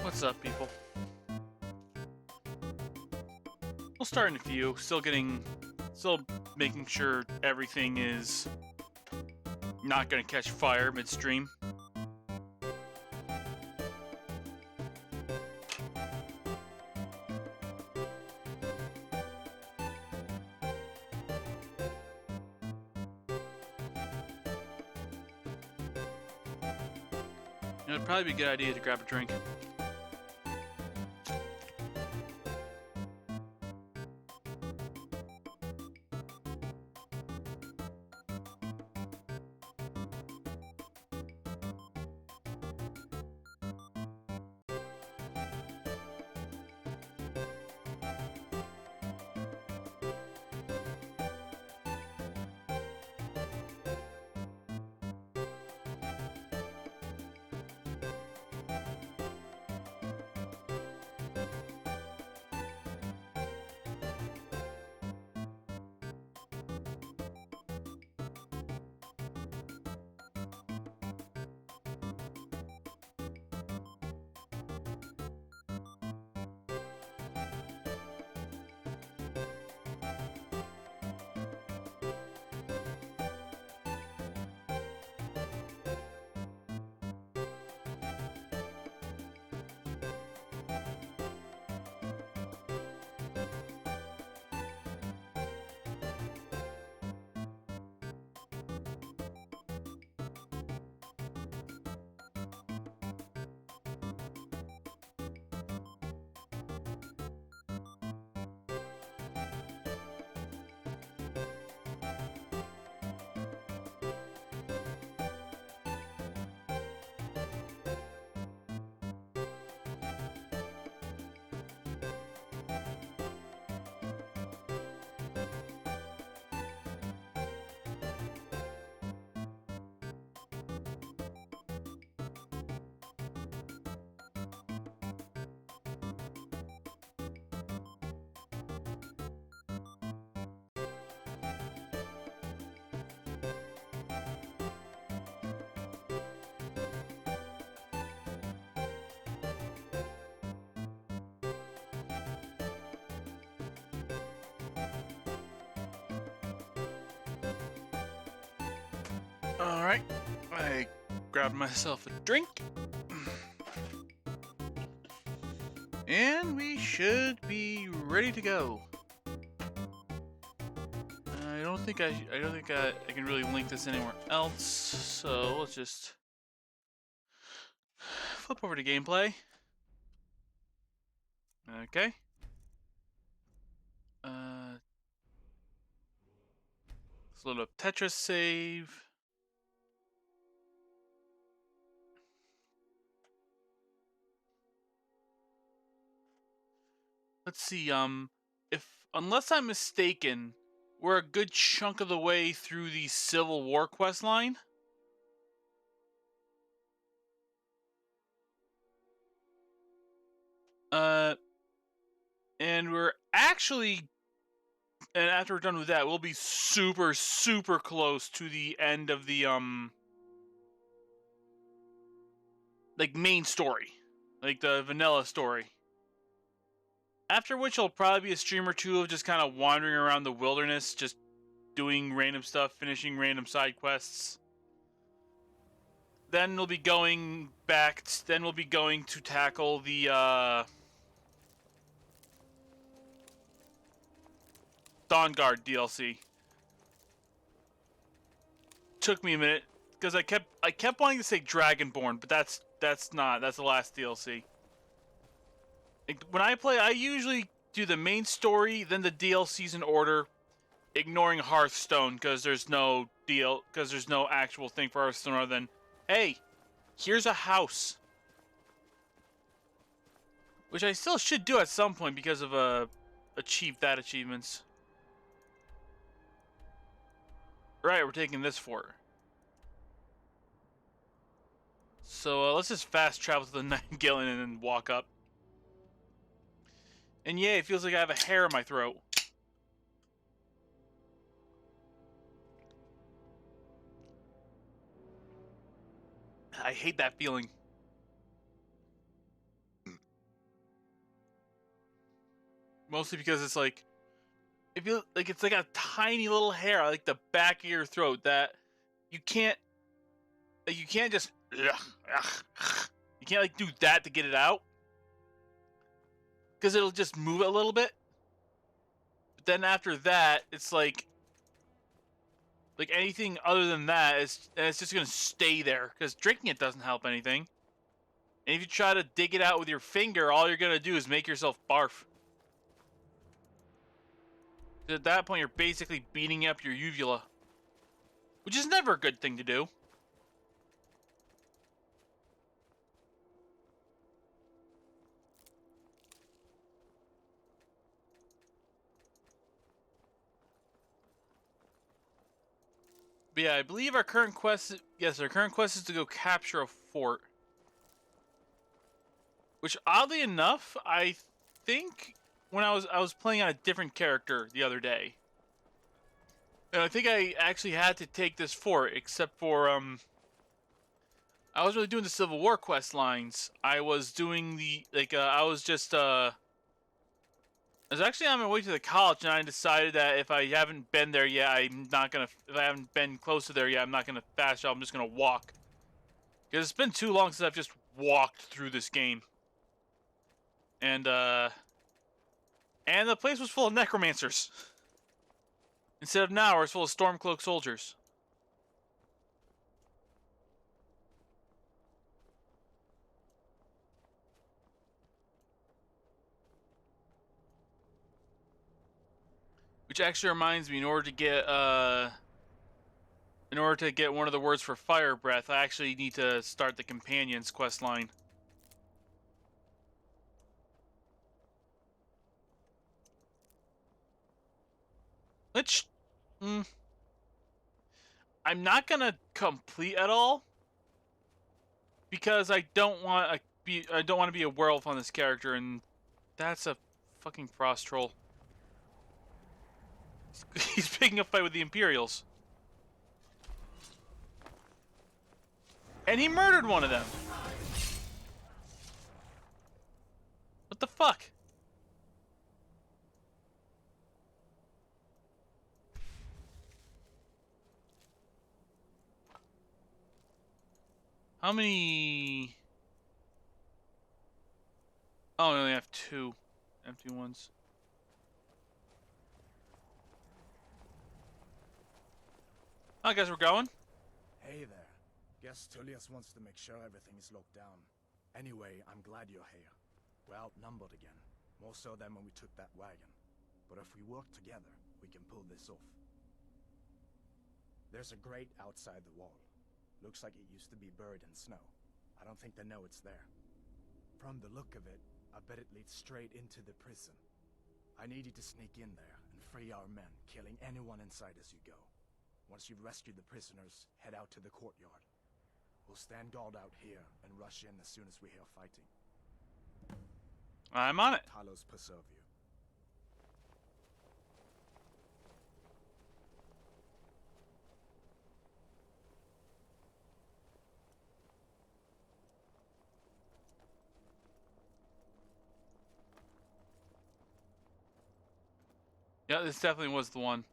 What's up, people? We'll start in a few. Still making sure everything is not gonna catch fire midstream. It'd probably be a good idea to grab a drink. Alright, I grabbed myself a drink. And we should be ready to go. I don't think I can really link this anywhere else. So let's just flip over to gameplay. Okay. Let's load up Tetris save. Let's see, unless I'm mistaken, we're a good chunk of the way through the Civil War quest line. And we're actually, and after we're done with that, we'll be super, super close to the end of the, like, main story. Like, the vanilla story. After which, it'll probably be a stream or two of just kind of wandering around the wilderness, just doing random stuff, finishing random side quests. Then we'll be going back, then we'll be going to tackle the, Dawn Guard DLC. Took me a minute because I kept wanting to say Dragonborn, but that's the last DLC. Like, when I play, I usually do the main story, then the DLCs in order, ignoring Hearthstone because there's no actual thing for Hearthstone other than, hey, here's a house, which I still should do at some point because of achievements. Right, we're taking this fort. So let's just fast travel to the Nightingale and then walk up. And yeah, it feels like I have a hair in my throat. I hate that feeling. mostly because it's like, if you like, it's like a tiny little hair, like the back of your throat that you can't just you can't like do that to get it out because it'll just move a little bit. But then after that, it's like anything other than that, it's just gonna stay there because drinking it doesn't help anything. And if you try to dig it out with your finger, all you're gonna do is make yourself barf. At that point, you're basically beating up your uvula, which is never a good thing to do. But yeah, I believe our current quest is to go capture a fort. Which, oddly enough, I think when I was playing on a different character the other day, and I think I actually had to take this fort, except for I was really doing the Civil War quest lines. I was doing the I was actually on my way to the college, and I decided that if I haven't been there yet, I'm not gonna. If I haven't been close to there yet, I'm not gonna fast travel. I'm just gonna walk, because it's been too long since I've just walked through this game. And the place was full of necromancers. Instead of now, it's full of Stormcloak soldiers. Which actually reminds me, in order to get one of the words for fire breath, I actually need to start the companions quest line. Which, I'm not gonna complete at all because I don't want to be a werewolf on this character, and that's a fucking frost troll. He's picking a fight with the Imperials. And he murdered one of them. What the fuck? How many... Oh, we only have 2 empty ones. I guess we're going. Hey there. Guess Tullius wants to make sure everything is locked down. Anyway, I'm glad you're here. We're outnumbered again. More so than when we took that wagon. But if we work together, we can pull this off. There's a grate outside the wall. Looks like it used to be buried in snow. I don't think they know it's there. From the look of it, I bet it leads straight into the prison. I need you to sneak in there and free our men, killing anyone inside as you go. Once you've rescued the prisoners, head out to the courtyard. We'll stand guard out here and rush in as soon as we hear fighting. I'm on it. Talos preserve you. Yeah, this definitely was the one.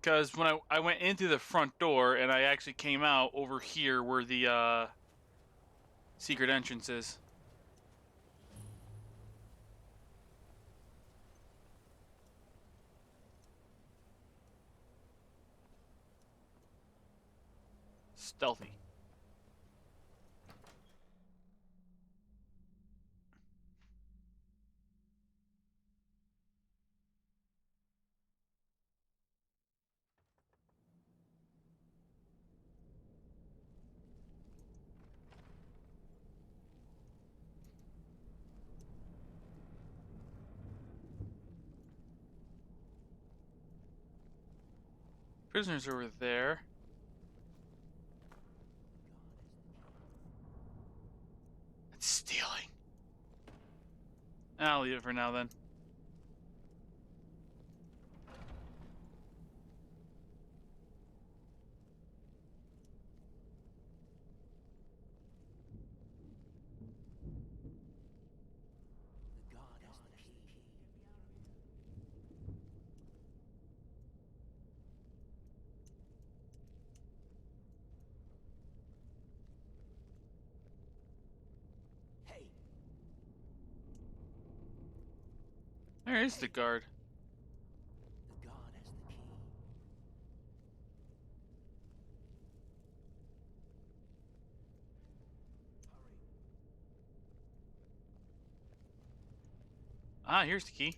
Because when I went into the front door and I actually came out over here where the secret entrance is. Stealthy. Prisoners over there. It's stealing. I'll leave it for now then. Where is the guard? The guard has the key. Ah, here's the key.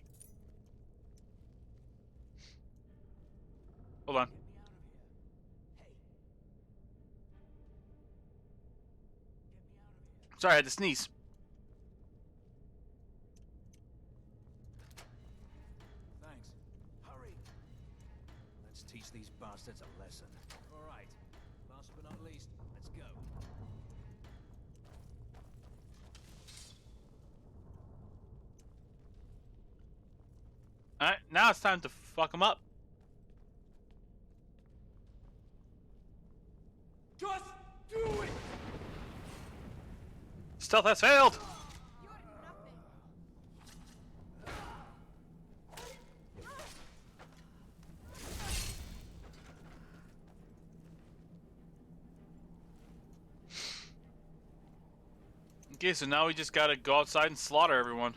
Hold on. Get me out of here. Hey. Get me out of here. Sorry, I had to sneeze. Thanks. Hurry. Let's teach these bastards a lesson. All right. Last but not least, let's go. Alright, now it's time to fuck him up. Just do it! Stealth has failed! Okay, so now we just gotta go outside and slaughter everyone.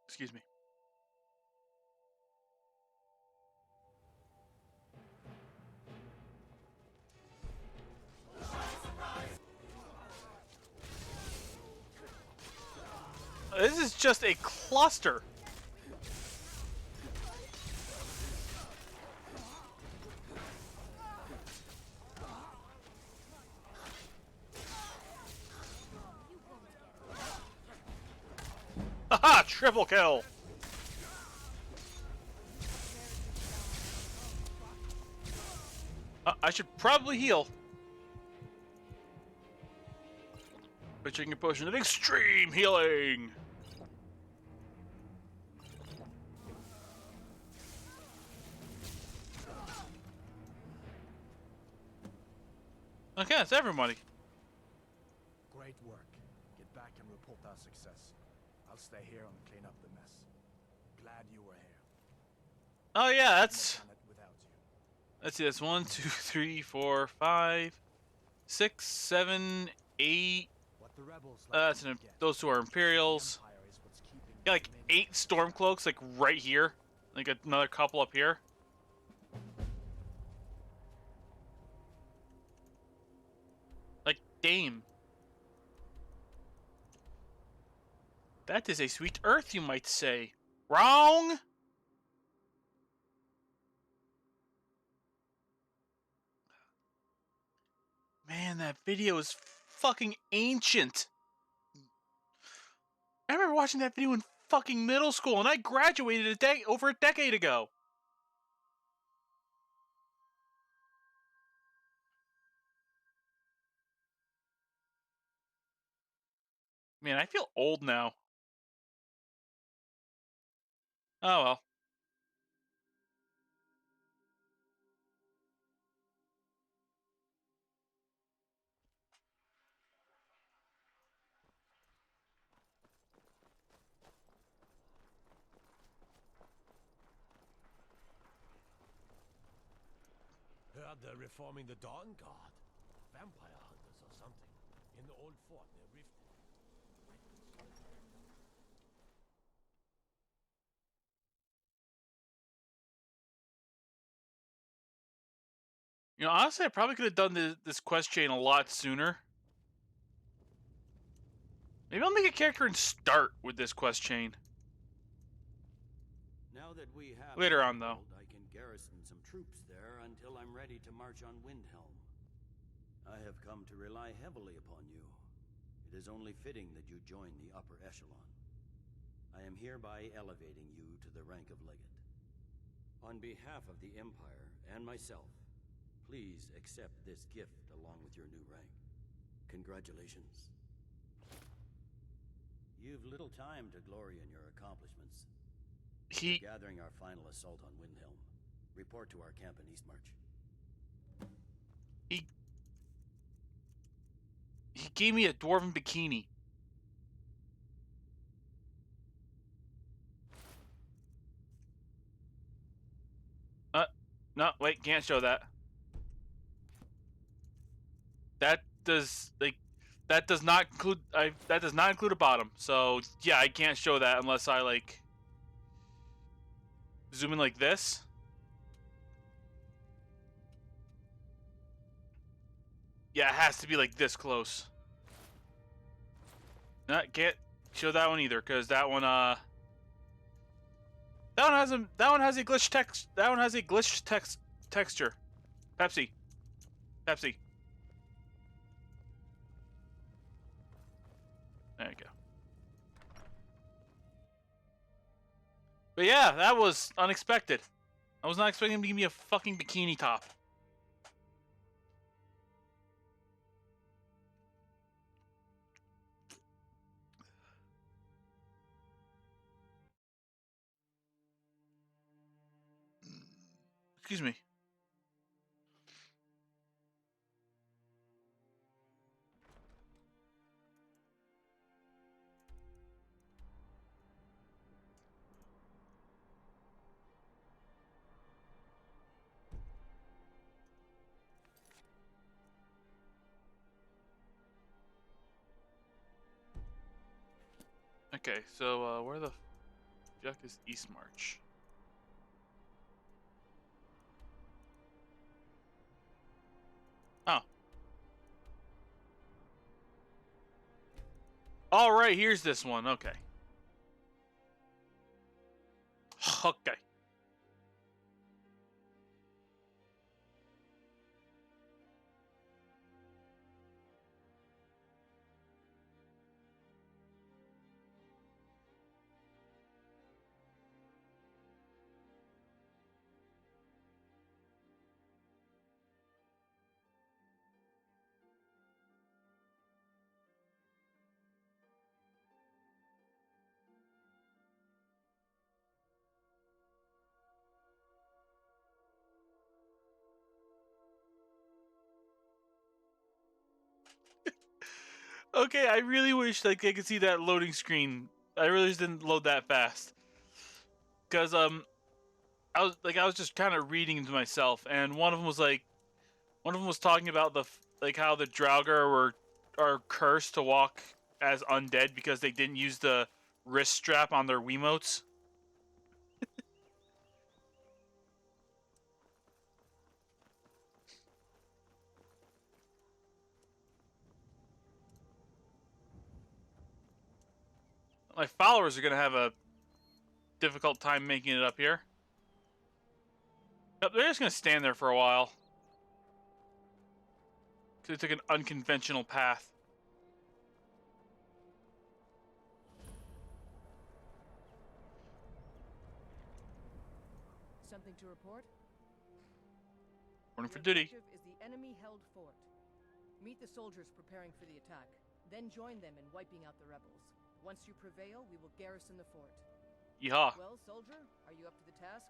Excuse me. This is just a cluster. Haha! Triple kill! I should probably heal. By drinking a potion of extreme healing! Okay, that's everybody. Great work. Get back and report our success. I'll stay here and clean up the mess. Glad you were here. Oh yeah, Couldn't that's... have done it without you. Let's see, that's 1, 2, 3, 4, 5, 6, 7, 8. What the rebels That's to an, forget, those two are Imperials. the Empire is what's keeping Yeah, like them in. 8 Stormcloaks, like right here. Like another couple up here. Like, damn. That is a sweet earth, you might say. Wrong! Man, that video is fucking ancient. I remember watching that video in fucking middle school, and I graduated over a decade ago. Man, I feel old now. Oh well. Heard they're reforming the Dawn Guard. Vampire hunters or something. In the old fort near Rift. You know, honestly, I probably could have done this quest chain a lot sooner. Maybe I'll make a character and start with this quest chain. Now that we have Later on, though. I can garrison some troops there until I'm ready to march on Windhelm. I have come to rely heavily upon you. It is only fitting that you join the upper echelon. I am hereby elevating you to the rank of Legate. On behalf of the Empire and myself, please accept this gift along with your new rank. Congratulations. You've little time to glory in your accomplishments. We're gathering our final assault on Windhelm. Report to our camp in Eastmarch. He gave me a dwarven bikini. No, wait, can't show that. That does not include that does not include a bottom. So yeah, I can't show that unless I like zoom in like this. Yeah, it has to be like this close. No, can't show that one either, because that one that one has a glitch text. That one has a glitch texture. Pepsi. Pepsi. There you go. But yeah, that was unexpected. I was not expecting him to give me a fucking bikini top. Excuse me. Okay, so where the fuck is East March? Oh. All right, here's this one. Okay. Okay. Okay, I really wish like I could see that loading screen. I really just didn't load that fast. Cause I was just kind of reading to myself, and one of them was talking about like how the Draugr are cursed to walk as undead because they didn't use the wrist strap on their Wiimotes. My followers are gonna have a difficult time making it up here. Yep, they're just gonna stand there for a while. Cause they took an unconventional path. Something to report? Morning for Your duty. objective is the enemy-held fort. Meet the soldiers preparing for the attack, then join them in wiping out the rebels. Once you prevail, we will garrison the fort. Yeehaw. Well, soldier, are you up to the task?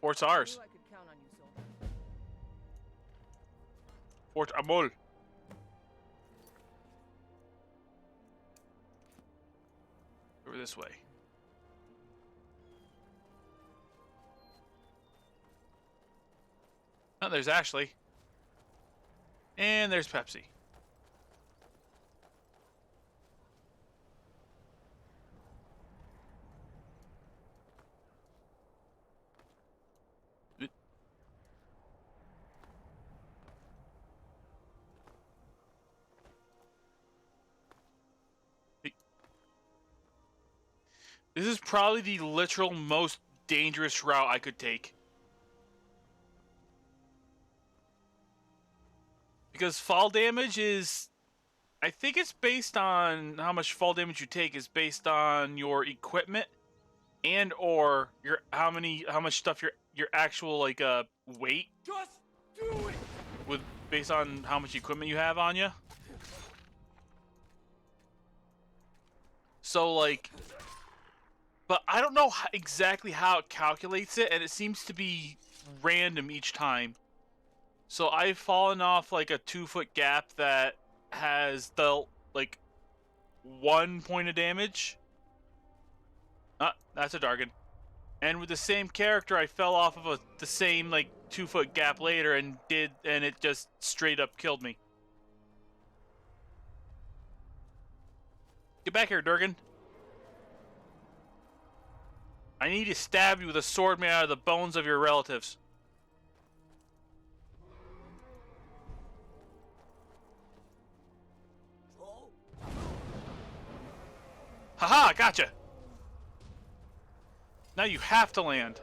Fort's I ours. knew I could count on you, soldier. Fort Amol. Over this way. Oh, there's Ashley. And there's Pepsi. This is probably the literal most dangerous route I could take. Because fall damage is... I think it's based on how much fall damage you take is based on your equipment and or your how much stuff your actual like weight. Just do it! With based on how much equipment you have on you. So like, but I don't know exactly how it calculates it, and it seems to be random each time. So I've fallen off like a 2-foot gap that has dealt like 1 point of damage. That's a Dargon. And with the same character, I fell off of the same like 2-foot gap later and it just straight up killed me. Get back here, Durgan. I need to stab you with a sword made out of the bones of your relatives. Haha, gotcha! Now you have to land.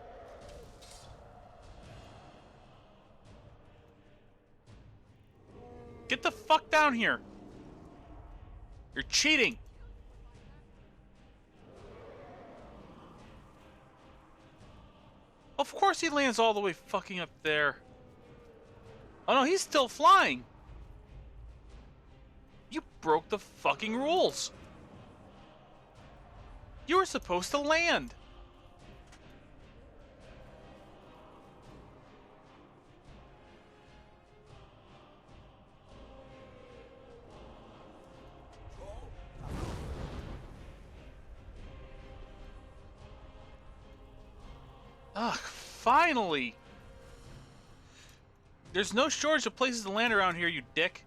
Get the fuck down here. You're cheating. Of course he lands all the way fucking up there. Oh no, he's still flying. You broke the fucking rules. You were supposed to land. Ugh, finally! There's no shortage of places to land around here, you dick.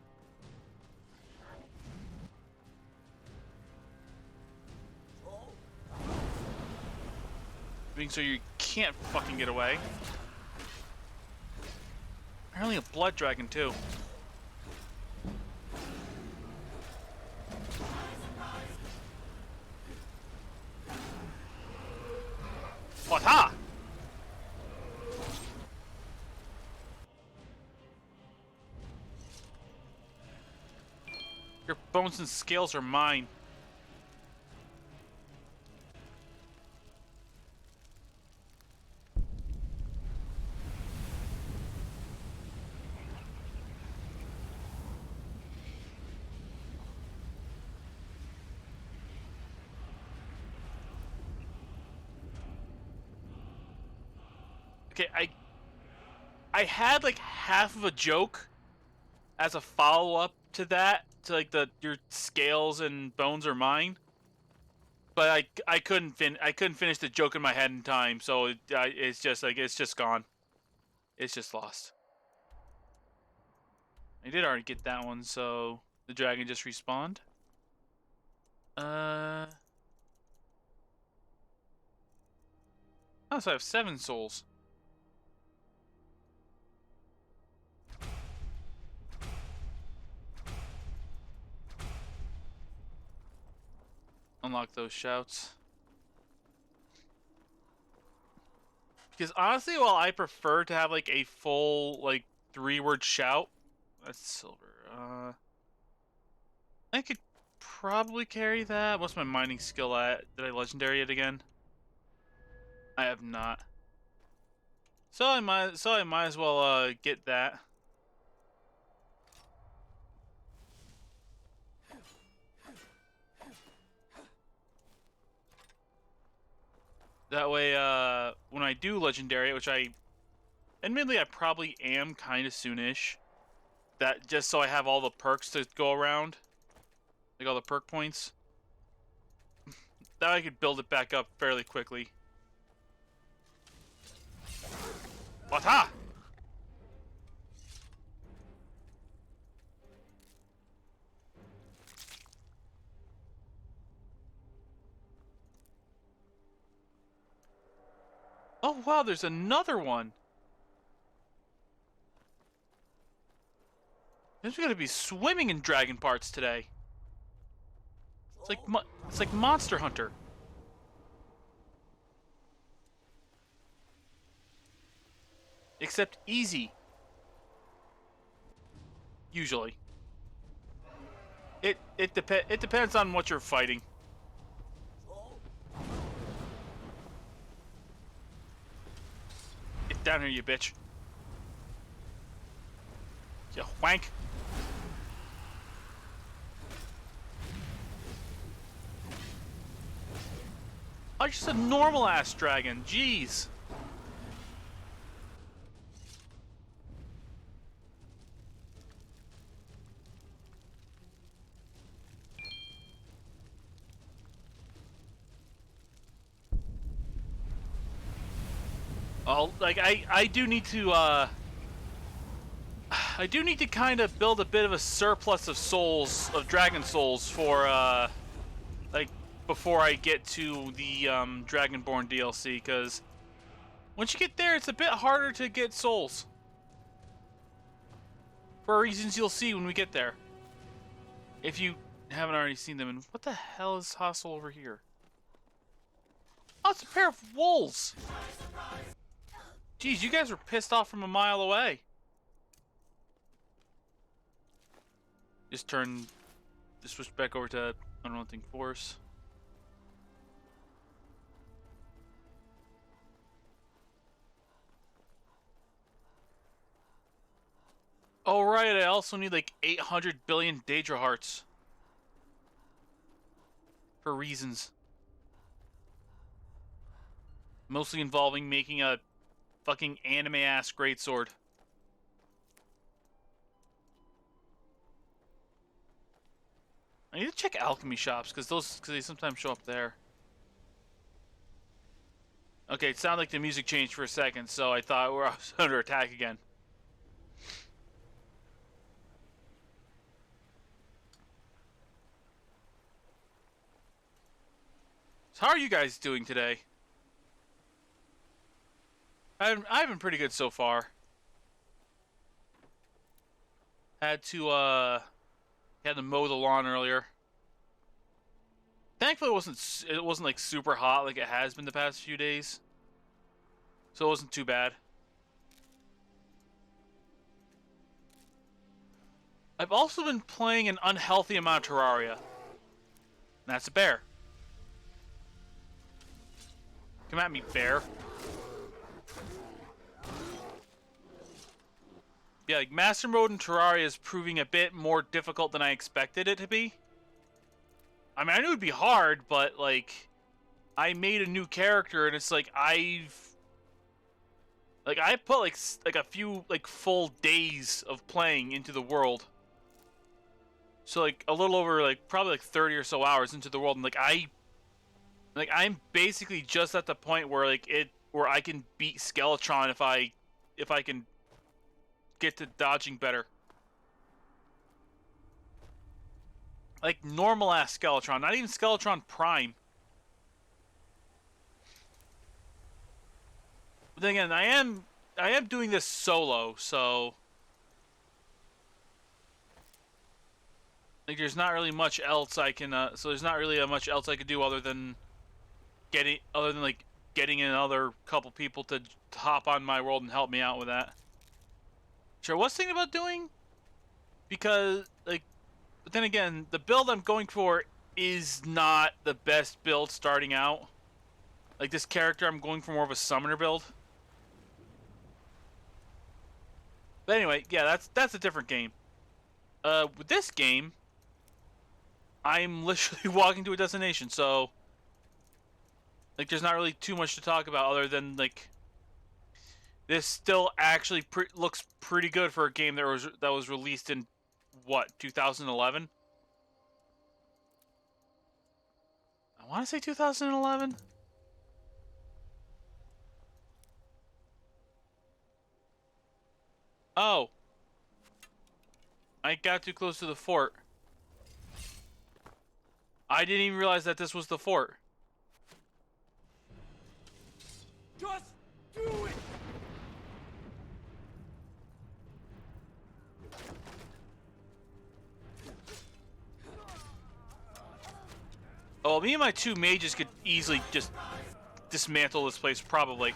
Being so you can't fucking get away. Apparently a blood dragon too. What ha? Your bones and scales are mine. Okay, I had like half of a joke as a follow-up to that, to like your scales and bones are mine, but I couldn't finish the joke in my head in time, so it's just like it's just gone. It's just lost. I did already get that one, so the dragon just respawned. Oh, so I have 7 souls. Unlock those shouts. Because honestly, while I prefer to have like a full like 3-word shout, that's silver. I could probably carry that. What's my mining skill at? Did I legendary it again? I have not. So I might as well get that. That way, when I do legendary, which admittedly I probably am kind of soonish, that just so I have all the perks to go around, like all the perk points, that I could build it back up fairly quickly. Wata! Oh wow, there's another one. There's gonna be swimming in dragon parts today. It's like Monster Hunter. Except easy. Usually. It depends on what you're fighting. Get down here, you bitch. You wank. Oh, just a normal ass dragon. Jeez. I do need to I do need to kind of build a bit of a surplus of souls, of dragon souls for like before I get to the Dragonborn DLC, because once you get there, it's a bit harder to get souls. For reasons you'll see when we get there. If you haven't already seen them. And what the hell is hostile over here? Oh, it's a pair of wolves. Jeez, you guys were pissed off from a mile away. Just switch back over to Unrelenting Force. Oh right, I also need like 800 billion Daedra hearts. For reasons. Mostly involving making a fucking anime-ass greatsword. I need to check alchemy shops, because they sometimes show up there. Okay, it sounded like the music changed for a second, so I thought we were under attack again. So how are you guys doing today? I've been pretty good so far. Had to mow the lawn earlier. Thankfully, it wasn't like super hot like it has been the past few days, so it wasn't too bad. I've also been playing an unhealthy amount of Terraria. And that's a bear. Come at me, bear. Yeah, like Master Mode in Terraria is proving a bit more difficult than I expected it to be. I mean, I knew it'd be hard, but like, I made a new character, and it's like I put like a few like full days of playing into the world. So like a little over like probably like 30 or so hours into the world, and I'm basically just at the point where where I can beat Skeletron if I can get to dodging better. Like normal ass Skeletron, not even Skeletron Prime. But then again, I am doing this solo, so like there's not really much else I can there's not really much else I could do other than getting another couple people to hop on my world and help me out with that. Sure, I was thinking about doing, because like, but then again, the build I'm going for is not the best build starting out. Like this character, I'm going for more of a summoner build. But anyway, yeah, that's a different game. With this game, I'm literally walking to a destination, so like there's not really too much to talk about other than like this still actually looks pretty good for a game that was released in what, 2011? I want to say 2011. Oh. I got too close to the fort. I didn't even realize that this was the fort. Just do it! Oh, me and my two mages could easily just dismantle this place, probably.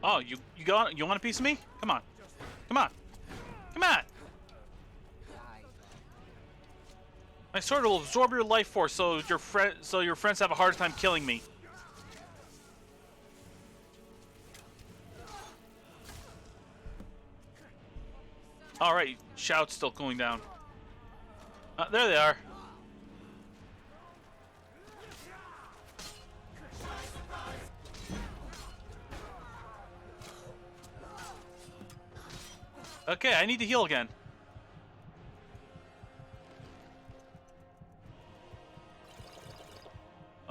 Oh, you want a piece of me? Come on. Come on. Come on. My sword will absorb your life force so your friends have a hard time killing me. Alright, shout's still cooling down. There they are. Okay, I need to heal again.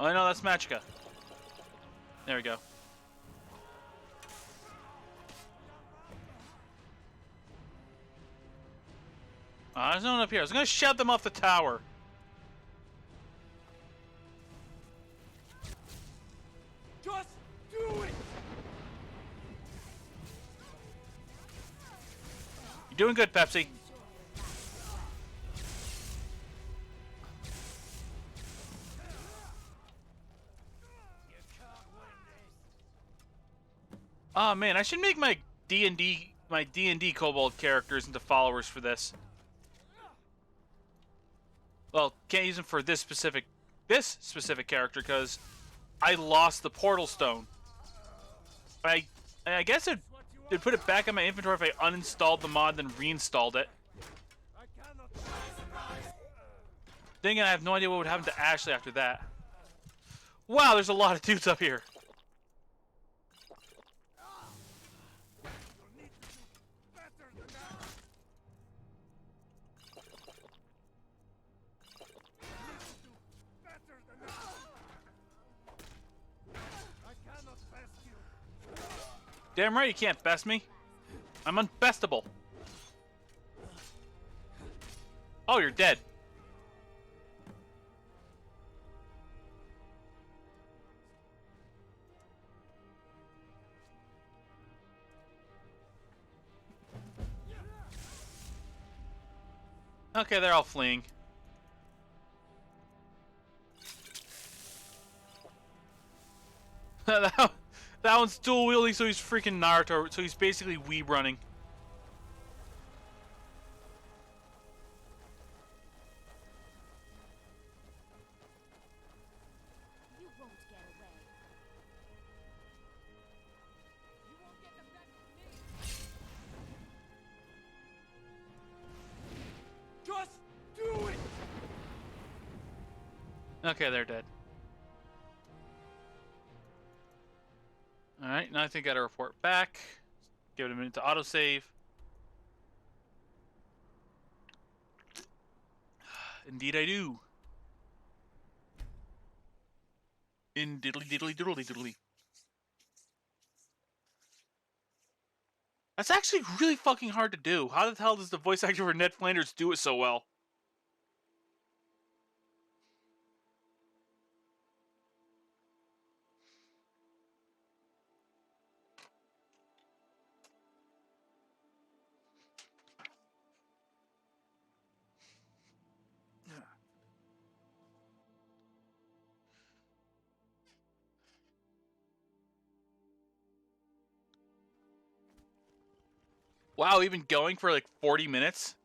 Oh, no, that's Magicka. There we go. There's no one up here. I was gonna shout them off the tower. Just do it! You're doing good, Pepsi. Oh man, I should make my D&D kobold characters into followers for this. Well, can't use them for this specific character because I lost the portal stone. I guess it'd put it back in my inventory if I uninstalled the mod then reinstalled it. Then again, I have no idea what would happen to Ashley after that. Wow, there's a lot of dudes up here. Damn right you can't best me. I'm unbestable. Oh, you're dead. Okay, they're all fleeing. That one's dual wielding, so he's freaking Naruto. So he's basically weeb running. You won't get away. You won't get the best of me! Just do it! Okay, they're dead. Alright, now I think I gotta report back. Give it a minute to autosave. Indeed I do. In diddly diddly diddly diddly. That's actually really fucking hard to do. How the hell does the voice actor for Ned Flanders do it so well? Wow, we've been going for like 40 minutes?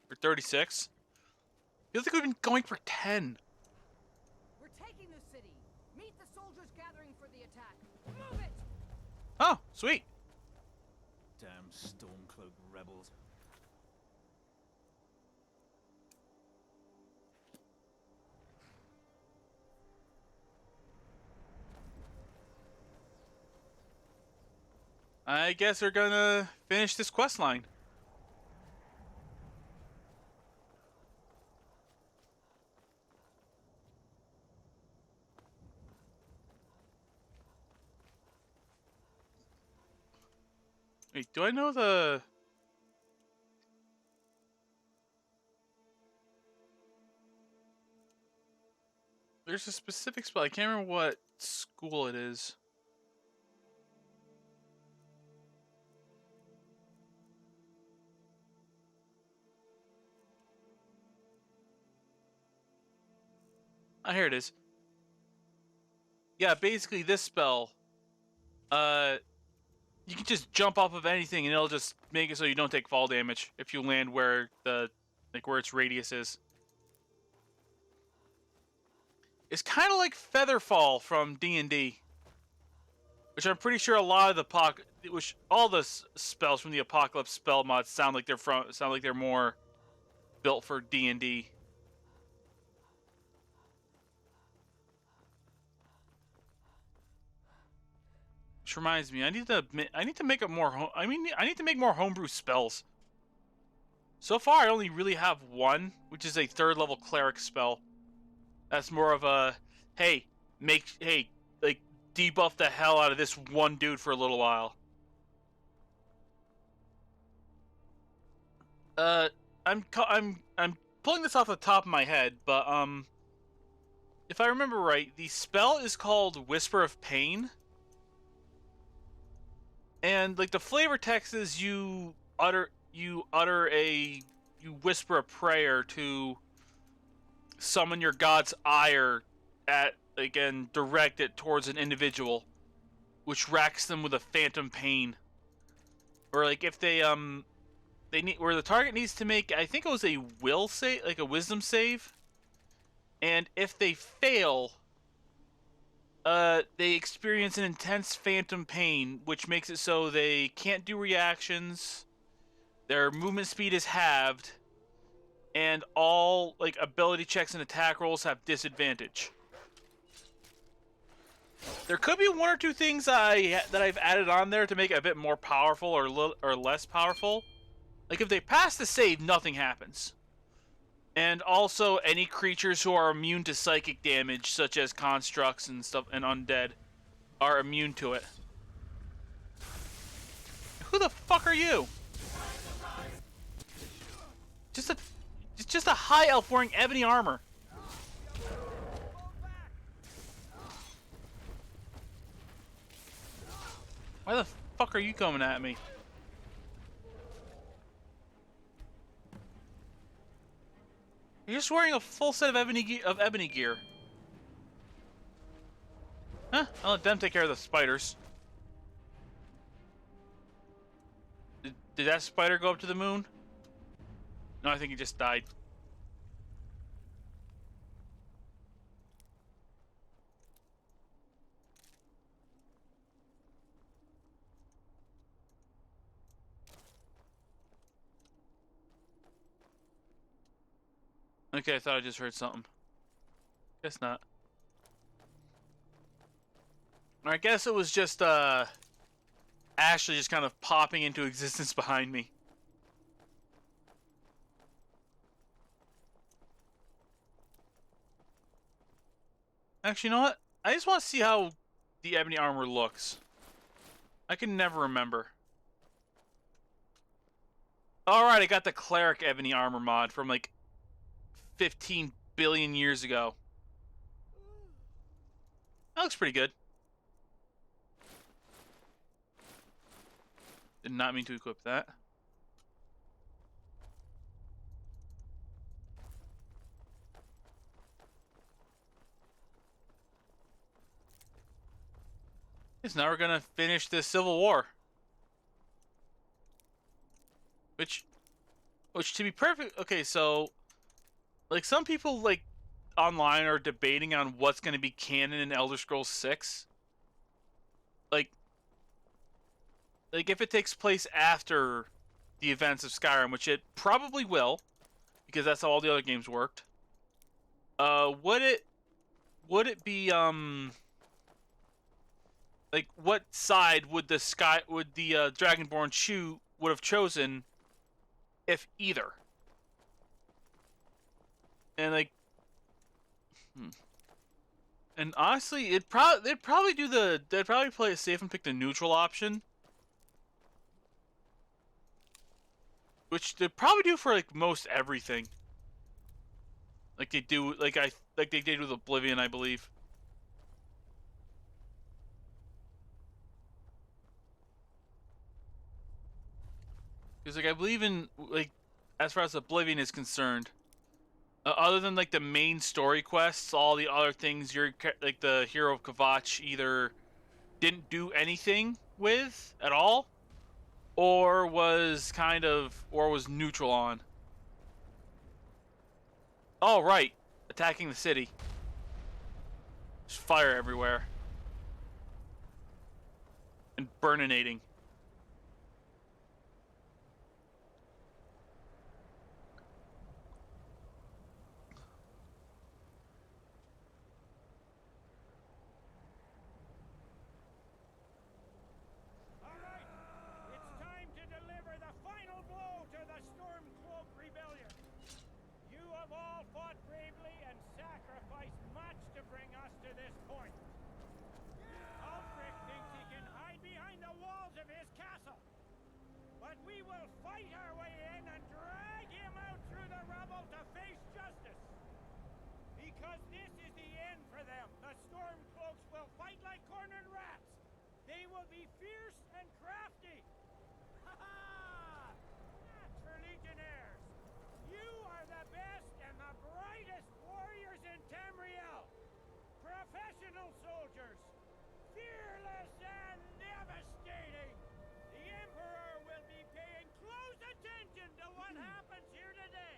Or 36? Feels like we've been going for 10. We're taking the city. Meet the soldiers gathering for the attack. Move it! Oh, sweet. Damn Stormcloak rebels. I guess we're gonna finish this quest line. Wait, do I know the... There's a specific spell. I can't remember what school it is. Oh, here it is. Yeah, basically this spell, you can just jump off of anything and it'll just make it so you don't take fall damage if you land where where its radius is. It's kind of like Featherfall from D&D, which I'm pretty sure a lot of the all the spells from the Apocalypse spell mods sound like they're more built for D&D. Which reminds me, I need to make up more. I need to make more homebrew spells. So far, I only really have one, which is a 3rd level cleric spell. That's more of a, hey, like debuff the hell out of this one dude for a little while. I'm pulling this off the top of my head, but if I remember right, the spell is called Whisper of Pain. And like the flavor text is you whisper a prayer to summon your god's ire at, again, direct it towards an individual, which racks them with a phantom pain. Or like if they need, where the target needs to make, I think it was a will save, like a wisdom save, and if they fail, they experience an intense phantom pain, which makes it so they can't do reactions, their movement speed is halved, and all like ability checks and attack rolls have disadvantage. There could be one or two things that I've added on there to make it a bit more powerful or less powerful. Like if they pass the save, nothing happens. And also, any creatures who are immune to psychic damage, such as constructs and stuff, and undead, are immune to it. Who the fuck are you? It's just a high elf wearing ebony armor. Why the fuck are you coming at me? You're just wearing a full set of ebony gear. Huh? I'll let them take care of the spiders. Did that spider go up to the moon? No, I think he just died. Okay, I thought I just heard something. Guess not. I guess it was just, Ashley just kind of popping into existence behind me. Actually, you know what? I just want to see how the ebony armor looks. I can never remember. Alright, I got the cleric ebony armor mod from like 15 billion years ago. That looks pretty good. Did not mean to equip that. Yes, now we're gonna finish this Civil War. Which to be perfect, okay, so like some people like online are debating on what's gonna be canon in Elder Scrolls 6. Like if it takes place after the events of Skyrim, which it probably will, because that's how all the other games worked. Would it be like what side would the Dragonborn would have chosen if either? And like and honestly, they'd probably play it safe and pick the neutral option. Which they probably do for like most everything. Like they do, like they did with Oblivion, I believe. Because like I believe in like, as far as Oblivion is concerned, other than like the main story quests, all the other things you're like the hero of Kvatch either didn't do anything with at all, or was neutral on. Oh, right. Attacking the city. There's fire everywhere. And burninating. You have all fought bravely and sacrificed much to bring us to this point. that we will fight our way in and drag him out through the rubble to face justice. Because this is the end for them. The Stormcloaks will fight like cornered rats. They will be fierce and crafty. Ha ha! That's for Legionnaires. You are the best and the brightest warriors in Tamriel. Professional soldiers. Fearless and devastating. The Emperor will be paying close attention to what happens here today.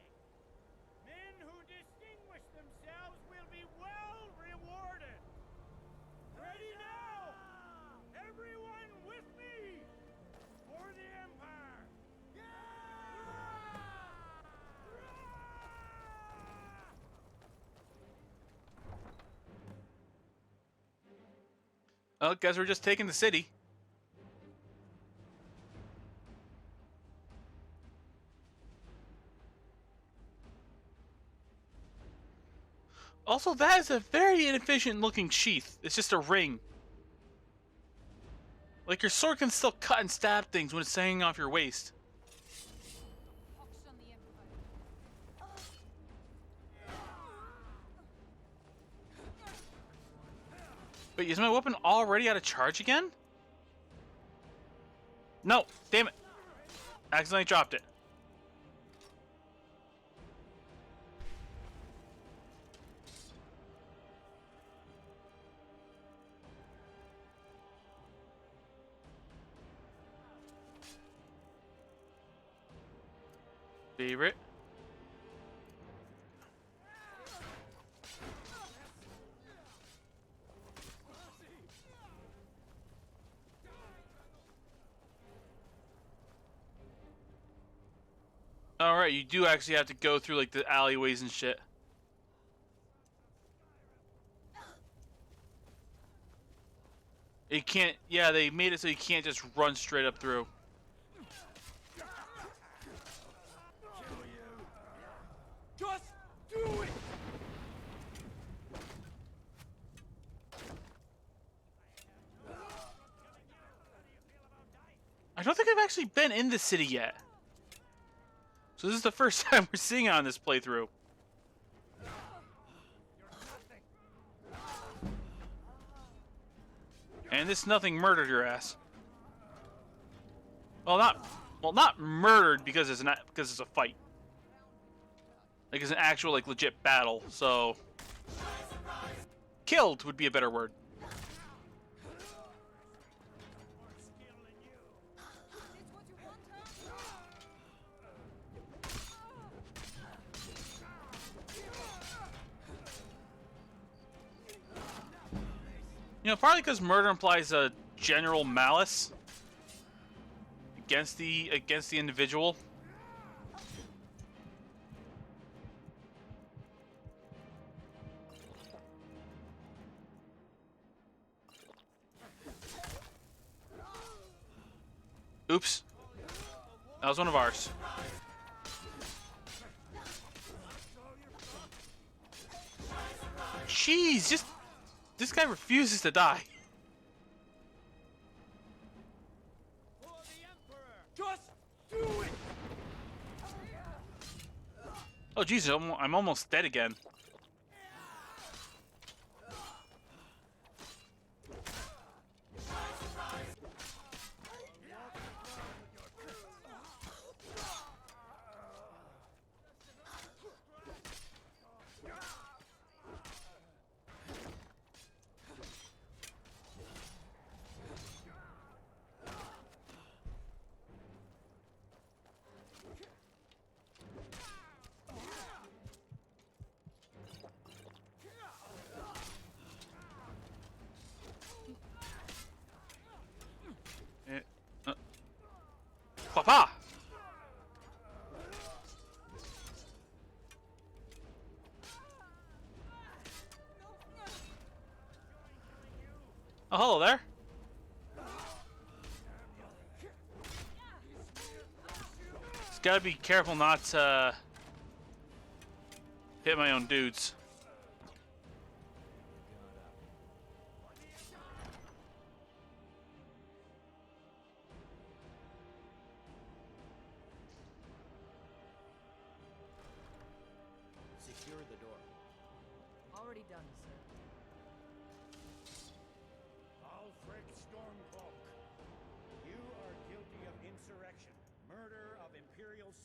Men who distinguish themselves will be well rewarded. Ready now! Everyone with me! For the Empire! Oh, guess we're just taking the city. Also, that is a very inefficient looking sheath. It's just a ring. Like, your sword can still cut and stab things when it's hanging off your waist. Pox on the Empire. Wait, is my weapon already out of charge again? No, damn it. Accidentally dropped it. Favorite. Alright, you do actually have to go through like the alleyways and shit. You can't, yeah, they made it so you can't just run straight up through. Just do it! I don't think I've actually been in the city yet. So this is the first time we're seeing it on this playthrough. And this nothing murdered your ass. Well, not murdered because it's a fight. Like it's an actual like legit battle. So killed would be a better word. You know, partly because murder implies a general malice against the individual. Oops. That was one of ours. Jeez, just this guy refuses to die. For the Emperor! Just do it! Oh, Jesus, I'm almost dead again. Papa! Oh, hello there. Just gotta be careful not to hit my own dudes.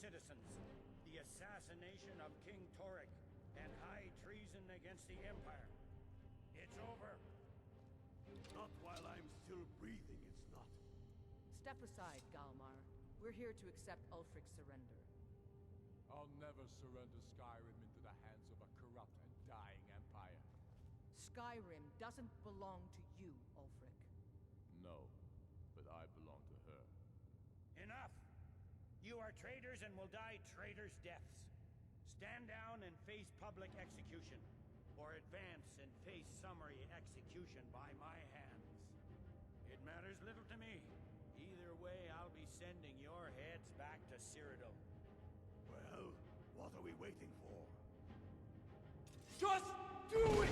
citizens, the assassination of King Torek, and high treason against the Empire. It's over. Not while I'm still breathing, it's not. Step aside, Galmar. We're here to accept Ulfric's surrender. I'll never surrender Skyrim into the hands of a corrupt and dying empire. Skyrim doesn't belong to you, Ulfric. No, but I belong to her. Enough! You are traitors and will die traitors' deaths. Stand down and face public execution, or advance and face summary execution by my hands. It matters little to me. Either way, I'll be sending your heads back to Cyrodiil. Well, what are we waiting for? Just do it!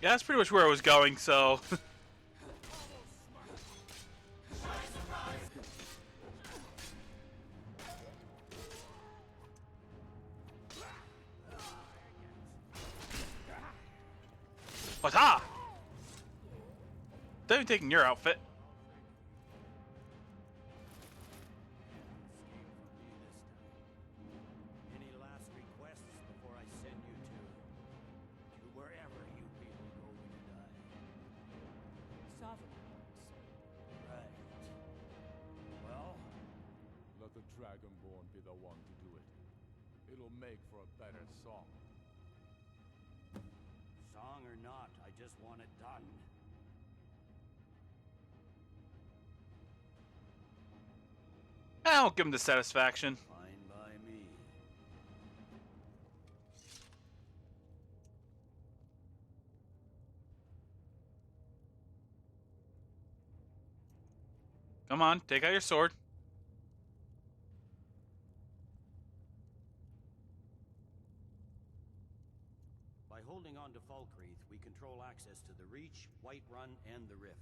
Yeah, that's pretty much where I was going, so... Wata! They're taking your outfit. Any last requests before I send you to wherever you people go when you die? Sovereign. Right. Well, Let the Dragonborn be the one to do it. It'll make for a better song. song or not, I just want it done. I'll give him the satisfaction. Fine by me. Come on, take out your sword. By holding on to Falkreath, we control access to the Reach, Whiterun, and the Rift.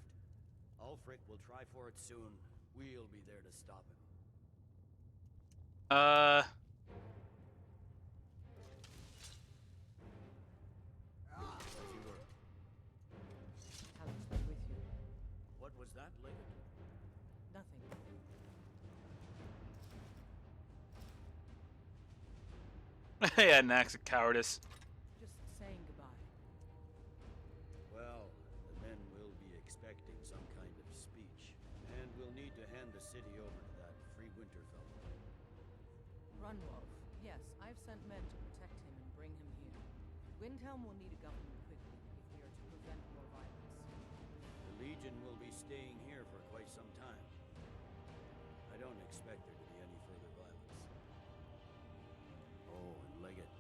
Ulfric will try for it soon. We'll be there to stop him. As you were. Alex, be with you. What was that, Liggett? Nothing. He had an axe of cowardice. Just saying goodbye. Well, the men will be expecting some kind of speech. And we'll need to hand the city over to that free winter fellow. Runwolf. Yes, I've sent men to protect him and bring him here. Windhelm will need a government quickly if we are to prevent more violence. The Legion will be staying here for quite some time. I don't expect there to be any further violence. Oh, and Liggett.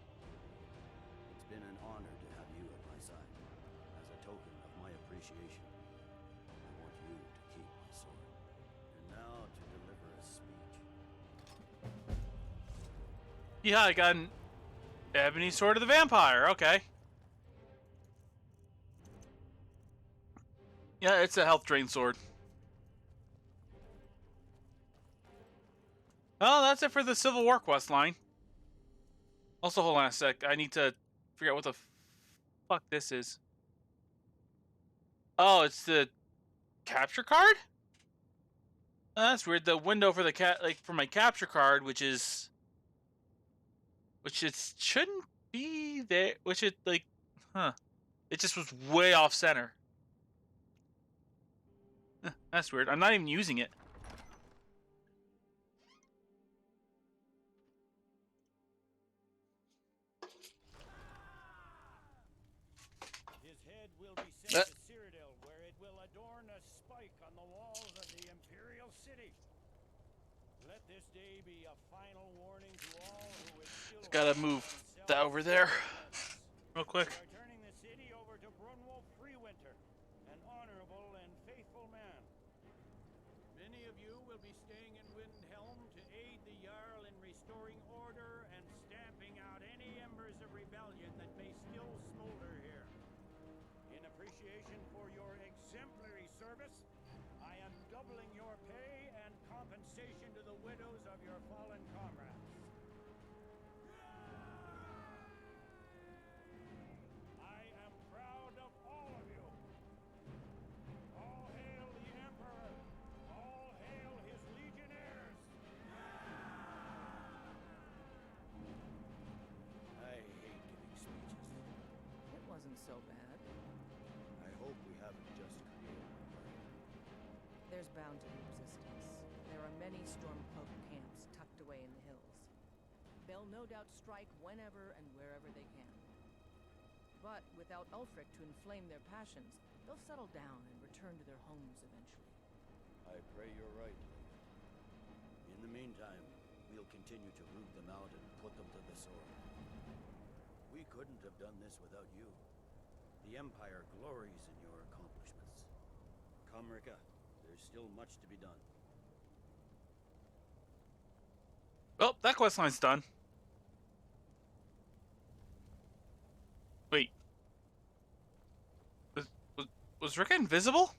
It's been an honor to have you at my side. As a token of my appreciation, I want you to keep my sword. And now to deliver a speech. Yeah, I got an ebony sword of the vampire. Okay. Yeah, it's a health drain sword. Oh, that's it for the Civil War quest line. Also, hold on a sec. I need to figure out what the fuck this is. Oh, it's the capture card? That's weird. The window for the for my capture card, which it shouldn't be there. Which it it just was way off center. That's weird. I'm not even using it. His head will be sent to Cyrodiil, where it will adorn a spike on the walls of the Imperial City. Let this day be a final warning to all who would still Gotta move that over there real quick. We are turning the city over to Brunwolf Freewinter, an honorable and faithful man. Many of you will be staying in Windhelm to aid the Jarl in restoring order and stamping out any embers of rebellion that may still smolder here. In appreciation for your exemplary service, I am doubling your pay and compensation to the widows of your fallen comrades. I am proud of all of you. All hail the Emperor! All hail There's bound to be resistance. There are many Stormcloak camps tucked away in the hills. They'll no doubt strike whenever and wherever they can. But without Ulfric to inflame their passions, they'll settle down and return to their homes eventually. I pray you're right. In the meantime, we'll continue to root them out and put them to the sword. We couldn't have done this without you. The Empire glories in your accomplishments. Come, Rika. There's still much to be done. Well, that quest line's done. Wait. Was Rika invisible?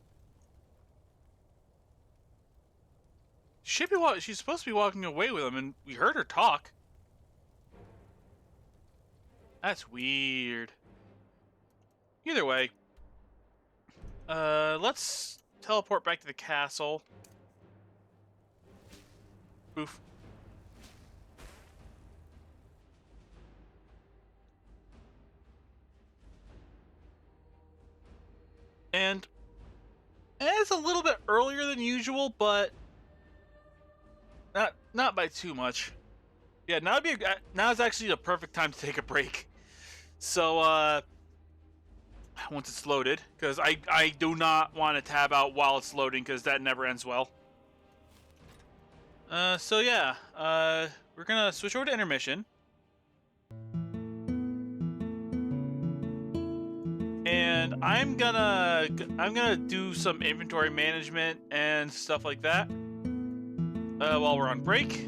She's supposed to be walking away with him, and we heard her talk. That's weird. Either way, let's teleport back to the castle. Oof. And it's a little bit earlier than usual, but not by too much. Yeah, now is actually the perfect time to take a break. So once it's loaded, because I do not want to tab out while it's loading, because that never ends well. So yeah, we're gonna switch over to intermission. And I'm gonna do some inventory management and stuff like that while we're on break.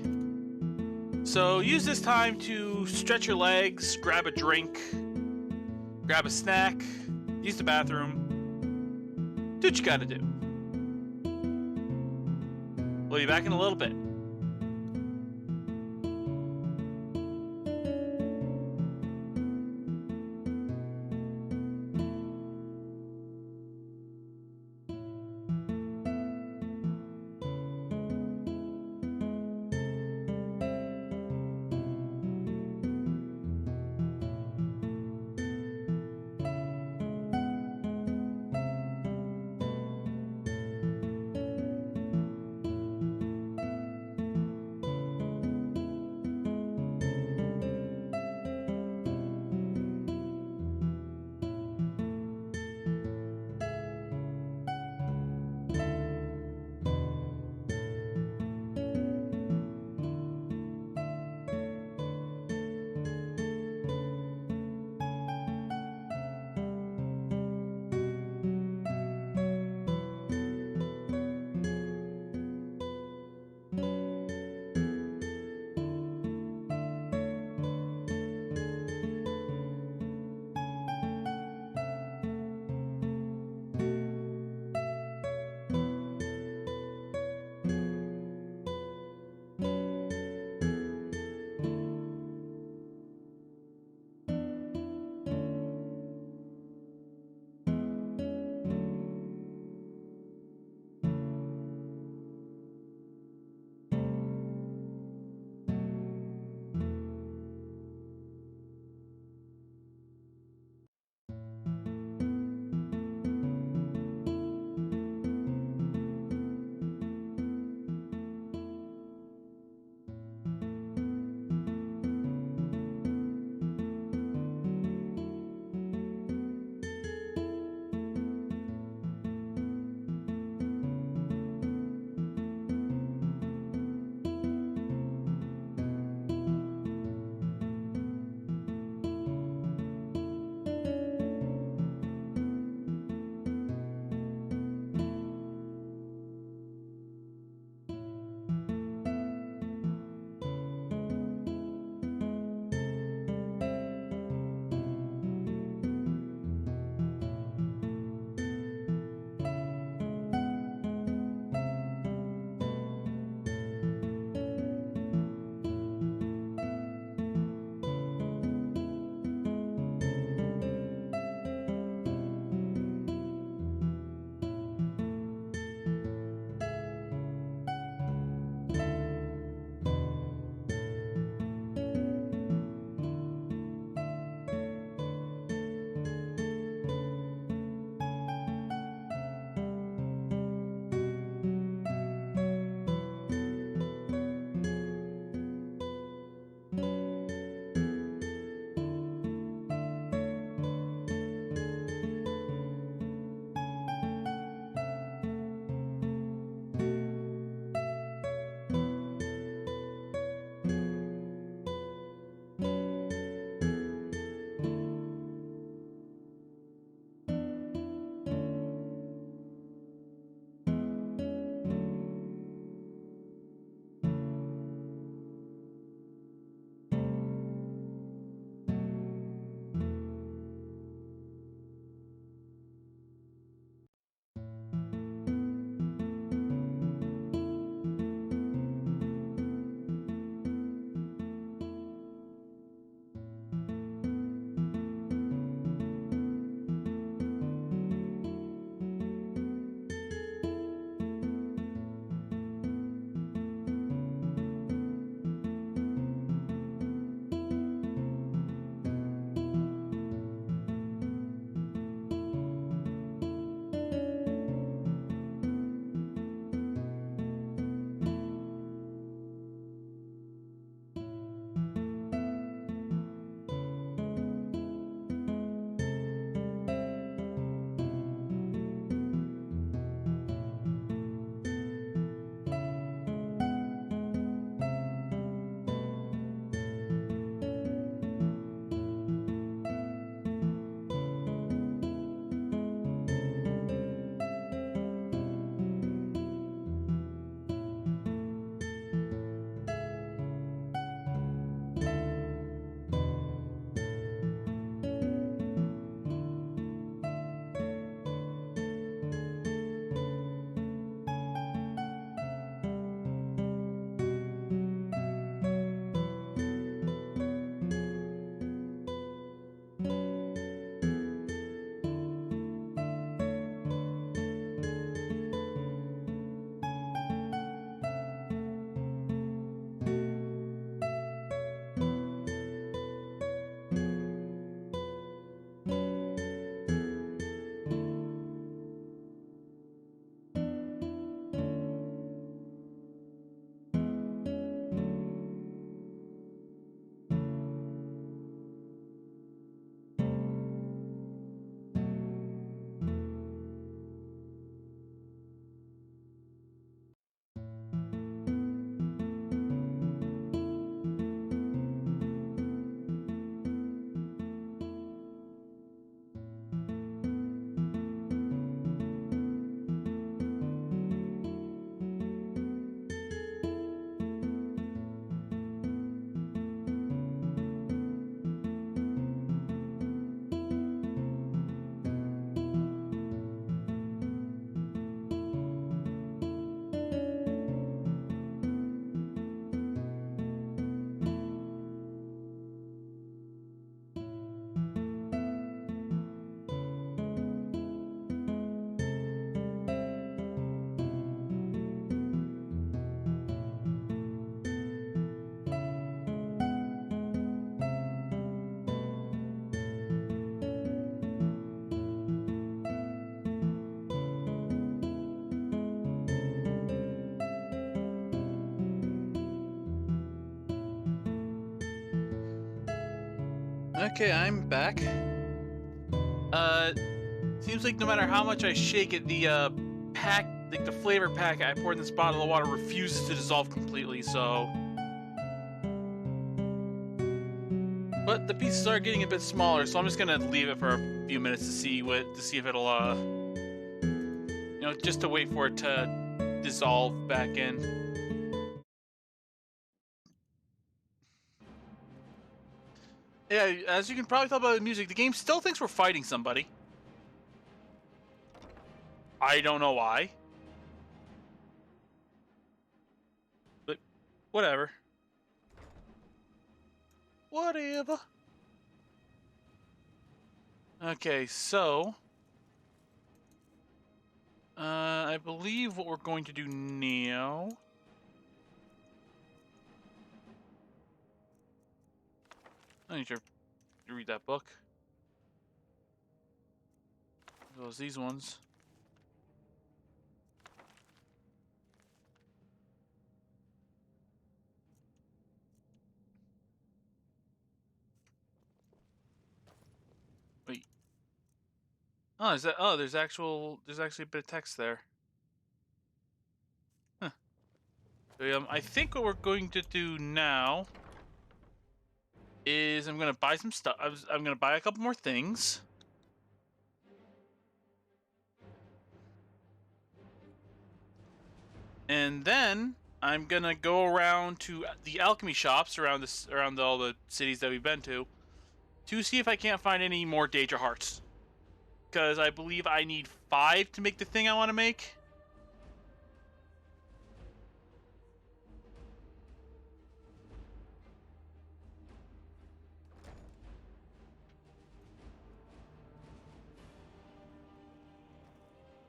So use this time to stretch your legs, grab a drink, grab a snack, use the bathroom. Do what you gotta do. We'll be back in a little bit. Okay, I'm back. Seems like no matter how much I shake it, the pack, like the flavor pack I poured in this bottle of water refuses to dissolve completely, so... But the pieces are getting a bit smaller, so I'm just gonna leave it for a few minutes to see if it'll, just to wait for it to dissolve back in. Yeah, as you can probably tell by the music, the game still thinks we're fighting somebody. I don't know why. But, whatever. Whatever. Okay, so... I believe what we're going to do now... I need to read that book. As well as these ones. Wait. Oh, is that? Oh, there's actually a bit of text there. Huh. So, I think what we're going to do now is I'm gonna buy some stuff. I'm gonna buy a couple more things. And then I'm gonna go around to the alchemy shops around all the cities that we've been to see if I can't find any more Daedra hearts. Because I believe I need 5 to make the thing I want to make.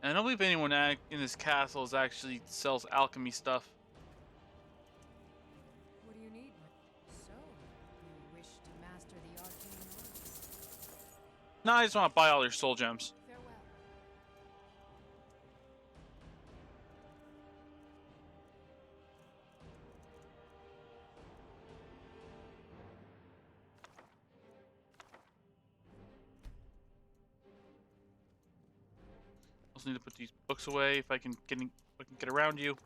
And I don't believe anyone in this castle actually sells alchemy stuff. What do you need? So, you wish to master the arcane arts? No, I just want to buy all their soul gems. Farewell. Also need to put these books away if I can get around you.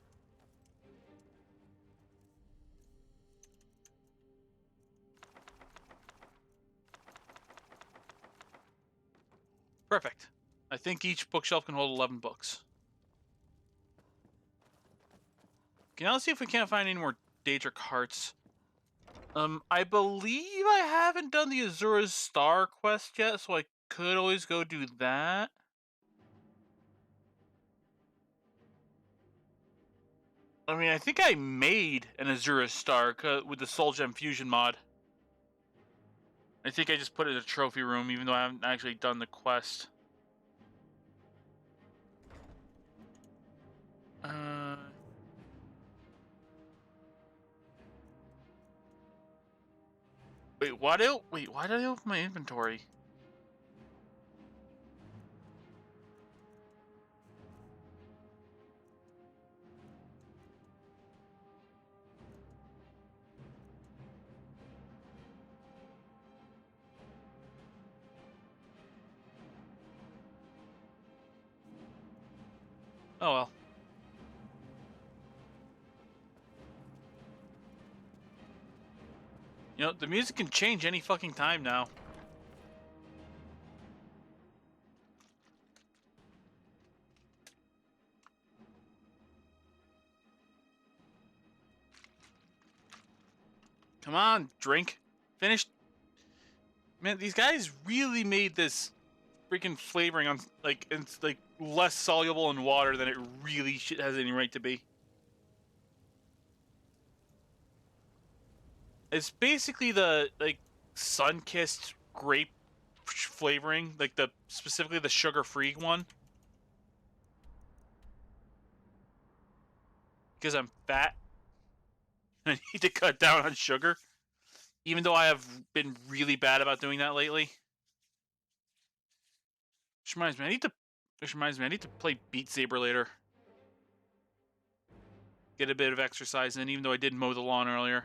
Perfect. I think each bookshelf can hold 11 books. Okay, now let's see if we can't find any more Daedric hearts. I believe I haven't done the Azura's Star quest yet, so I could always go do that. I mean, I think I made an Azura's Star with the Soul Gem Fusion mod. I think I just put it in a trophy room, even though I haven't actually done the quest. Why did I open my inventory? Oh well. The music can change any fucking time now. Come on, drink. Finished. Man, these guys really made this freaking flavoring on it's like less soluble in water than it really has any right to be. It's basically the sun-kissed grape flavoring, specifically the sugar-free one. Because I'm fat, I need to cut down on sugar, even though I have been really bad about doing that lately. Which reminds me, I need to play Beat Saber later. Get a bit of exercise in, even though I did mow the lawn earlier.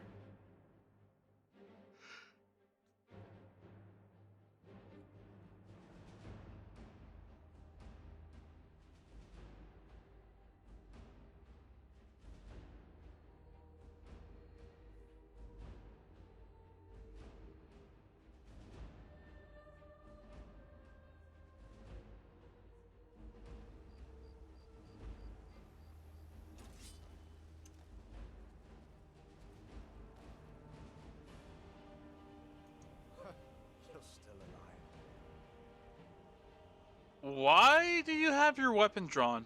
Why do you have your weapon drawn?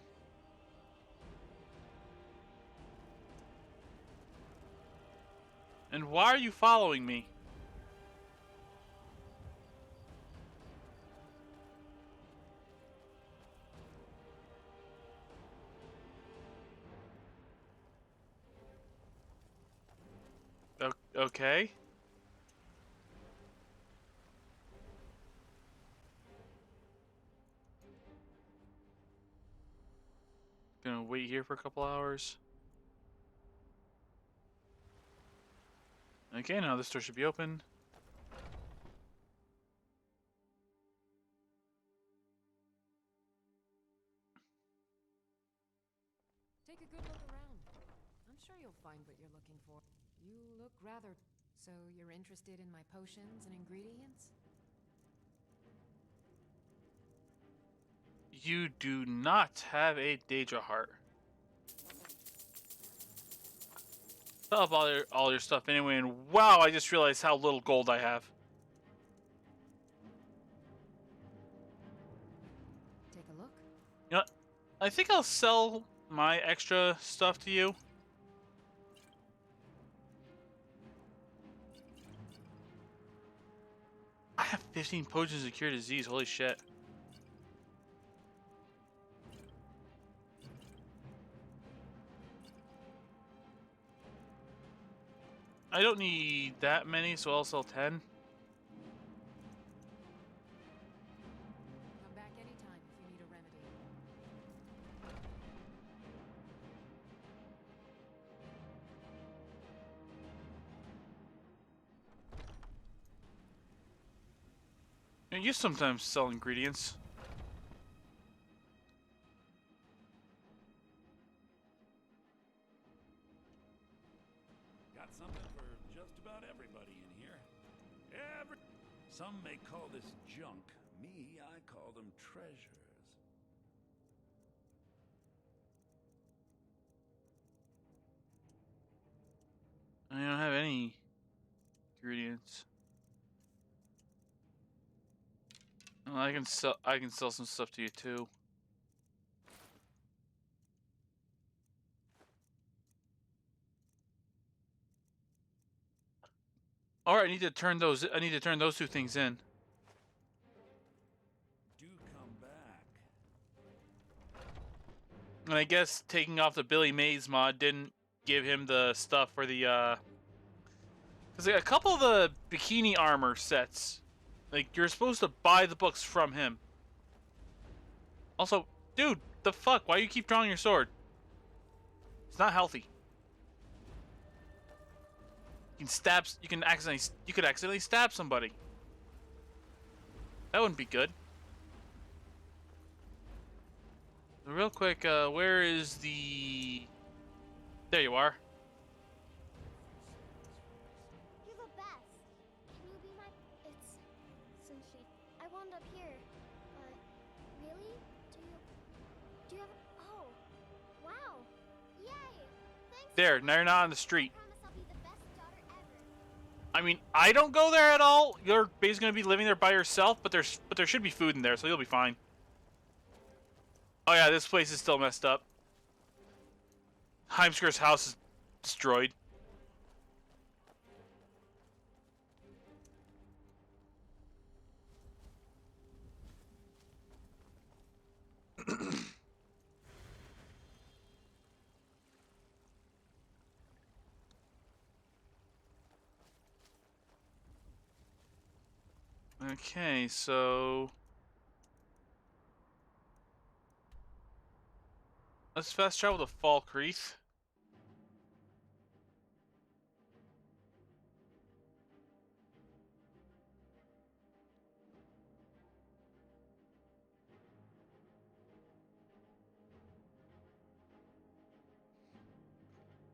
And why are you following me? Okay. Gonna wait here for a couple hours. Okay, now this door should be open. Take a good look around. I'm sure you'll find what you're looking for. You look rather... So you're interested in my potions and ingredients? You do not have a Daedra heart. Sell up all your stuff anyway, and wow, I just realized how little gold I have. Take a look. You know what? I think I'll sell my extra stuff to you. I have 15 potions to cure disease, holy shit. I don't need that many, so I'll sell 10. Come back anytime if you need a remedy. And you sometimes sell ingredients. Got something for just about everybody in here. Some may call this junk. Me, I call them treasures. I don't have any ingredients. Well, I can sell some stuff to you too. All right, I need to turn those two things in. Do come back. And I guess taking off the Billy Mays mod didn't give him the stuff for the cuz a couple of the bikini armor sets, like, you're supposed to buy the books from him. Also, dude, the fuck? Why do you keep drawing your sword? It's not healthy. You could accidentally stab somebody. That wouldn't be good. Real quick, where is the... There you are. You're the best. Can you be my... It's... Essentially... I wound up here. Really? Do you have... Oh. Wow. Yay. Thanks. There, now you're not on the street. I promise I'll be the best daughter ever. I mean, I don't go there at all. You're basically gonna be living there by yourself, but there should be food in there, so you'll be fine. Oh yeah, this place is still messed up. Heimskir's house is destroyed. Okay, so let's fast travel to Falkreath.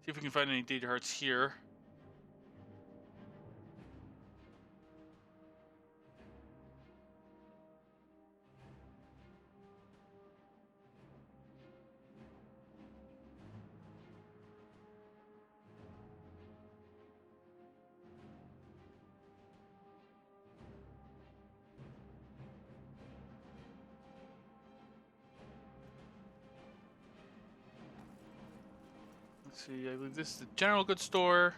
See if we can find any data hearts here. Let's see, I believe this is the general goods store.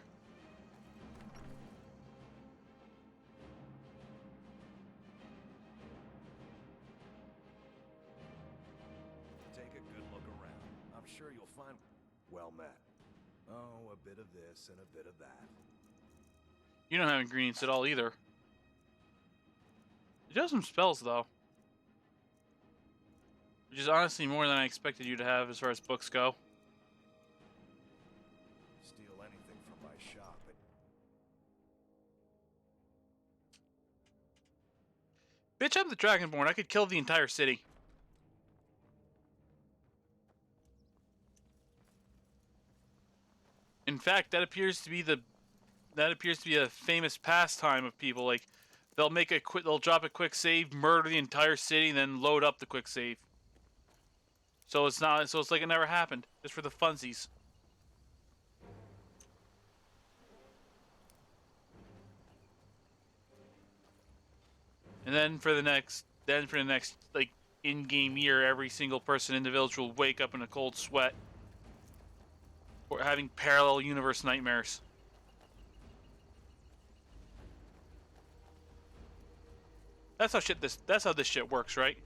Take a good look around. I'm sure you'll find... Well met. Oh, a bit of this and a bit of that. You don't have ingredients at all either. You do have some spells though. Which is honestly more than I expected you to have as far as books go. Steal anything from my shop. Bitch, I'm the Dragonborn. I could kill the entire city. In fact, that appears to be a famous pastime of people. Like, they'll drop a quick save, murder the entire city, and then load up the quick save. So it's like it never happened. Just for the funsies. And then for the next like in-game year, every single person in the village will wake up in a cold sweat or having parallel universe nightmares. That's how this shit works, right?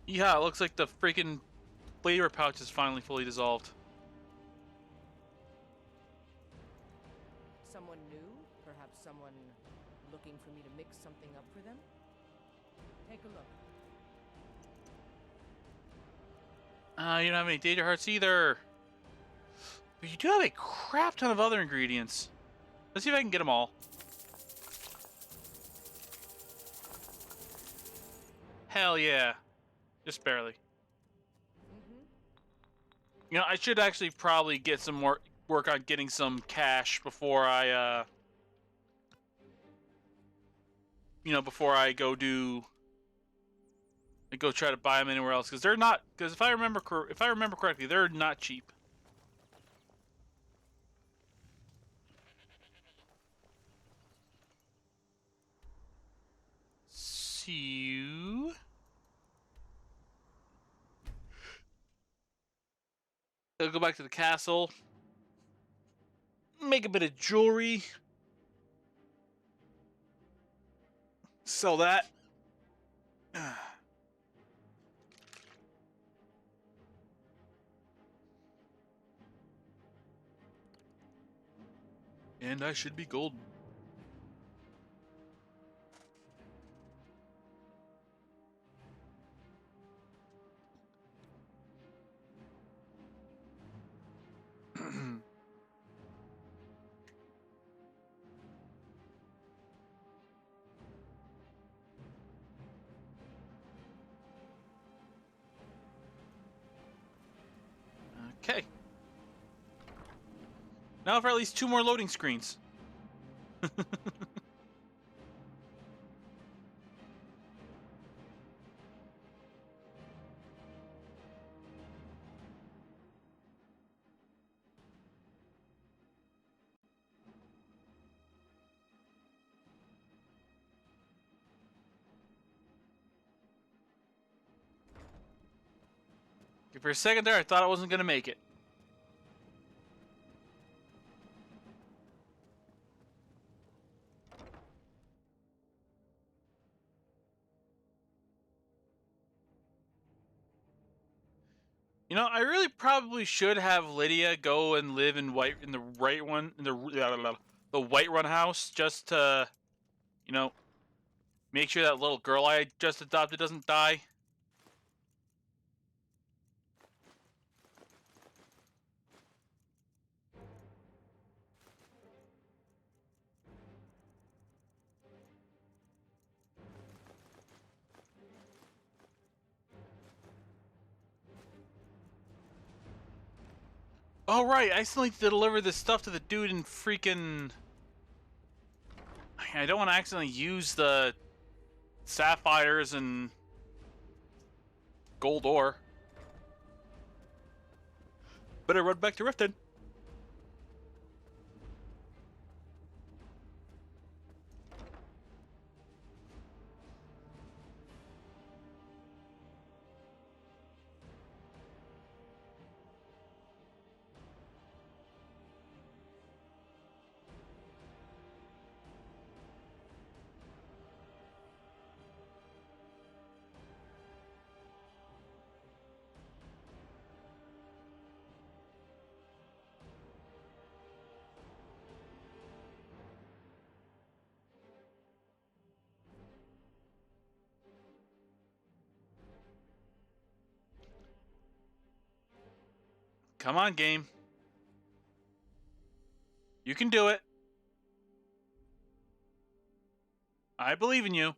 Yeah, it looks like the freaking flavor pouch is finally fully dissolved. Someone new? Perhaps someone looking for me to mix something up for them? Take a look. You don't have any data hearts either. But you do have a crap ton of other ingredients. Let's see if I can get them all. Hell yeah. Just barely. You know, I should actually probably get some more work on getting some cash before I, before I go try to buy them anywhere else, because they're not. Because if I remember correctly, they're not cheap. So I'll go back to the castle, make a bit of jewelry, sell that. And I should be golden. Okay. Now for at least 2 more loading screens. For a second there, I thought I wasn't going to make it. You know, I really probably should have Lydia go and live in the Whiterun house, just to, make sure that little girl I just adopted doesn't die. Oh, right, I still need to deliver this stuff to the dude in freaking... I don't want to accidentally use the sapphires and gold ore. Better run back to Riften. Come on, game. You can do it. I believe in you.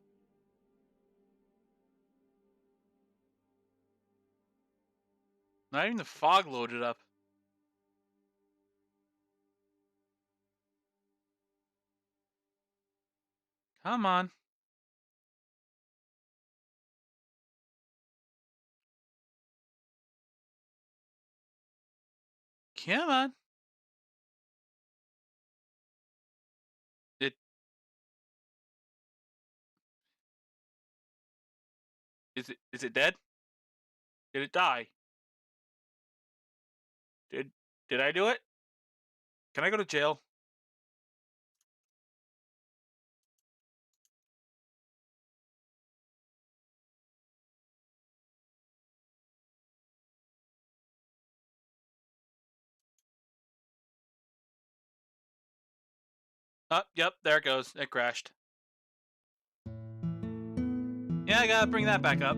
Not even the fog loaded up. Come on. Come on. It is it dead? Did it die? Did I do it? Can I go to jail? Oh, yep, there it goes. It crashed. Yeah, I gotta bring that back up.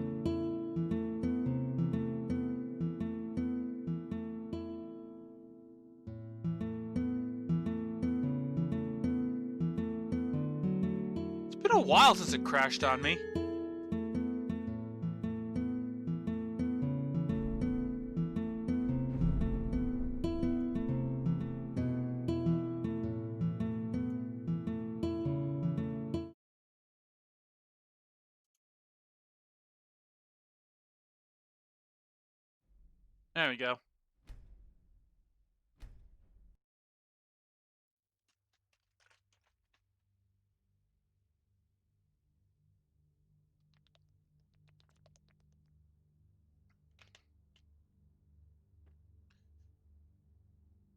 It's been a while since it crashed on me. There we go.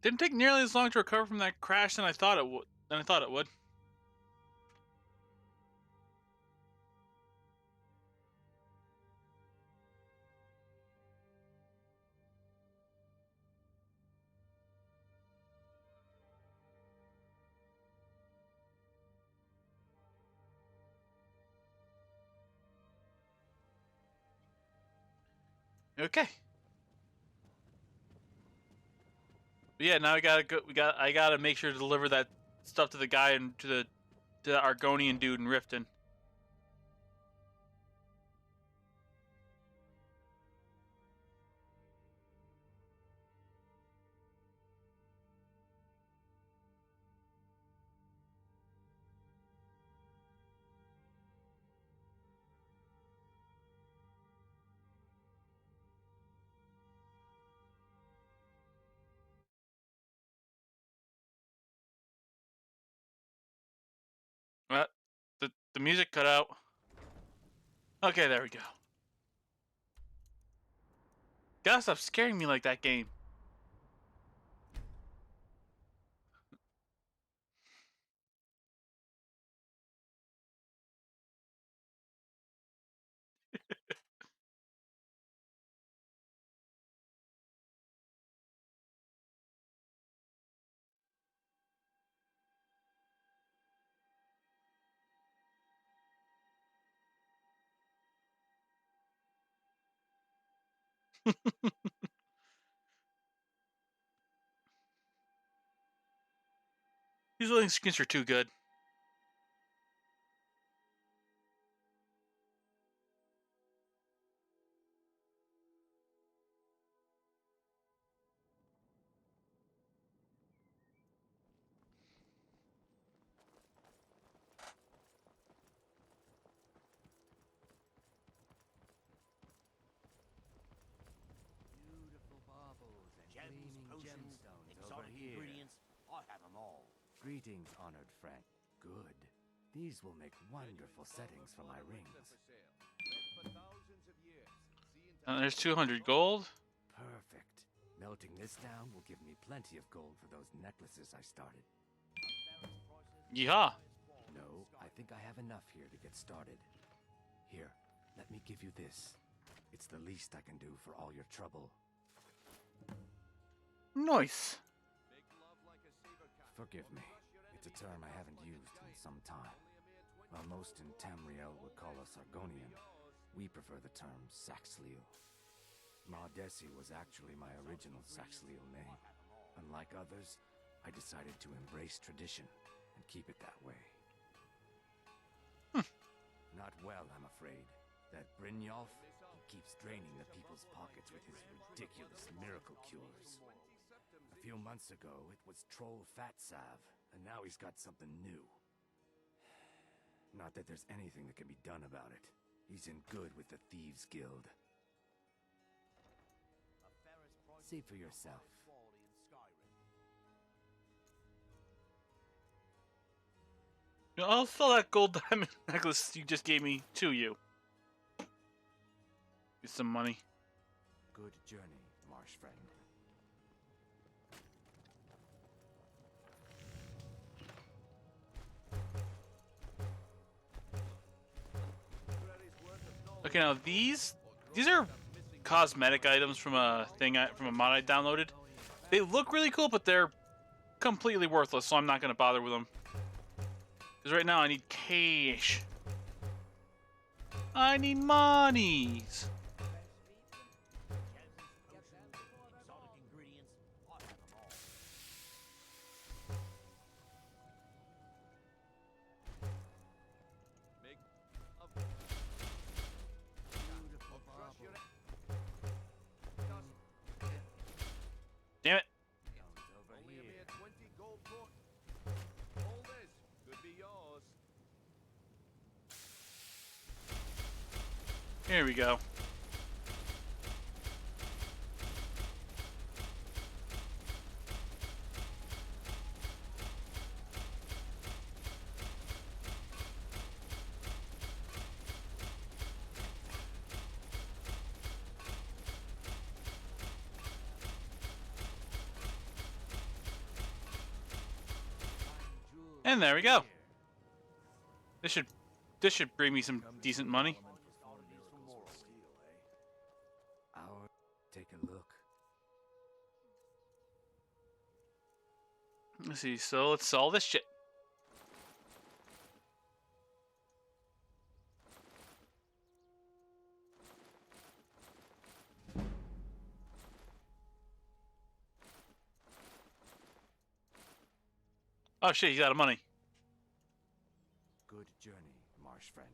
Didn't take nearly as long to recover from that crash than I thought it would. Okay. But yeah, now we gotta go. I gotta make sure to deliver that stuff to the guy and to the Argonian dude in Riften. What? The music cut out. Okay, there we go. Gotta stop scaring me like that game. These loading screens are too good. Beautiful baubles and gleaming potions, gemstones over exotic here. ingredients. I have them all. Greetings, honored friend. Good. These will make wonderful settings for my rings. There's 200 gold. Perfect. Melting this down will give me plenty of gold for those necklaces I started. Yeehaw. No, I think I have enough here to get started. Here, let me give you this. It's the least I can do for all your trouble. Nice. Forgive me. It's a term I haven't used in some time. While most in Tamriel would call us Argonian, we prefer the term Saxhleel. Mardesi was actually my original Saxhleel name. Unlike others, I decided to embrace tradition and keep it that way. Not well, I'm afraid. That Brynjolf, he keeps draining the people's pockets with his ridiculous miracle cures. A few months ago, it was Troll Fat Salve, and now he's got something new. Not that there's anything that can be done about it. He's in good with the Thieves Guild. See for yourself. I'll sell that gold diamond necklace you just gave me to you. Get some money. Good journey, marsh friend. Okay, now these are cosmetic items from a from a mod I downloaded. They look really cool, but they're completely worthless, so I'm not gonna bother with them. Because right now I need cash. I need monies. Damn it. Here we go. And there we go. This should bring me some decent money. Take a look. Let's see, so let's sell this shit. Oh shit, he's out of money. Good journey, marsh friend.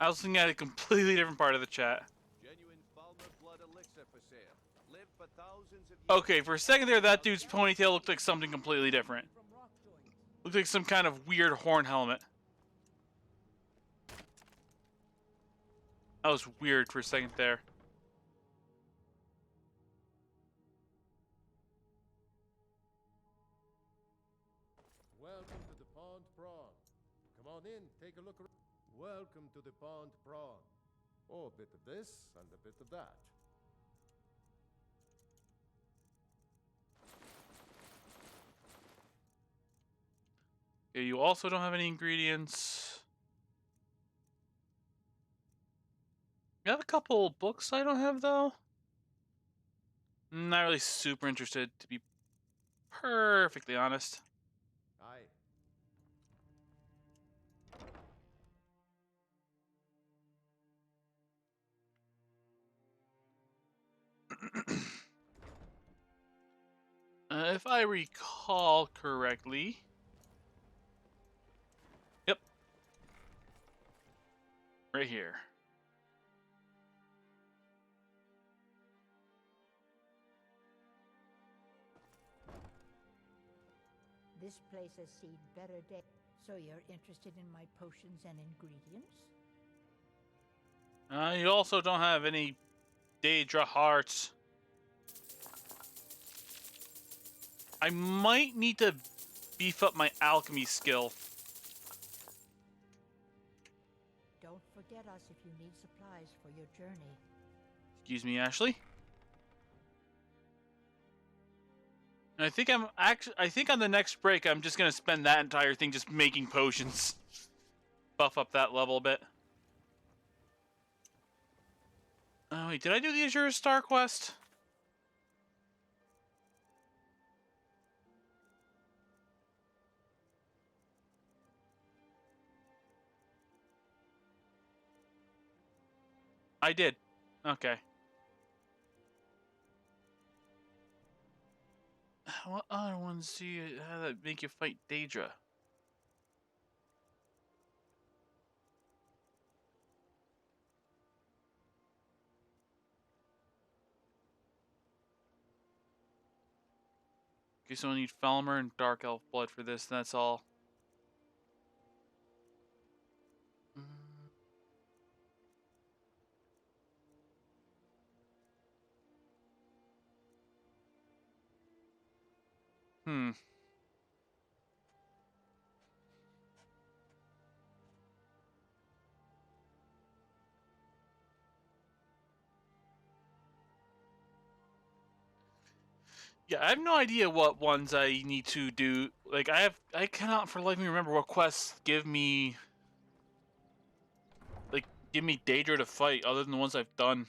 I was looking at a completely different part of the chat. Okay, for a second there, that dude's ponytail looked like something completely different. Looked like some kind of weird horn helmet. That was weird for a second there. Welcome to the Pond Prawn. Come on in, take a look around. Welcome to the Pond Prawn. Oh, a bit of this and a bit of that. Okay, you also don't have any ingredients. You have a couple books I don't have, though. Not really super interested, to be perfectly honest. Aye. If I recall correctly... Yep. Right here. This place has seen better days. So you're interested in my potions and ingredients? You also don't have any Daedra hearts. I might need to beef up my alchemy skill. Don't forget us if you need supplies for your journey. Excuse me, Ashley. And I think on the next break I'm just gonna spend that entire thing just making potions. Buff up that level a bit. Oh wait, did I do the Azure Star quest? I did. Okay. what other ones do you have that make you fight Daedra? Okay, so I need Felmer and Dark Elf blood for this, and that's all. Hmm. Yeah, I have no idea what ones I need to do. Like, I cannot for the life of me remember what quests give me Daedra to fight other than the ones I've done.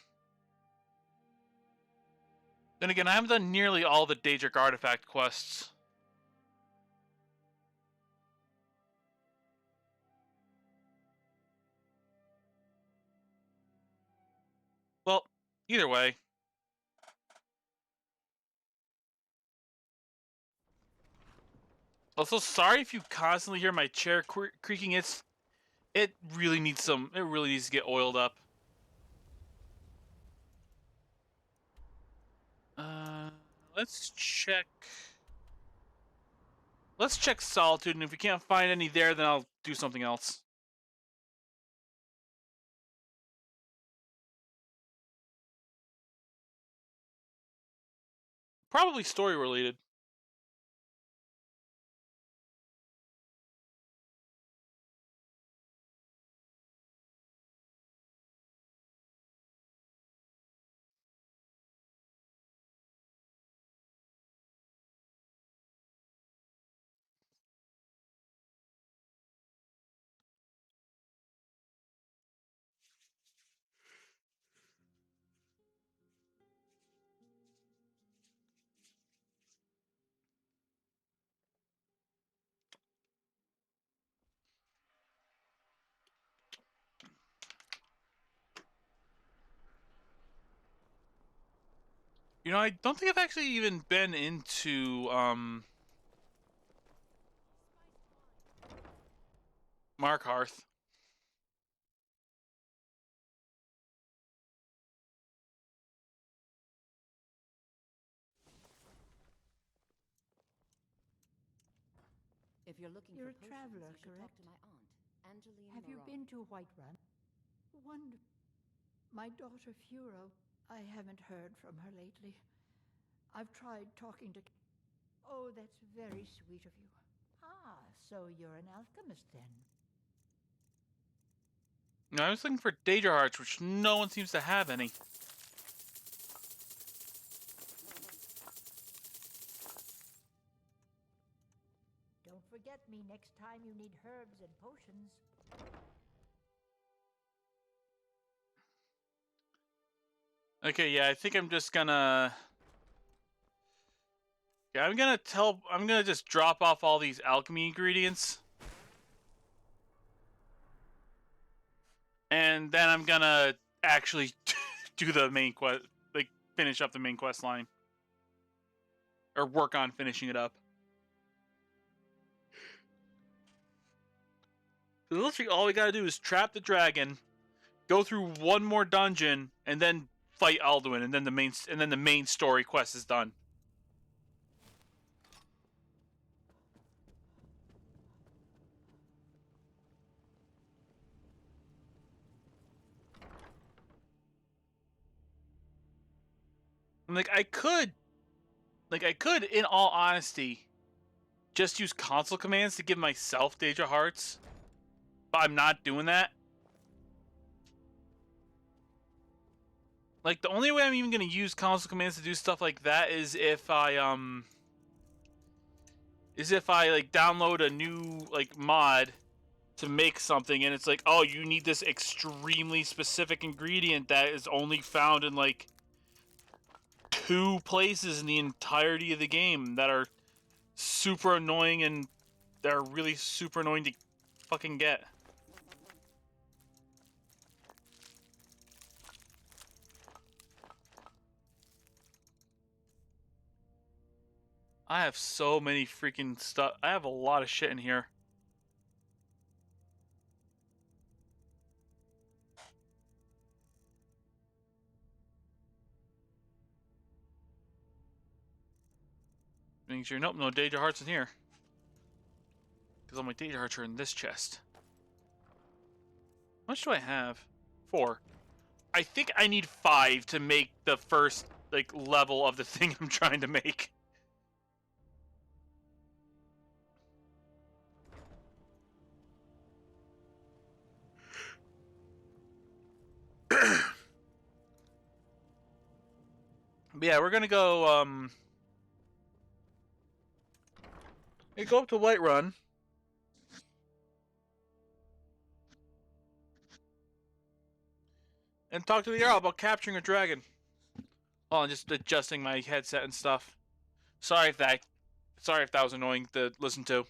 Then again, I haven't done nearly all the Daedric artifact quests. Well, either way. Also, sorry if you constantly hear my chair creaking. It really needs to get oiled up. Let's check. Let's check Solitude, and if we can't find any there, then I'll do something else. Probably story related. You know, I don't think I've actually even been into Markarth. If you're looking You're for a traveler, potions, you should talk correct? to my aunt, Angeline Have you Moreau. been to Whiterun? Wonderful. My daughter Furo, I haven't heard from her lately. I've tried talking to... Oh, that's very sweet of you. Ah, so you're an alchemist then. No, I was looking for Daedra hearts, which no one seems to have any. Don't forget me next time you need herbs and potions. Okay, yeah, I think I'm just gonna... Yeah, I'm gonna just drop off all these alchemy ingredients. And then I'm gonna actually do the main quest, like, finish up the main quest line. Or work on finishing it up. So literally all we gotta do is trap the dragon, go through one more dungeon, and then fight Alduin, and then the main story quest is done. I could, in all honesty, just use console commands to give myself Daedra hearts, but I'm not doing that. Like, the only way I'm even gonna use console commands to do stuff like that is if I like download a new like mod to make something, and it's like, oh, you need this extremely specific ingredient that is only found in like 2 places in the entirety of the game that are super annoying, and they're really super annoying to fucking get. I have so many freaking stuff. I have a lot of shit in here. Making sure, nope, no Danger Hearts in here. Because all my Danger Hearts are in this chest. How much do I have? 4. I think I need 5 to make the first, like, level of the thing I'm trying to make. But yeah, we're gonna go, go up to Whiterun. And talk to the Jarl about capturing a dragon. Oh, and just adjusting my headset and stuff. Sorry if that was annoying to listen to.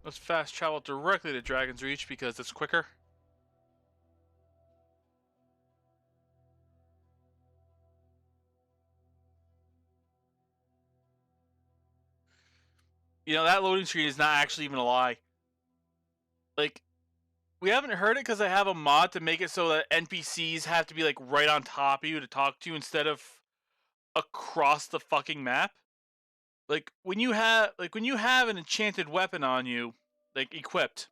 Let's fast travel directly to Dragon's Reach because it's quicker. You know, that loading screen is not actually even a lie. Like, we haven't heard it because I have a mod to make it so that NPCs have to be, like, right on top of you to talk to you instead of across the fucking map. Like, when you have an enchanted weapon on you, like, equipped,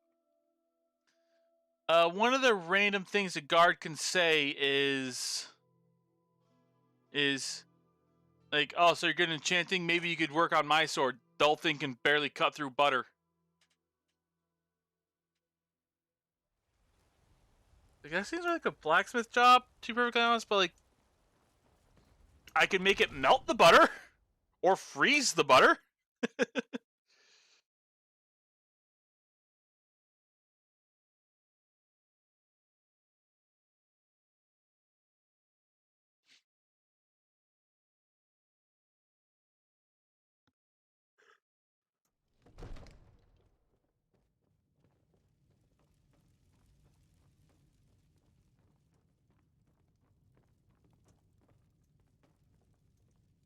one of the random things a guard can say is like, oh, so you're good at enchanting? Maybe you could work on my sword. Dull thing can barely cut through butter. Like, that seems like a blacksmith job, to be perfectly honest, but, like, I can make it melt the butter or freeze the butter.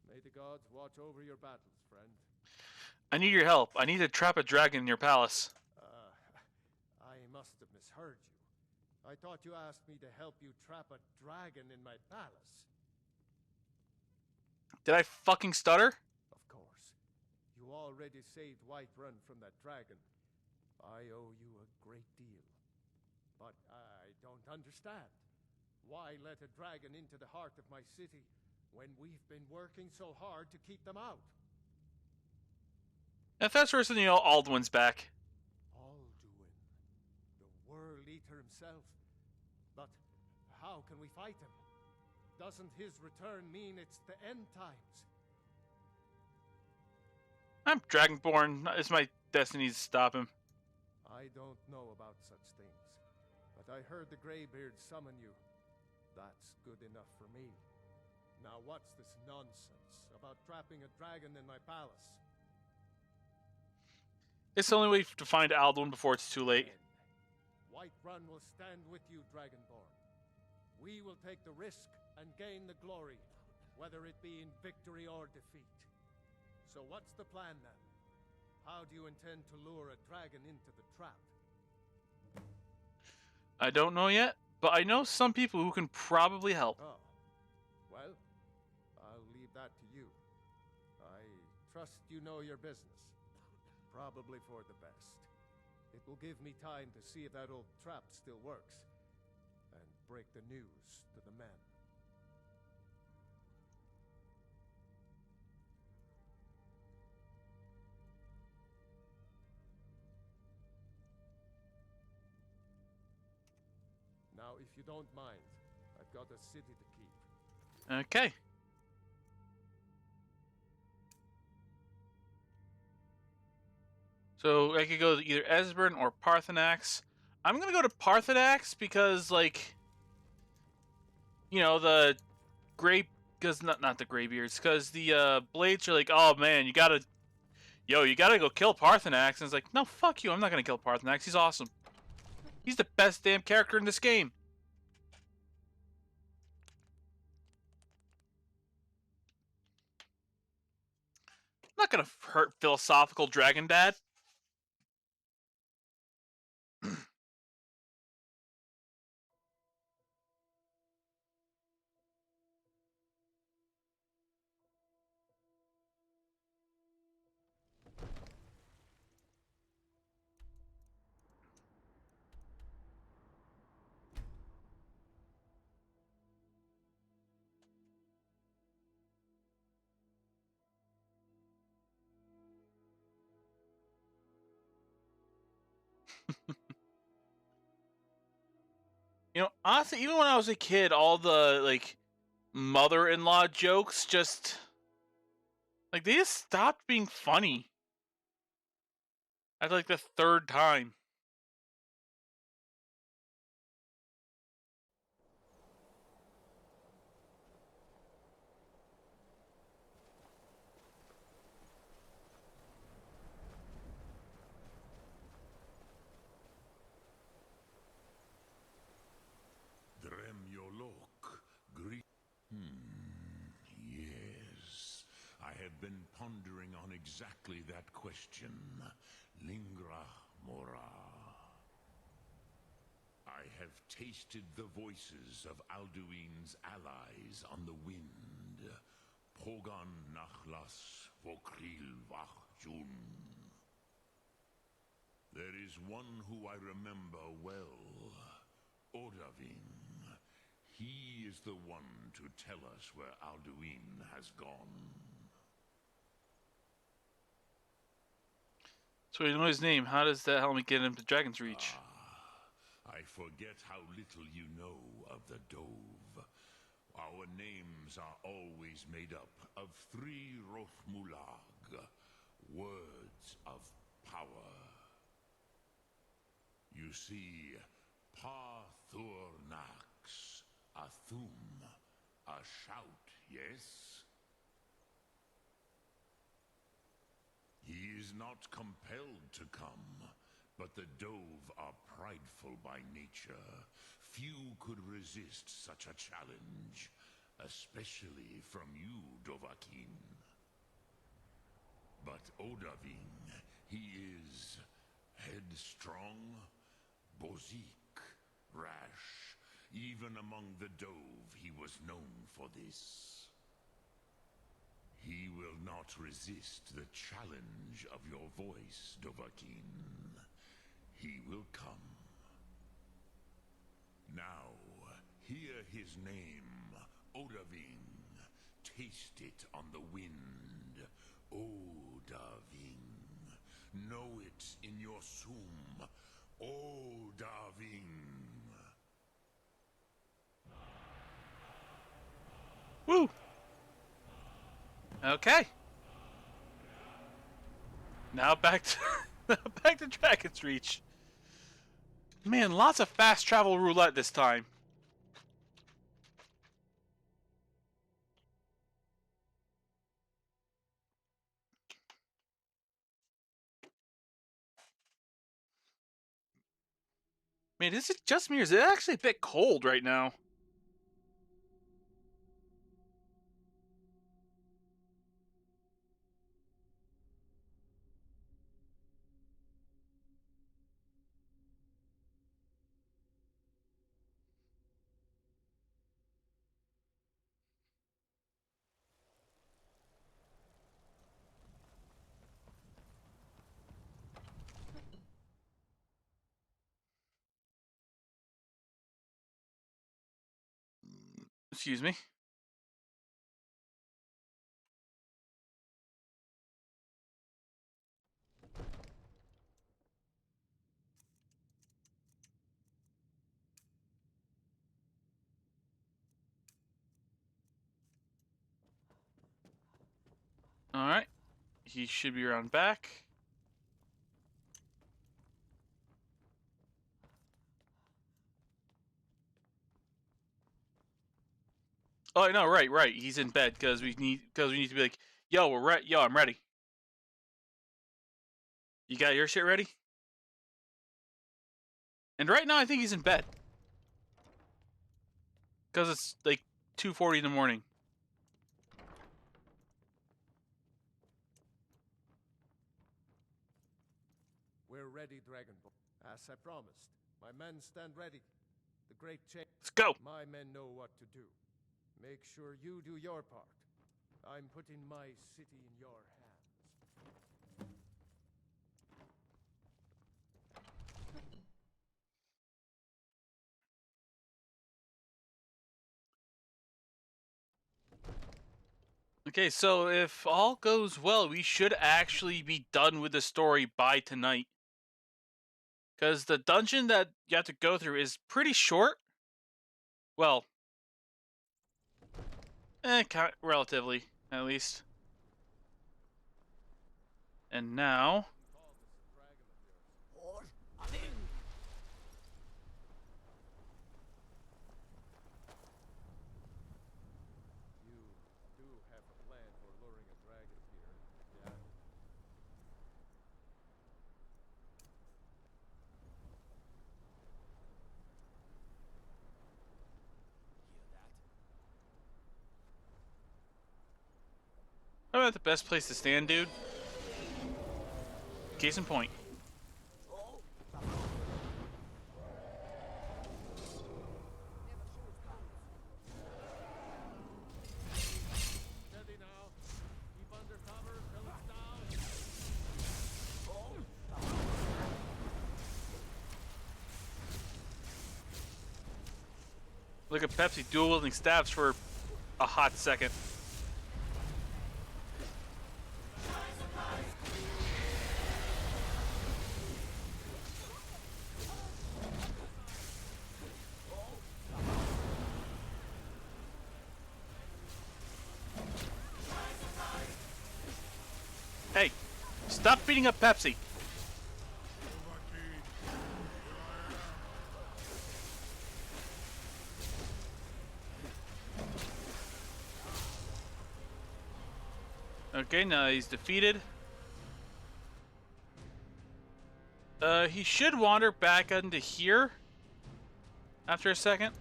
May the gods watch over your battles, friend. I need your help. I need to trap a dragon in your palace. I must have misheard you. I thought you asked me to help you trap a dragon in my palace. Did I fucking stutter? Of course. You already saved Whiterun from that dragon. I owe you a great deal. But I don't understand. Why let a dragon into the heart of my city when we've been working so hard to keep them out? If that's worse than, you know, Alduin's back. Alduin, the World Eater himself. But how can we fight him? Doesn't his return mean it's the end times? I'm Dragonborn. It's my destiny to stop him. I don't know about such things, but I heard the Greybeard summon you. That's good enough for me. Now what's this nonsense about trapping a dragon in my palace? It's the only way to find Alduin before it's too late. Whiterun will stand with you, Dragonborn. We will take the risk and gain the glory, whether it be in victory or defeat. So what's the plan then? How do you intend to lure a dragon into the trap? I don't know yet, but I know some people who can probably help. Oh, well, I'll leave that to you. I trust you know your business. Probably for the best. It will give me time to see if that old trap still works, and break the news to the men. Now, if you don't mind, I've got a city to keep. Okay. So I could go to either Esbern or Parthenax. I'm gonna go to Parthenax because, like, you know, the gray, because not the graybeards, because the blades are like, oh man, you gotta go kill Parthenax, and it's like, no, fuck you, I'm not gonna kill Parthenax. He's awesome. He's the best damn character in this game. I'm not gonna hurt philosophical dragon dad. You know, honestly, even when I was a kid, all the like mother-in-law jokes just like they just stopped being funny after like the third time. Yes. I have been pondering on exactly that question. Lingra mora. I have tasted the voices of Alduin's allies on the wind. Pogan nachlas vokril vachjun. There is one who I remember well. Odavin. He is the one to tell us where Alduin has gone. So you know his name. How does that help me get him to Dragon's Reach? I forget how little you know of the Dove. Our names are always made up of 3 Rothmulag, words of power. You see, Parthurnax, a thum, a shout, yes? He is not compelled to come, but the Dove are prideful by nature. Few could resist such a challenge, especially from you, Dovahkiin. But Odahviing, he is headstrong, bozik, rash. Even among the Dove, he was known for this. He will not resist the challenge of your voice, Dovahkiin. He will come. Now, hear his name, Odahviing. Taste it on the wind, Odahviing. Know it in your sum, Odahviing. Woo! Okay. Now back to Dragon's Reach. Man, lots of fast travel roulette this time. Man, is it just me or is it actually a bit cold right now? Excuse me. Alright. He should be around back. Oh no, right. He's in bed because we need to be like, yo, we're ready. Yo, I'm ready. You got your shit ready? And right now, I think he's in bed because it's like 2:40 in the morning. We're ready, Dragonborn. As I promised, my men stand ready. The great change. Let's go. My men know what to do. Make sure you do your part. I'm putting my city in your hands. Okay, so if all goes well, we should actually be done with the story by tonight. Because the dungeon that you have to go through is pretty short. Well, relatively, at least. And now... You do have a plan for luring a dragon here, yeah? Probably not the best place to stand, dude. Case in point. Steady now. Keep under cover till it's down. Look at Pepsi dual-wielding stabs for a hot second. Hey, stop beating up Pepsi. Okay, now he's defeated. He should wander back into here after a second.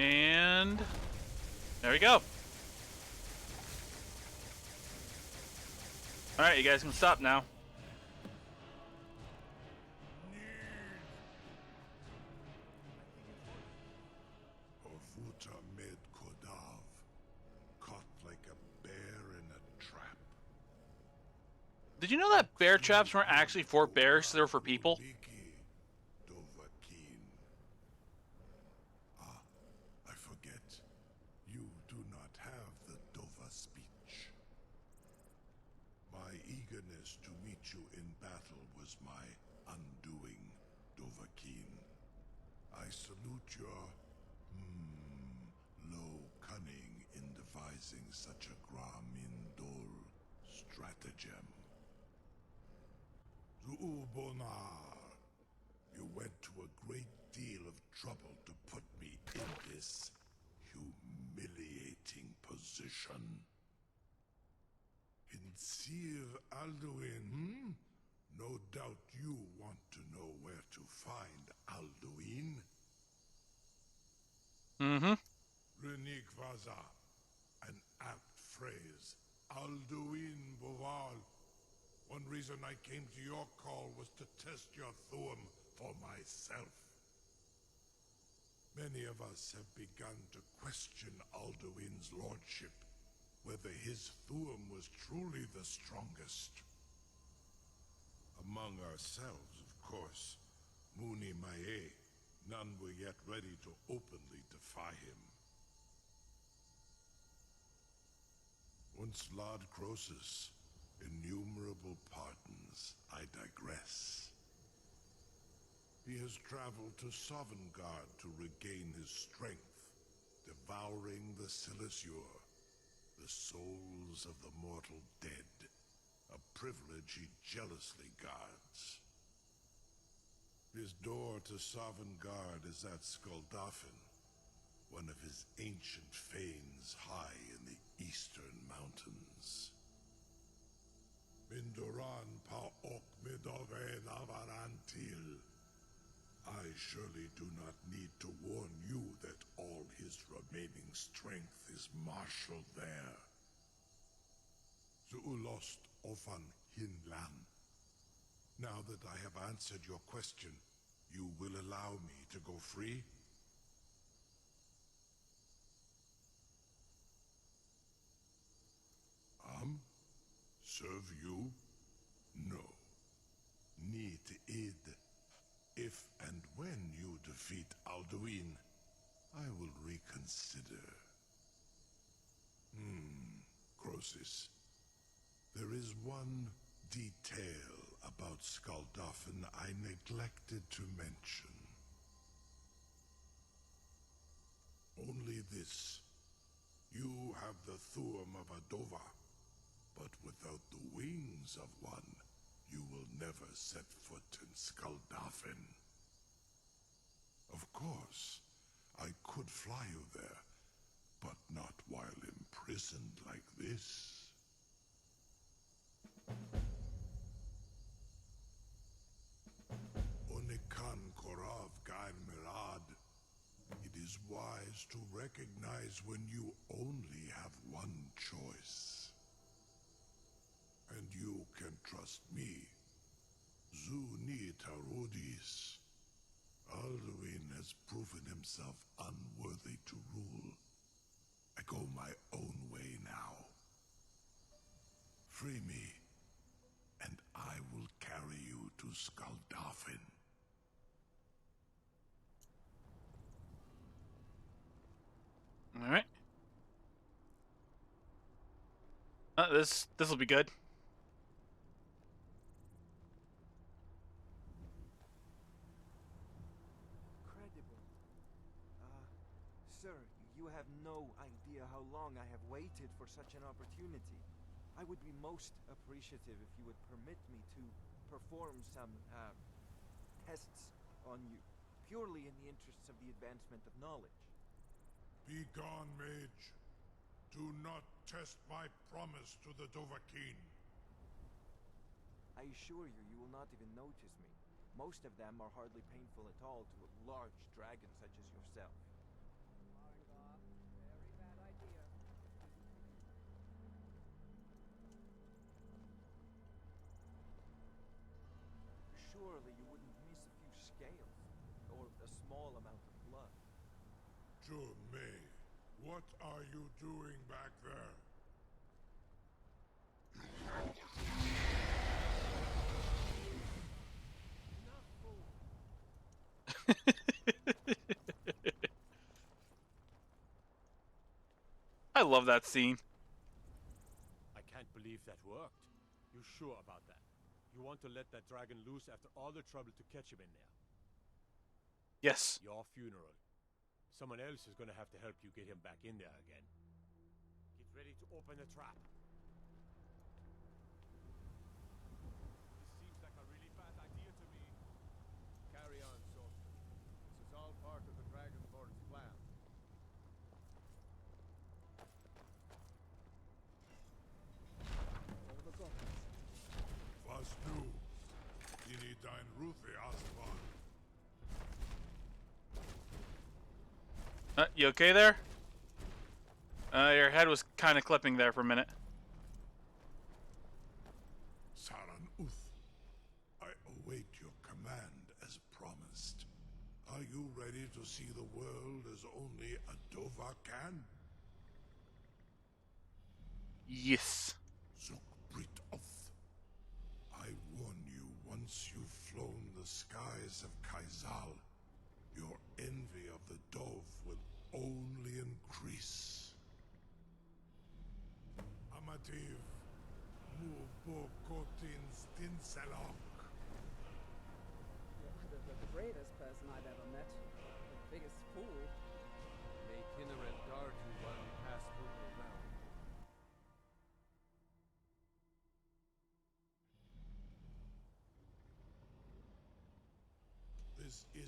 And there we go. Alright, you guys can stop now. Ovuta med Kodav, caught like a bear in a trap. Did you know that bear traps weren't actually for bears, they were for people? Ah, I forget. You do not have the Dova speech. My eagerness to meet you in battle was my undoing, Dovahkiin. I salute your, low cunning in devising such a Gramindol stratagem. Zuubonar, you went to a great deal of trouble to put me in this humiliating position. Insir Alduin, No doubt you want to know where to find Alduin. Mm-hmm. Renik Vaza, an apt phrase. Alduin Boval. One reason I came to your call was to test your Thuum for myself. Many of us have begun to question Alduin's lordship, whether his Thuum was truly the strongest. Among ourselves, of course, Muni Mae, none were yet ready to openly defy him. Once Lord Croesus, innumerable pardons, I digress. He has traveled to Sovngarde to regain Dova's strength, devouring the Silesure, the souls of the mortal dead, a privilege he jealously guards. His door to Sovngarde is at Skuldafn, one of his ancient fanes high in the eastern mountains. Mindoran pa ok midove navarantil. I surely do not need to warn you that all his remaining strength is marshaled there. Zuulost ofan hinlan. Now that I have answered your question, you will allow me to go free? Serve you? No. Need id. If and when you defeat Alduin, I will reconsider. Croesus. There is one detail about Skuldafn I neglected to mention. Only this. You have the Thuum of a Dova, but without the wings of one, you will never set foot in Skuldafn. Of course, I could fly you there, but not while imprisoned like this. Onikan Korav Gain Mirad. It is wise to recognize when you only have one choice. And you can trust me. Zuni Tarudis. Alduin has proven himself unworthy to rule. I go my own way now. Free me, and I will carry you to Skuldafn. All right. This will be good. Incredible. Sir, you have no idea how long I have waited for such an opportunity. I would be most appreciative if you would permit me to perform some, tests on you, purely in the interests of the advancement of knowledge. Be gone, mage. Do not test my promise to the Dovahkiin. I assure you, you will not even notice me. Most of them are hardly painful at all to a large dragon such as yourself. Very bad idea. Surely you wouldn't miss a few scales, or a small amount of blood. May, what are you doing back there? I love that scene. I can't believe that worked. You sure about that? You want to let that dragon loose after all the trouble to catch him in there? Yes. Your funeral. Someone else is gonna have to help you get him back in there again. Get ready to open the trap. This seems like a really bad idea to me. Carry on, soldier. This is all part of the Dragonborn's plan. Was du? Dini dein Ruthi Aswan. You okay there? Your head was kind of clipping there for a minute. Saran Uth, I await your command as promised. Are you ready to see the world as only a Dova can? Yes. Zukbrit Oth. I warn you, once you've flown the skies of Kaizal, your envy of the Dove will only increase. Amativ, Mubokotin Stinselok. You're the greatest person I've ever met. The biggest fool.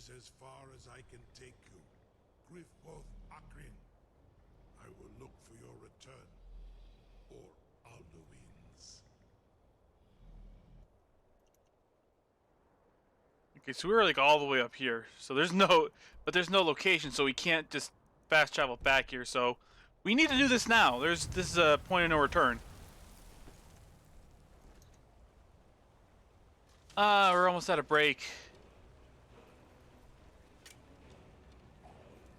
is as far as I can take you. Griffboth Akrin. I will look for your return. Or Alduin's. Okay, so we were like all the way up here. So there's no location, so we can't just fast travel back here. So we need to do this now. This is a point of no return. We're almost out of break.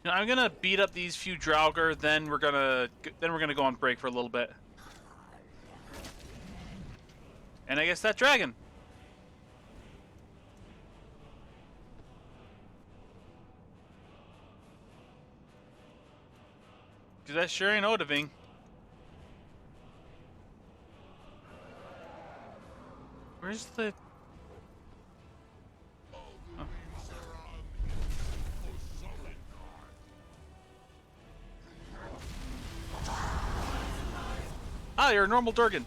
You know, I'm gonna beat up these few Draugr, then we're gonna go on break for a little bit. And I guess that dragon. Cause that sure ain't Odiving. Where's the? Oh. Ah, you're a normal Durgan.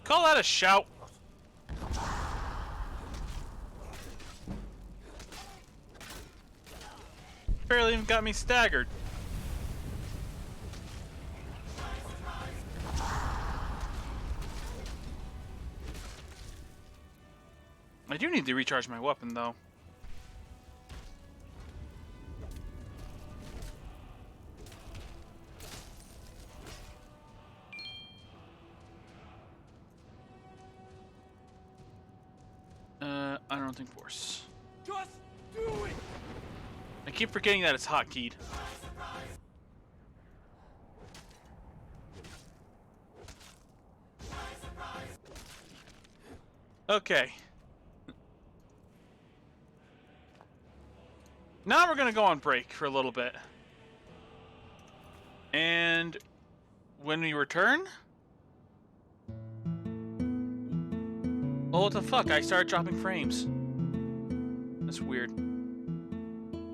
Call that a shout. Barely even got me staggered. I do need to recharge my weapon, though. Unrelenting force. Just do it! I keep forgetting that it's hotkeyed. Okay. Now we're gonna go on break for a little bit. And when we return... Oh, what the fuck? I started dropping frames. That's weird.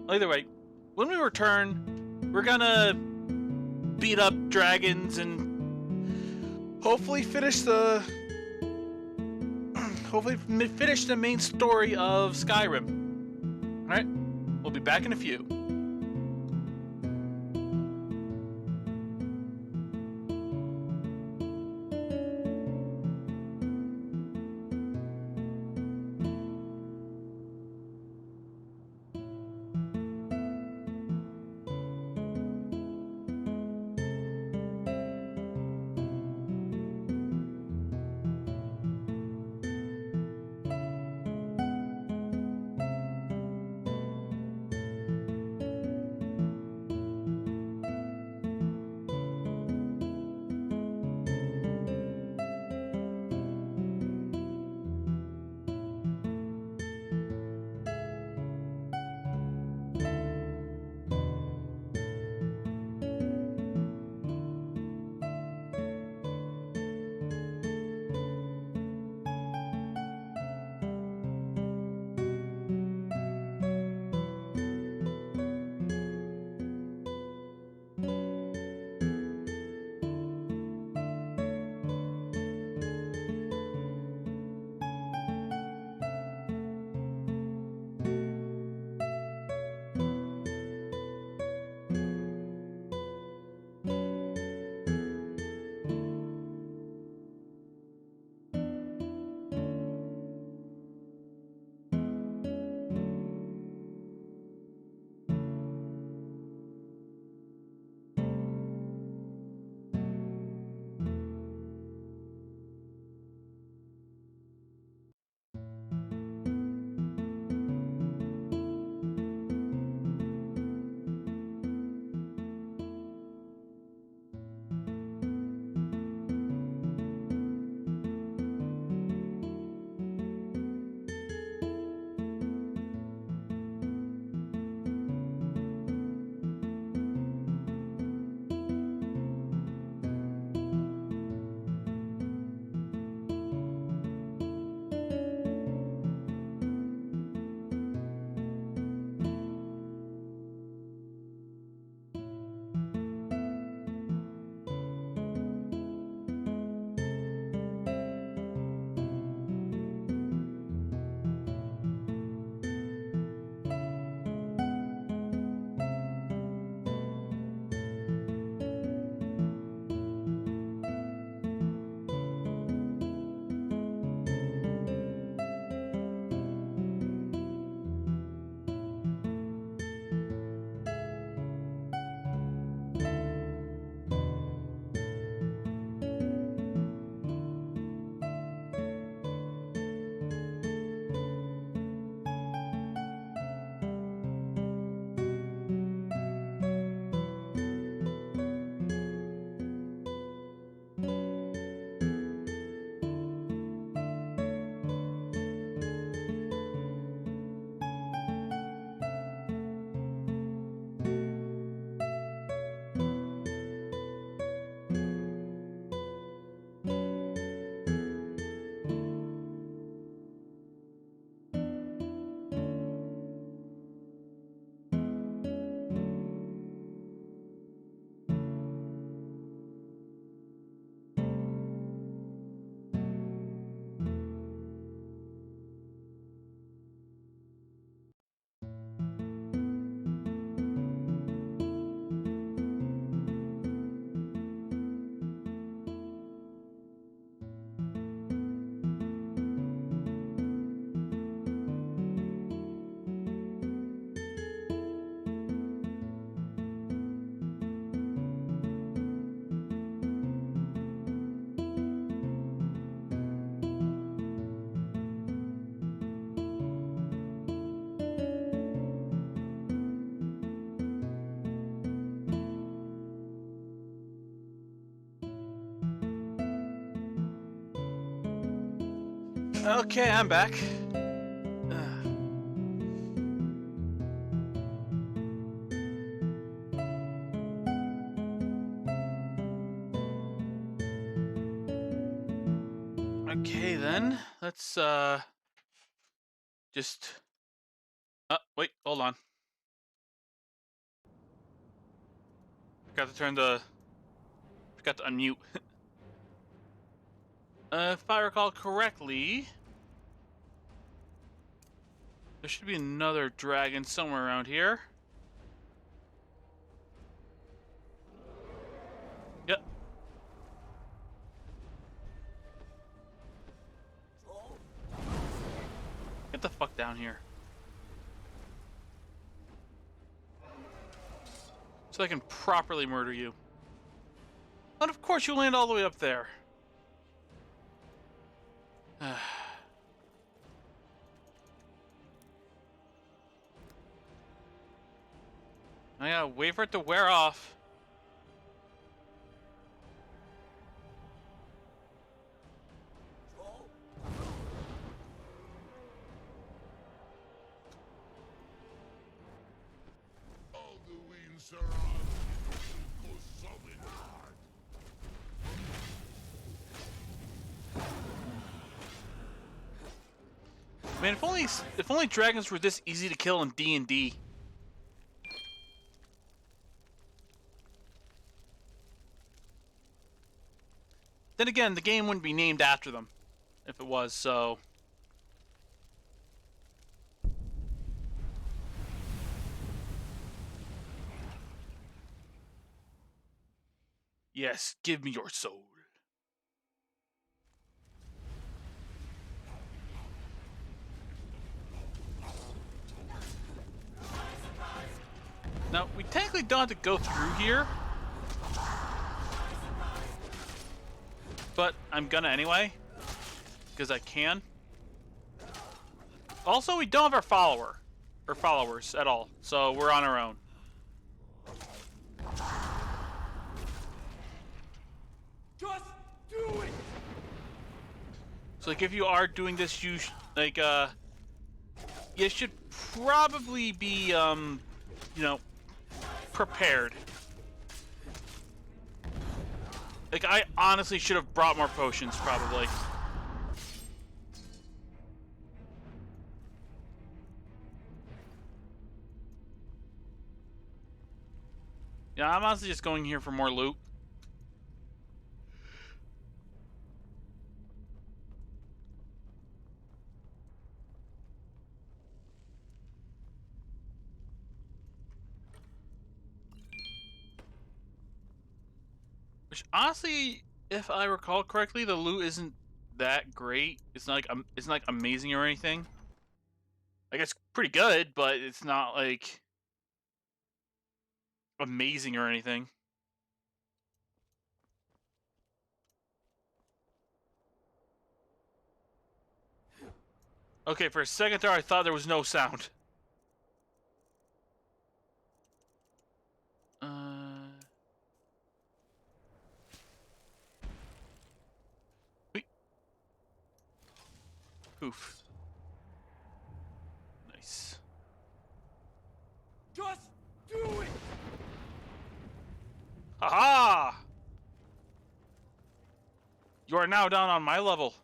Either way, when we return, we're gonna beat up dragons and hopefully finish the main story of Skyrim. All right, we'll be back in a few. Okay, I'm back. Okay then, let's just wait, hold on. Forgot to unmute. If I recall correctly, there should be another dragon somewhere around here. Yep. Get the fuck down here. So I can properly murder you. And of course you land all the way up there. I gotta wait for it to wear off. Man, if only dragons were this easy to kill in D&D. Then again, the game wouldn't be named after them if it was, so. Yes, give me your soul. Now, we technically don't have to go through here. But I'm gonna anyway. Because I can. Also, we don't have our followers at all. So we're on our own. Just do it! So like if you are doing this, you you should probably be you know, prepared. Like I honestly should have brought more potions probably. Yeah, I'm honestly just going here for more loot. Which honestly, if I recall correctly, the loot isn't that great. It's not like amazing or anything. Like it's pretty good, but it's not like amazing or anything. Okay, for a second there I thought there was no sound. Wait. Poof. Nice. Just do it! Haha! You are now down on my level.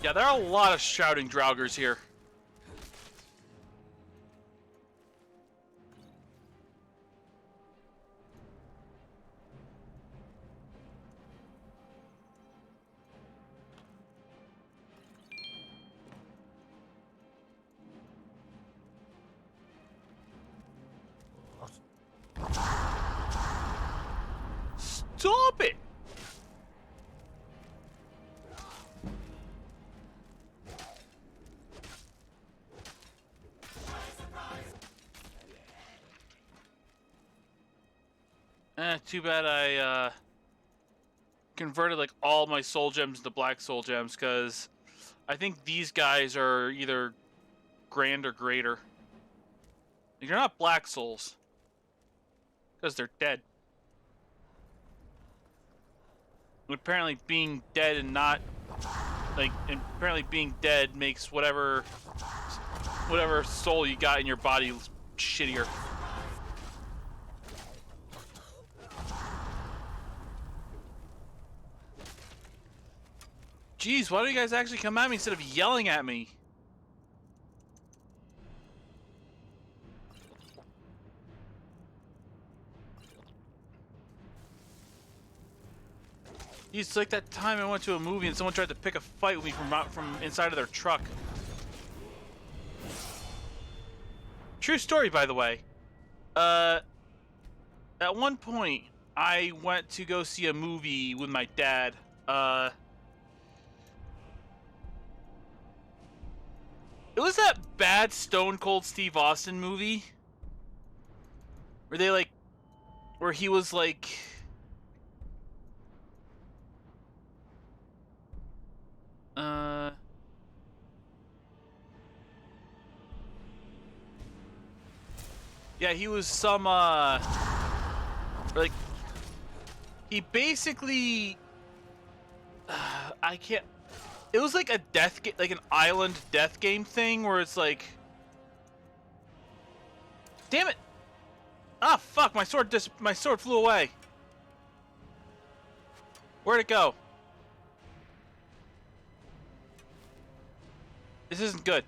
Yeah, there are a lot of shouting Draugrs here. Stop it! Too bad I converted like all my soul gems into black soul gems because I think these guys are either grand or greater. You're not black souls because they're dead. And apparently being dead and not like, and apparently being dead makes whatever soul you got in your body shittier. Jeez, why don't you guys actually come at me instead of yelling at me? It's like that time I went to a movie and someone tried to pick a fight with me from inside of their truck. True story, by the way. At one point, I went to go see a movie with my dad. It was that bad Stone Cold Steve Austin movie where he was like, yeah, he was some, like, he basically, I can't, it was like a like an island death game thing where it's like, damn it, ah, fuck, my sword flew away. Where'd it go? This isn't good.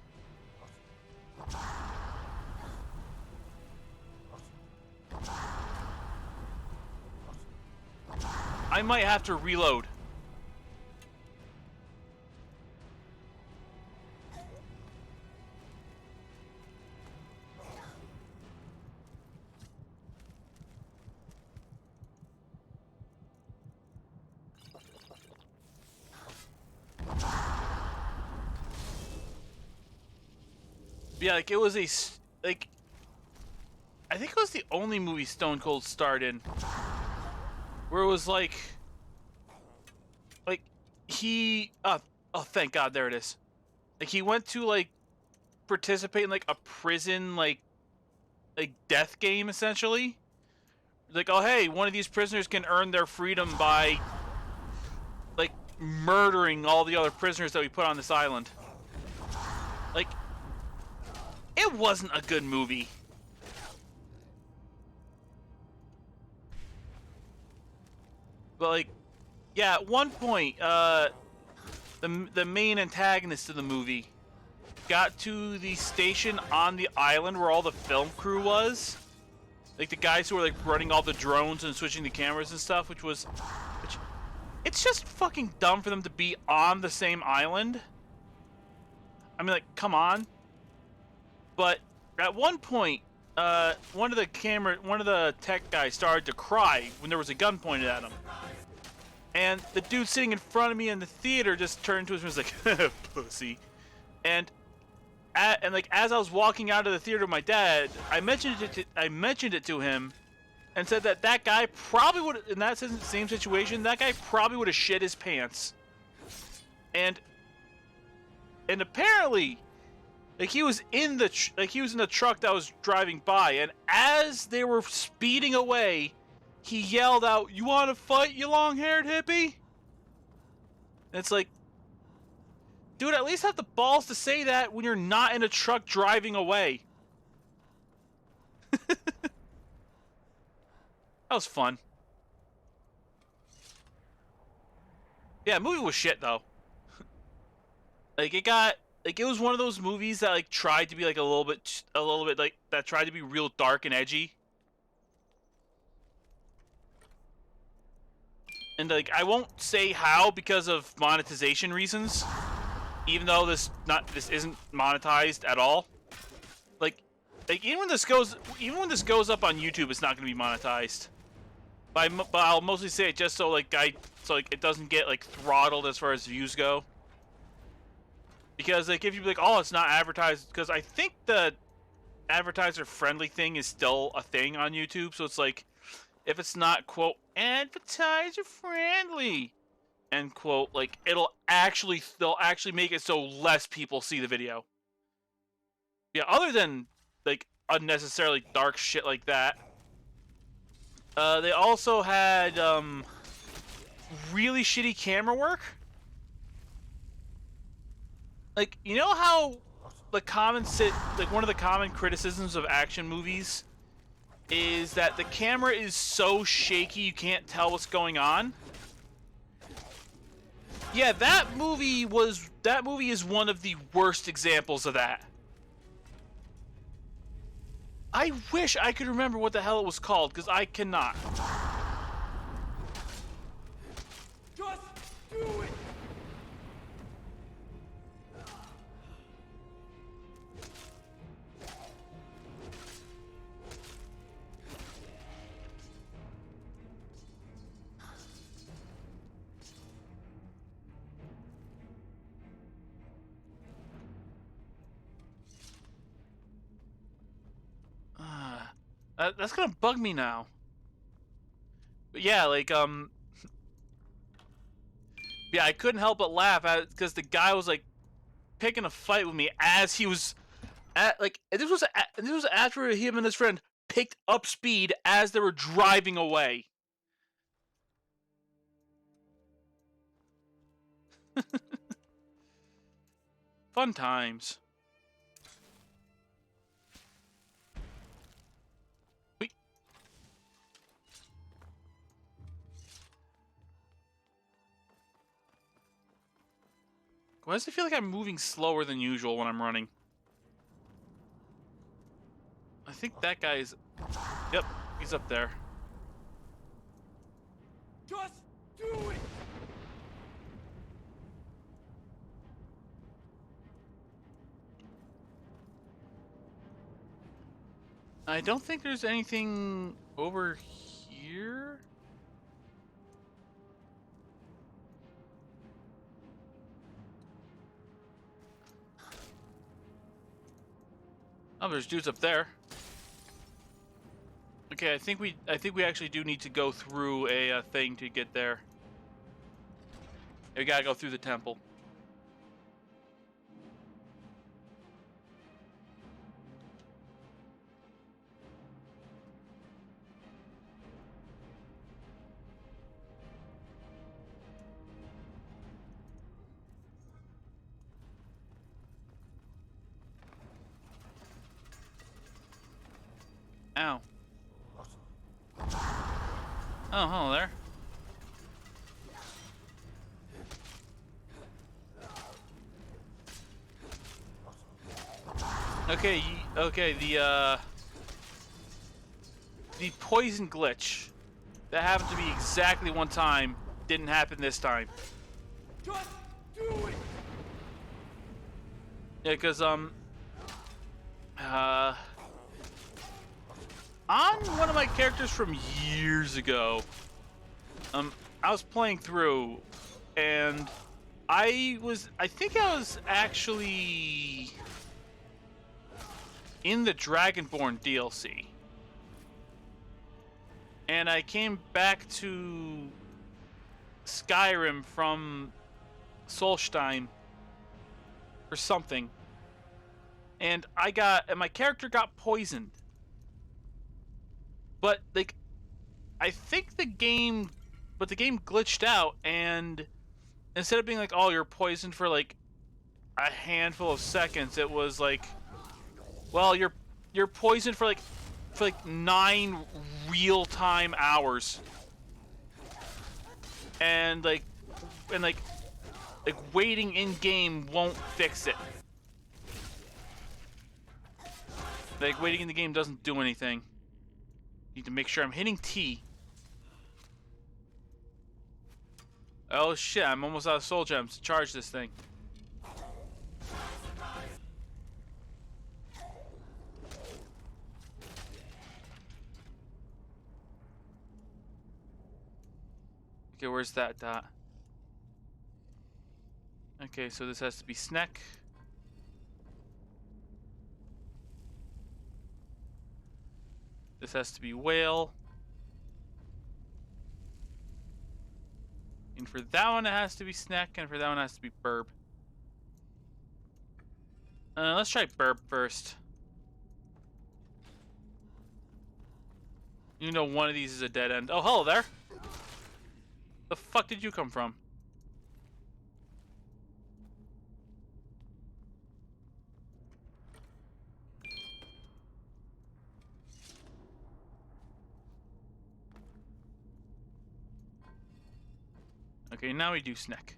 I might have to reload. Yeah, like it was I think it was the only movie Stone Cold starred in where it was like he oh thank God, there it is. Like he went to like participate in like a prison like death game essentially. Like, oh hey, one of these prisoners can earn their freedom by like murdering all the other prisoners that we put on this island. Like, it wasn't a good movie. But like, yeah, at one point, the main antagonist of the movie got to the station on the island where all the film crew was. Like the guys who were like running all the drones and switching the cameras and stuff, which it's just fucking dumb for them to be on the same island. I mean, like, come on. But at one point, one of the tech guys started to cry when there was a gun pointed at him. And the dude sitting in front of me in the theater just turned to us and was like, pussy. And like as I was walking out of the theater with my dad, I mentioned it to him and said that guy probably would, in that same situation, that guy probably would have shit his pants. And apparently, like he was in the truck that was driving by, and as they were speeding away, he yelled out, "You want to fight, you long-haired hippie?" And it's like, dude, at least have the balls to say that when you're not in a truck driving away. That was fun. Yeah, the movie was shit though. Like it was one of those movies that like tried to be like a little bit like that tried to be real dark and edgy. And like I won't say how because of monetization reasons, even though this isn't monetized at all. Like even when this goes up on YouTube, it's not going to be monetized. But I'll mostly say it just so it doesn't get like throttled as far as views go. Because like if you be like, oh, it's not advertised, because I think the advertiser friendly thing is still a thing on YouTube, so it's like if it's not quote advertiser friendly, end quote. Like they'll actually make it so less people see the video. Yeah, other than like unnecessarily dark shit like that. They also had really shitty camera work. Like, you know how one of the common criticisms of action movies is that the camera is so shaky you can't tell what's going on? Yeah, that movie is one of the worst examples of that. I wish I could remember what the hell it was called, because I cannot. Just do it! That's gonna bug me now. But yeah, like, yeah, I couldn't help but laugh at it because the guy was like picking a fight with me as he was this was after him and his friend picked up speed as they were driving away. Fun times. Wait. Why does it feel like I'm moving slower than usual when I'm running? I think that guy's... Yep, he's up there. Just do it! I don't think there's anything over here. Oh, there's dudes up there. Okay, I think we actually do need to go through a thing to get there. We gotta go through the temple. Ow. Oh, hello there. Okay, the poison glitch that happened to me exactly one time didn't happen this time. Just do it! Yeah, because on one of my characters from years ago, I was playing through, and I think I was actually in the Dragonborn DLC. And I came back to Skyrim from Solstein or something. And my character got poisoned. But like I think the game glitched out, and instead of being like, "Oh, you're poisoned for like a handful of seconds," it was like, "Well, you're poisoned for like 9 real-time hours." And waiting in game won't fix it. Like waiting in the game doesn't do anything. Need to make sure I'm hitting T. Oh shit, I'm almost out of soul gems to charge this thing. Okay, where's that dot? Okay, so this has to be Skrk. This has to be whale. And for that one, it has to be Skrk, and for that one, it has to be Burb. Let's try Burb first. You know one of these is a dead end. Oh, hello there. The fuck did you come from? Okay, now we do Skrk.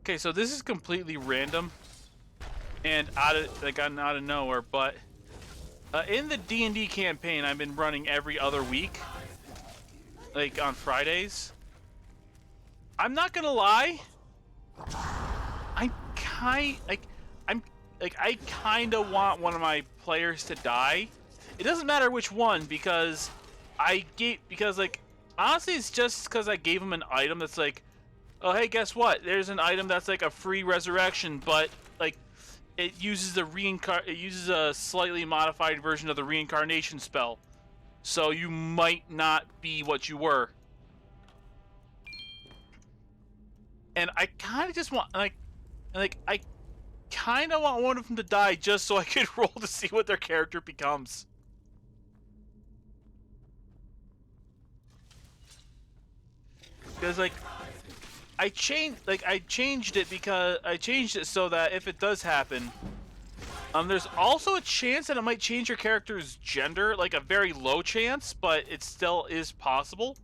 Okay, so this is completely random and out of nowhere, but in the D&D campaign I've been running every other week, like on Fridays. I'm not gonna lie, I kind of want one of my players to die. It doesn't matter which one, because like honestly it's just because I gave him an item that's like, oh hey, guess what? There's an item that's like a free resurrection, but like it uses a slightly modified version of the reincarnation spell. So you might not be what you were. And I kind of just want I kind of want one of them to die just so I could roll to see what their character becomes. Because I changed it so that if it does happen, there's also a chance that it might change your character's gender, like a very low chance, but it still is possible.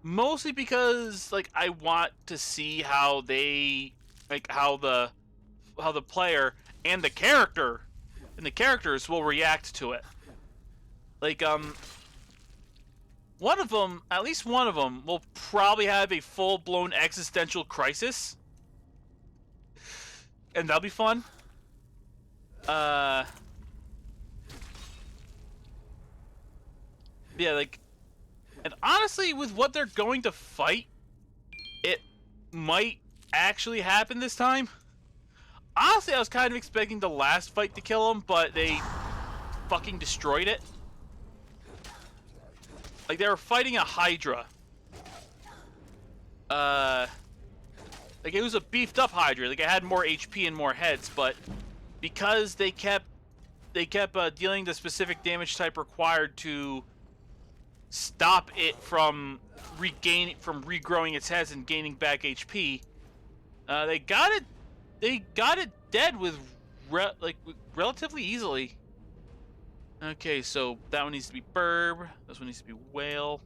Mostly because like I want to see how they how the player and the characters will react to it. Like at least one of them will probably have a full-blown existential crisis. And that'll be fun. Yeah, like, and honestly, with what they're going to fight, it might actually happen this time. Honestly, I was kind of expecting the last fight to kill him, but they fucking destroyed it. Like, they were fighting a Hydra. Like, it was a beefed up Hydra. Like, it had more HP and more heads, but because they kept dealing the specific damage type required to stop it from regrowing its heads and gaining back HP, they got it dead with relatively easily. Okay, so that one needs to be Burb. This one needs to be Whale.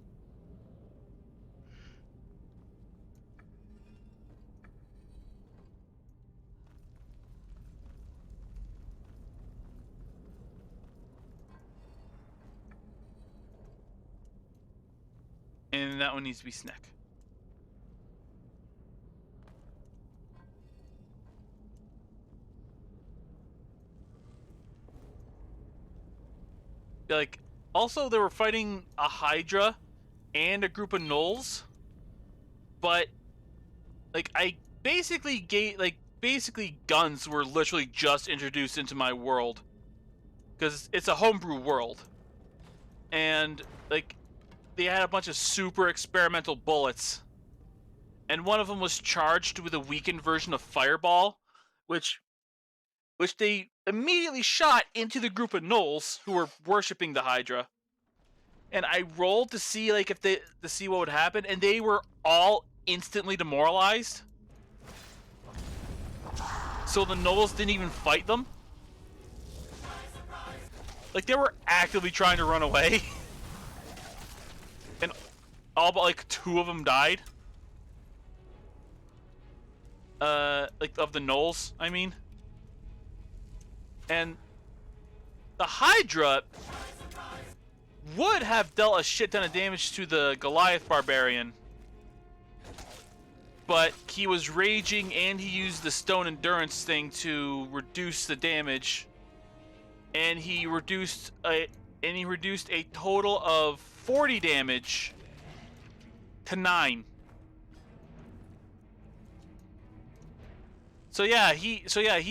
And that one needs to be Skrk. Like, also they were fighting a Hydra and a group of gnolls, but like basically guns were literally just introduced into my world because it's a homebrew world, and like they had a bunch of super experimental bullets, and one of them was charged with a weakened version of Fireball, which they immediately shot into the group of gnolls who were worshipping the Hydra. And I rolled to see see what would happen, and they were all instantly demoralized. So the gnolls didn't even fight them. Like, they were actively trying to run away. And all but like 2 of them died. Like, of the gnolls, I mean. And the Hydra would have dealt a shit ton of damage to the Goliath Barbarian, but he was raging and he used the Stone Endurance thing to reduce the damage, and he reduced a total of 40 damage to 9. So yeah, he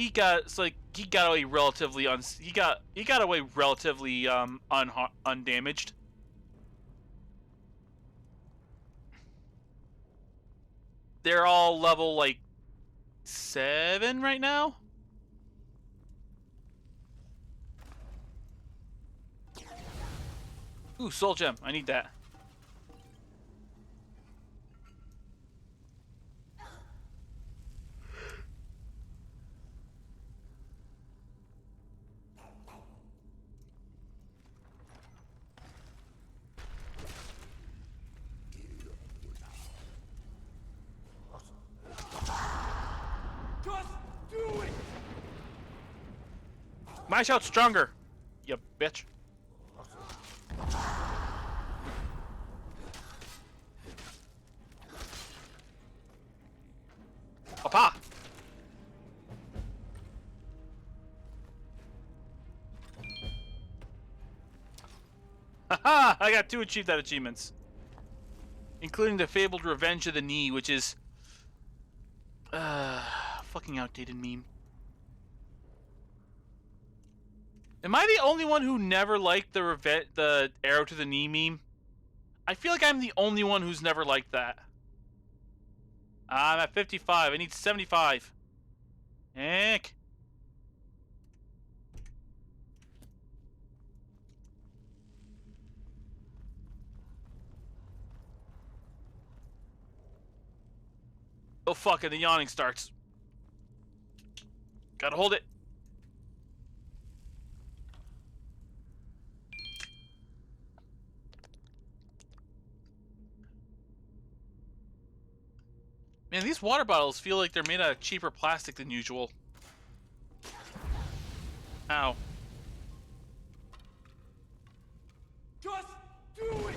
got he got away relatively undamaged. They're all level like 7 right now. Ooh, soul gem. I need that. My shout's stronger, you bitch. Papa. Haha! I got 2 achieved that achievements, including the fabled Revenge of the Knee, which is fucking outdated meme. Am I the only one who never liked the arrow to the knee meme? I feel like I'm the only one who's never liked that. I'm at 55. I need 75. Heck. Oh fuck, and the yawning starts. Gotta hold it. Man, these water bottles feel like they're made out of cheaper plastic than usual. Ow. Just do it!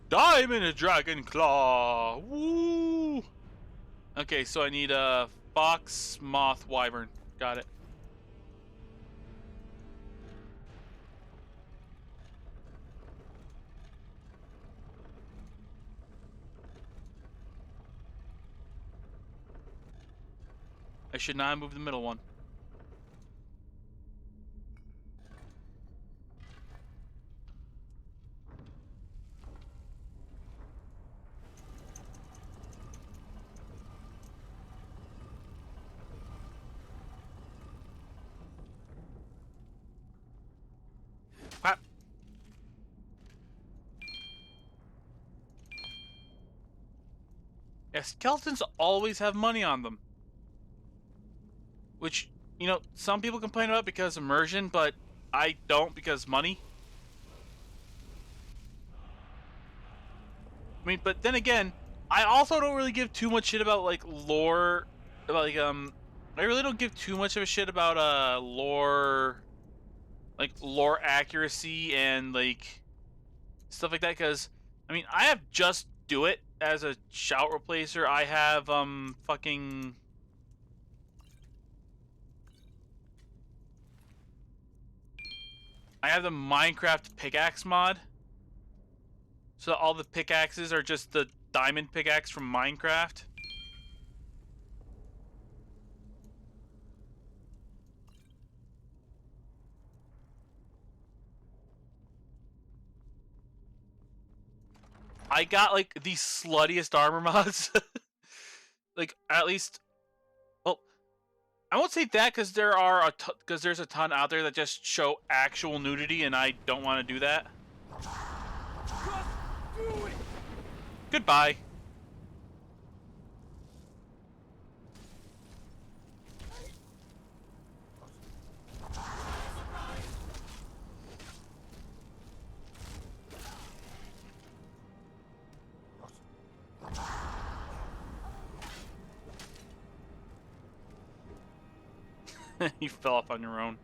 Diamond a dragon claw. Woo! Okay, so I need a fox, moth, wyvern. Got it. I should not move the middle one. Crap. Yeah, skeletons always have money on them. Which, you know, some people complain about because immersion, but I don't because money. I mean, but then again, I also don't really give too much shit about, like, lore. About, like, I really don't give too much of a shit about, lore. Like, lore accuracy and, like, stuff like that. Because, I mean, I have Just Do It as a shout replacer. I have, fucking. I have the Minecraft pickaxe mod. So all the pickaxes are just the diamond pickaxe from Minecraft. I got like the sluttiest armor mods. Like at least, well, I won't say that because there's a ton out there that just show actual nudity, and I don't want to do that. Do it! Goodbye. You fell off on your own.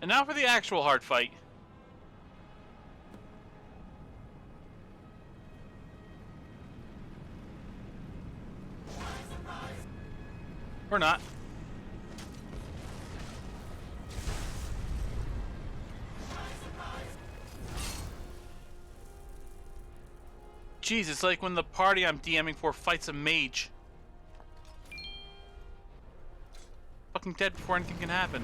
And now for the actual hard fight. Or not. Jeez, it's like when the party I'm DMing for fights a mage. Fucking dead before anything can happen.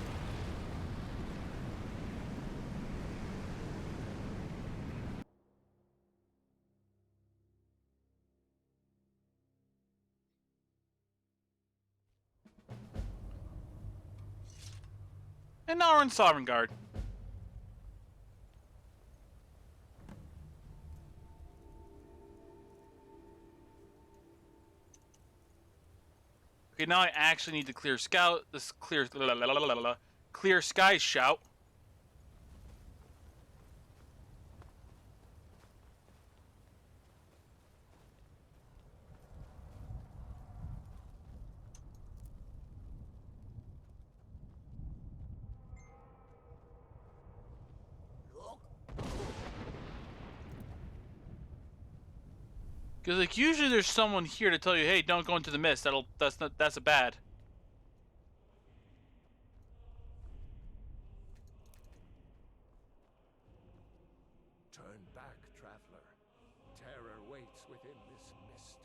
And now we're in Sovereign Guard. Okay, now I actually need to clear scout. This clear clear skies shout. Because like usually there's someone here to tell you, hey, don't go into the mist. That's a bad. Turn back, traveler. Terror waits within this mist.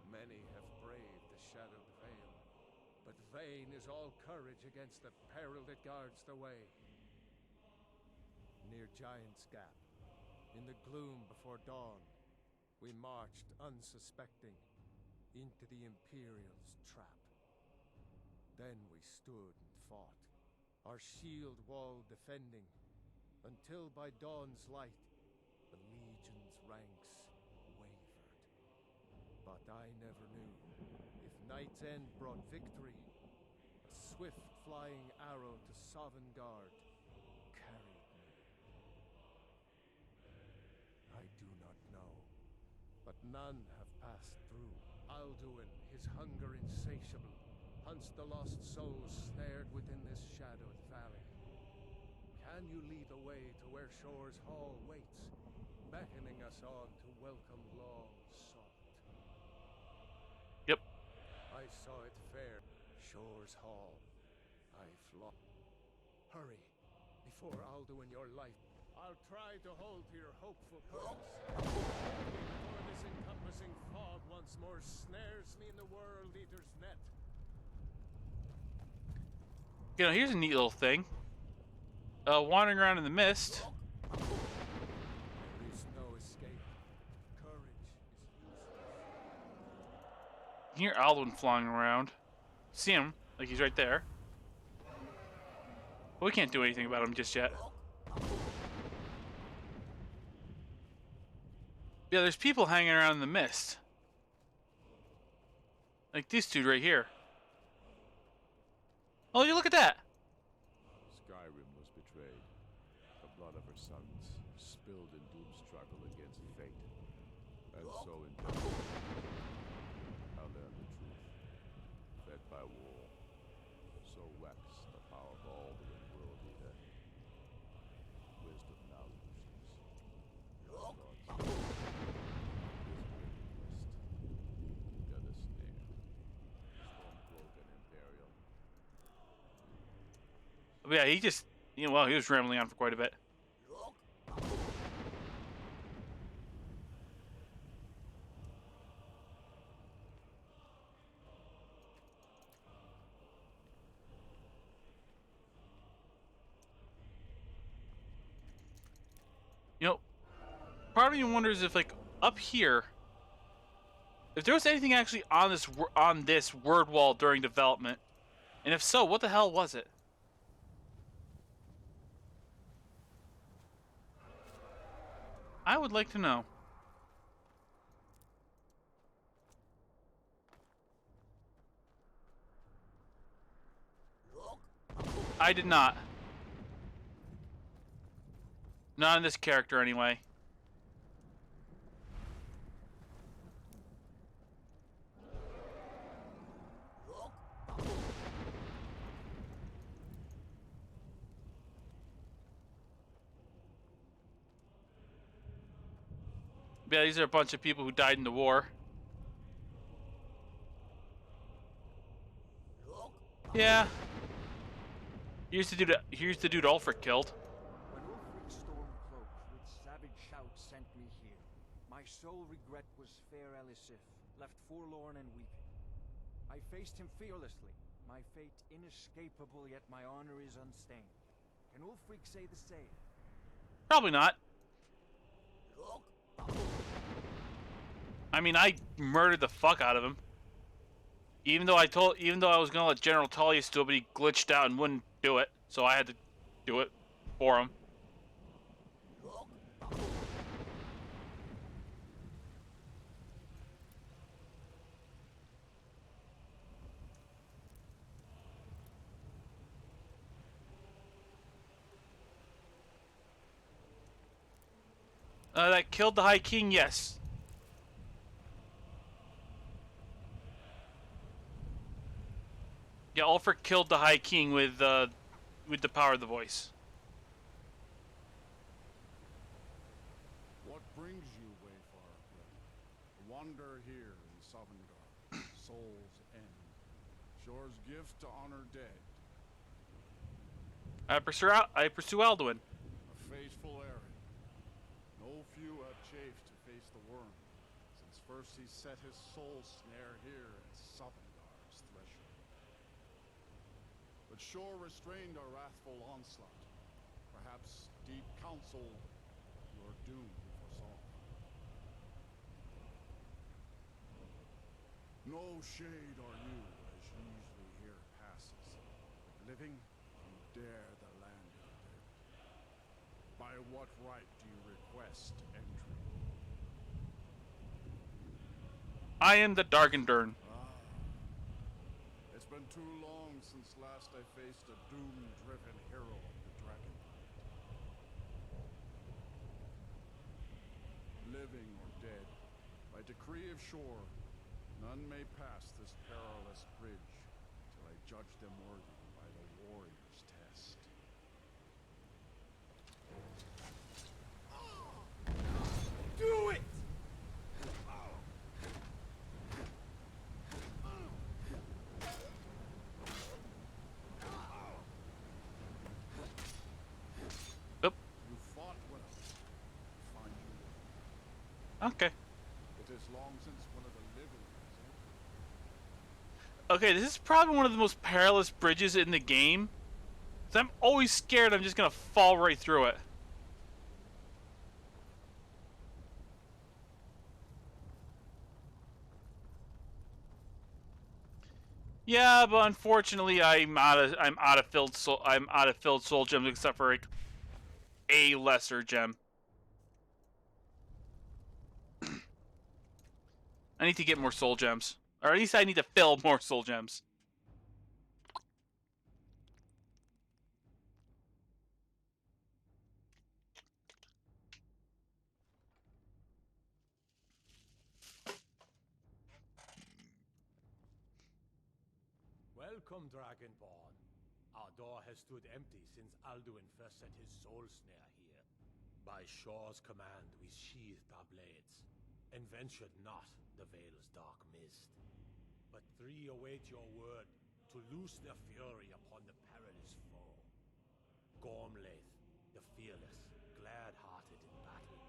Many have braved the shadowed veil, but vain is all courage against the peril that guards the way. Near Giant's Gap, in the gloom before dawn, we marched unsuspecting into the Imperial's trap. Then we stood and fought, our shield wall defending, until by dawn's light the Legion's ranks wavered. But I never knew if Night's End brought victory, a swift flying arrow to Sovngarde carried me. I do not know, but none have passed through. Alduin, his hunger insatiable, hunts the lost souls snared within this shadowed valley. Can you lead the way to where Shore's Hall waits, beckoning us on to welcome long sought? Yep. I saw it fair, Shore's Hall. I fled. Hurry, before Alduin your life. I'll try to hold to your hopeful purpose. Before this encompassing fog once more snares me in the World Eater's net. You know, here's a neat little thing. Wandering around in the mist. There is no escape. Courage is useless. You can hear Alduin flying around. See him, like he's right there. But we can't do anything about him just yet. Yeah, there's people hanging around in the mist. Like this dude right here. Oh, you look at that! Skyrim was betrayed. The blood of her sons spilled in doom struggle against fate. And so in death, I learned the truth. Fed by war, so waxed the power of all the world eater. Wisdom now loses. Gather snare. Stormcloak and Imperial. But yeah, he just, you know, well, he was rambling on for quite a bit. You know, part of me wonders if, like, up here, if there was anything actually on this word wall during development, and if so, what the hell was it? I would like to know. I did not. Not in this character, anyway. Yeah, these are a bunch of people who died in the war. Yeah. Here's the dude Ulfric killed. When Ulfric Stormcloak with savage shouts sent me here, my sole regret was fair Elisif, left forlorn and weeping. I faced him fearlessly, my fate inescapable, yet my honor is unstained. Can Ulfric say the same? Probably not. I mean, I murdered the fuck out of him. Even though I was gonna let General Tullius do it, but he glitched out and wouldn't do it, so I had to do it for him. That killed the High King, yes. Yeah, Ulfric killed the High King with the power of the voice. What brings you, Wayfarer? A wander here in Sovngarde, Soul's End. Shore's gift to honor dead. I pursue Alduin. A fateful errand. No few have chafed to face the worm, since first he set his soul snare here at Sovngarde's threshold. But Shore restrained our wrathful onslaught. Perhaps deep counsel your doom foresaw. No shade are you, as usually here passes. But living, you dare the land of the dead. By what right do you request entry? I am the Dargendurn. It's been too long since last I faced a doom-driven hero of the Dragon. Living or dead, by decree of Shore, none may pass this perilous bridge till I judge them worthy by the warrior's test. Do it! Oop. You fought well. I find you well. Okay. It is long since one of the living has Okay, this is probably one of the most perilous bridges in the game. 'Cause I'm always scared I'm just gonna fall right through it. Yeah, but unfortunately I'm out of filled soul gems except for like a lesser gem. I need to get more soul gems. Or at least I need to fill more soul gems. Welcome, Dragonborn. Our door has stood empty since Alduin first set his soul snare here. By Shore's command, we sheathed our blades, and ventured not the Vale's dark mist. But three await your word to loose their fury upon the perilous foe. Gormlaith, the fearless, glad-hearted in battle.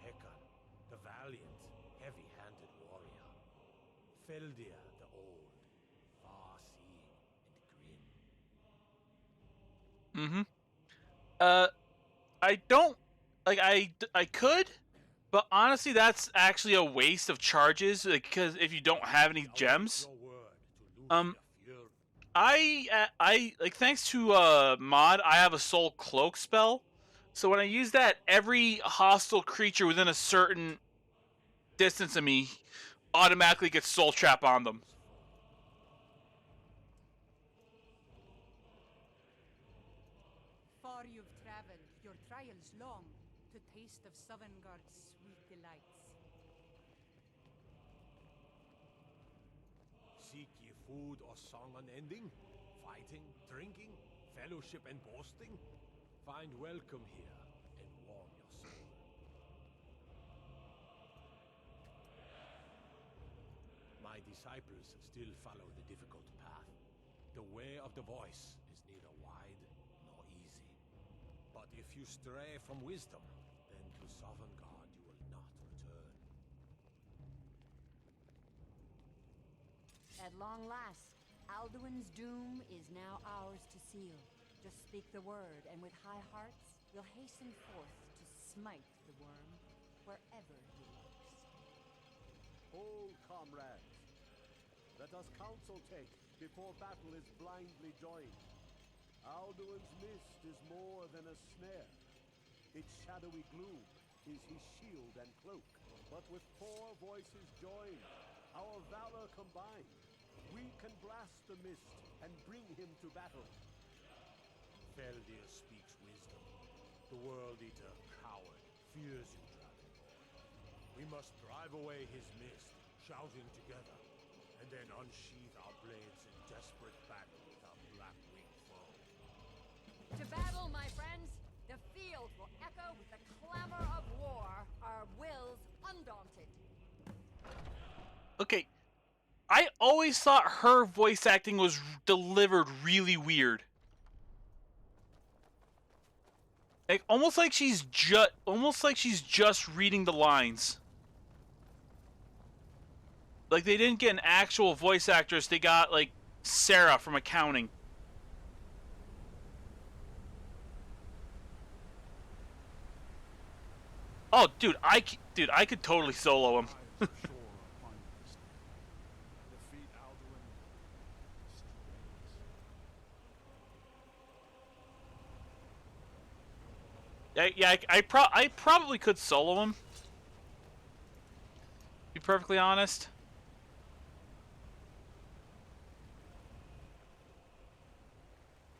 Hekon, the valiant, heavy-handed warrior. Feldir, the old, far-seeing and grim. I don't like I could, but honestly that's actually a waste of charges because if you don't have any gems. I like thanks to mod I have a soul cloak spell. So when I use that, every hostile creature within a certain distance of me automatically gets soul trap on them. Far you've traveled, your trials long, to taste of Sovngarde's sweet delights. Seek ye food or song unending? Fighting, drinking, fellowship and boasting? Find welcome here and warm your soul. my disciples still follow the difficult path. The way of the voice is neither wide nor easy. But if you stray from wisdom, then to Sovngarde you will not return. At long last, Alduin's doom is now ours to seal. Just speak the word, and with high hearts, we'll hasten forth to smite the worm wherever he lurks. Hold, comrades. Let us counsel take before battle is blindly joined. Alduin's mist is more than a snare. Its shadowy gloom is his shield and cloak. But with 4 voices joined, our valor combined, we can blast the mist and bring him to battle. Feldir speaks wisdom. The World Eater, coward, fears you, Dragonborn. We must drive away his mist, shouting together, and then unsheath our blades in desperate battle with our black-winged foe. To battle, my friends! The field will echo with the clamor of war, our wills undaunted. Okay, I always thought her voice acting was delivered really weird. Like almost like she's just reading the lines. Like they didn't get an actual voice actress, they got like Sarah from accounting. Oh, dude, I could totally solo him. Yeah, I probably could solo him. To be perfectly honest.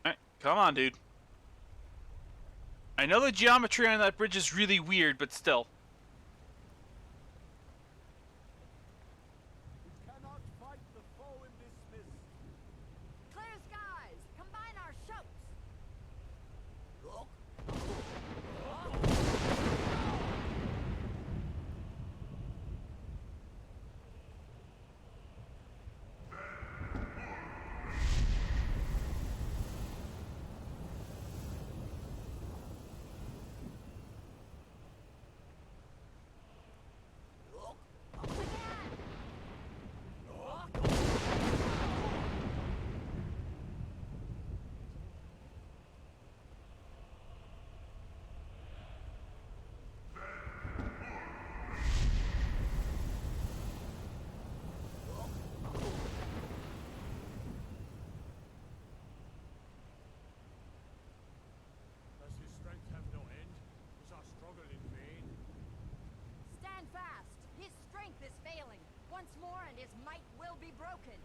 Alright, come on, dude. I know the geometry on that bridge is really weird, but still. We cannot fight the foe in this mist. Clear skies! Combine our shouts! Does his strength have no end? Is our struggle in vain? Stand fast! His strength is failing. Once more and his might will be broken.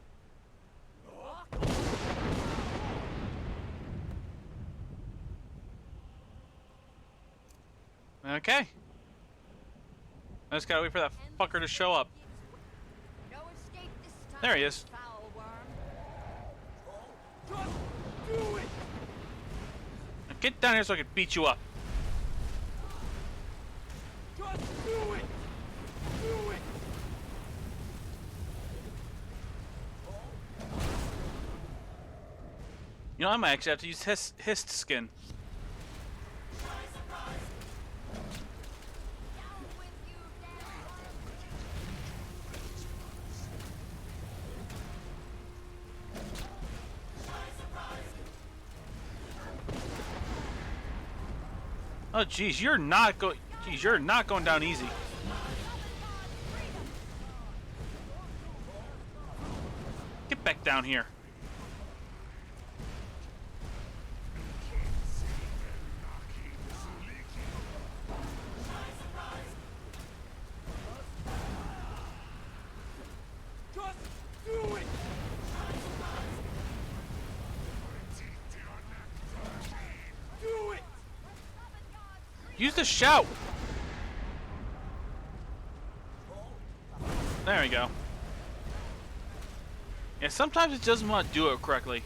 Okay. I just gotta wait for that fucker to show up. No escape this time, There he is. foul worm. Just do it! Now get down here so I can beat you up. Just do it! Do it! You know, I might actually have to use Hist skin. Oh jeez, you're not going down easy. Get back down here. Just do it! Do it! Use the shout. There we go. Yeah, sometimes it doesn't want to do it correctly.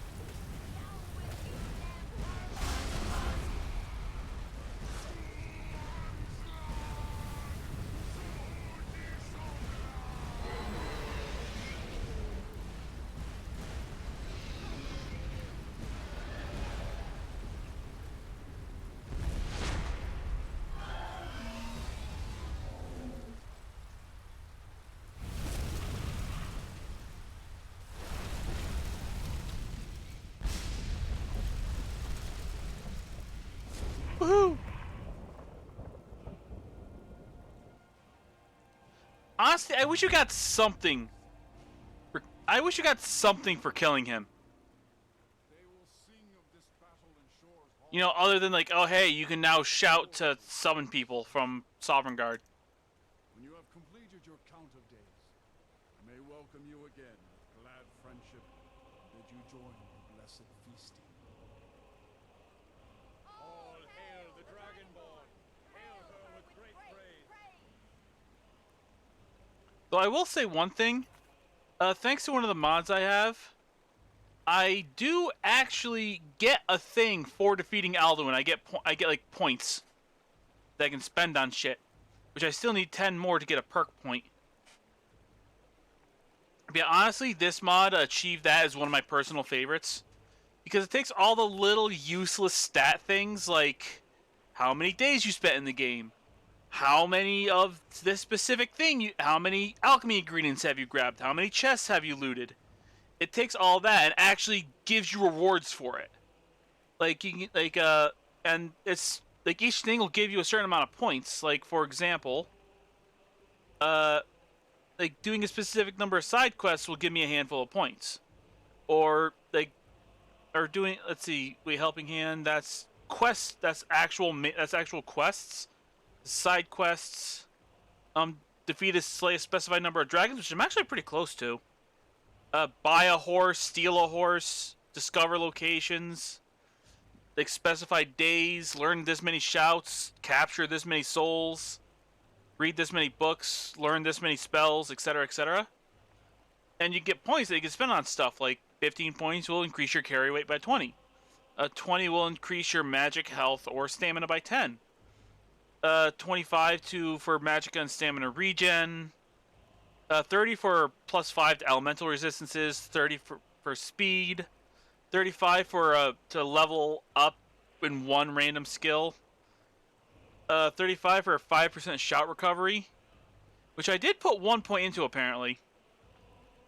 honestly, I wish you got something. I wish you got something for killing him. You know, other than like, oh hey, you can now shout to summon people from Sovereign Guard. When you have completed your count of days, I may welcome you again with glad friendship and bid you join in blessed feasting. All hail the Dragonborn! Hail her with great praise! So I will say one thing. Thanks to one of the mods I have, I do actually get a thing for defeating Alduin. I get like points that I can spend on shit, which I still need 10 more to get a perk point. But yeah, honestly, this mod achieved that as one of my personal favorites because it takes all the little useless stat things like how many days you spent in the game, how many of this specific thing, how many alchemy ingredients have you grabbed, how many chests have you looted. It takes all that and actually gives you rewards for it. And it's like each thing will give you a certain amount of points. Like for example, like doing a specific number of side quests will give me a handful of points, or doing, let's see, wait, helping hand. That's quests. That's actual quests. Side quests. Defeat a slay a specified number of dragons, which I'm actually pretty close to. Buy a horse, steal a horse, discover locations, like specified days, learn this many shouts, capture this many souls, read this many books, learn this many spells, etc., etc. And you get points that you can spend on stuff like 15 points will increase your carry weight by 20. 20 will increase your magic, health, or stamina by 10. 25 for magic and stamina regen. 30 for +5 to elemental resistances. 30 for speed. 35 for to level up in one random skill. 35 for a 5% shout recovery, which I did put 1 point into apparently.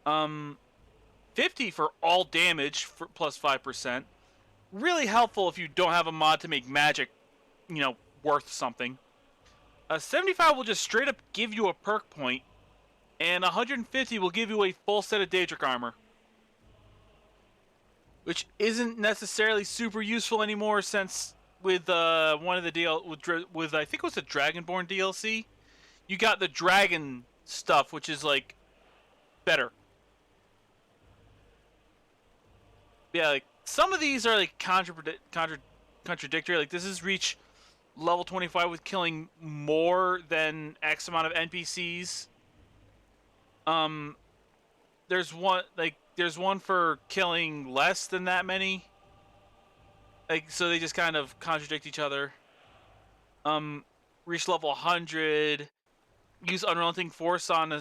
50 for all damage for +5%. Really helpful if you don't have a mod to make magic, worth something. 75 will just straight up give you a perk point, and 150 will give you a full set of Daedric armor, which isn't necessarily super useful anymore since with one of the with I think it was the Dragonborn DLC, you got the dragon stuff, which is like better. Yeah, like some of these are like contradictory. Like this is reach level 25 with killing more than X amount of NPCs. There's one for killing less than that many. Like, so they just kind of contradict each other. Reach level 100. Use Unrelenting Force on a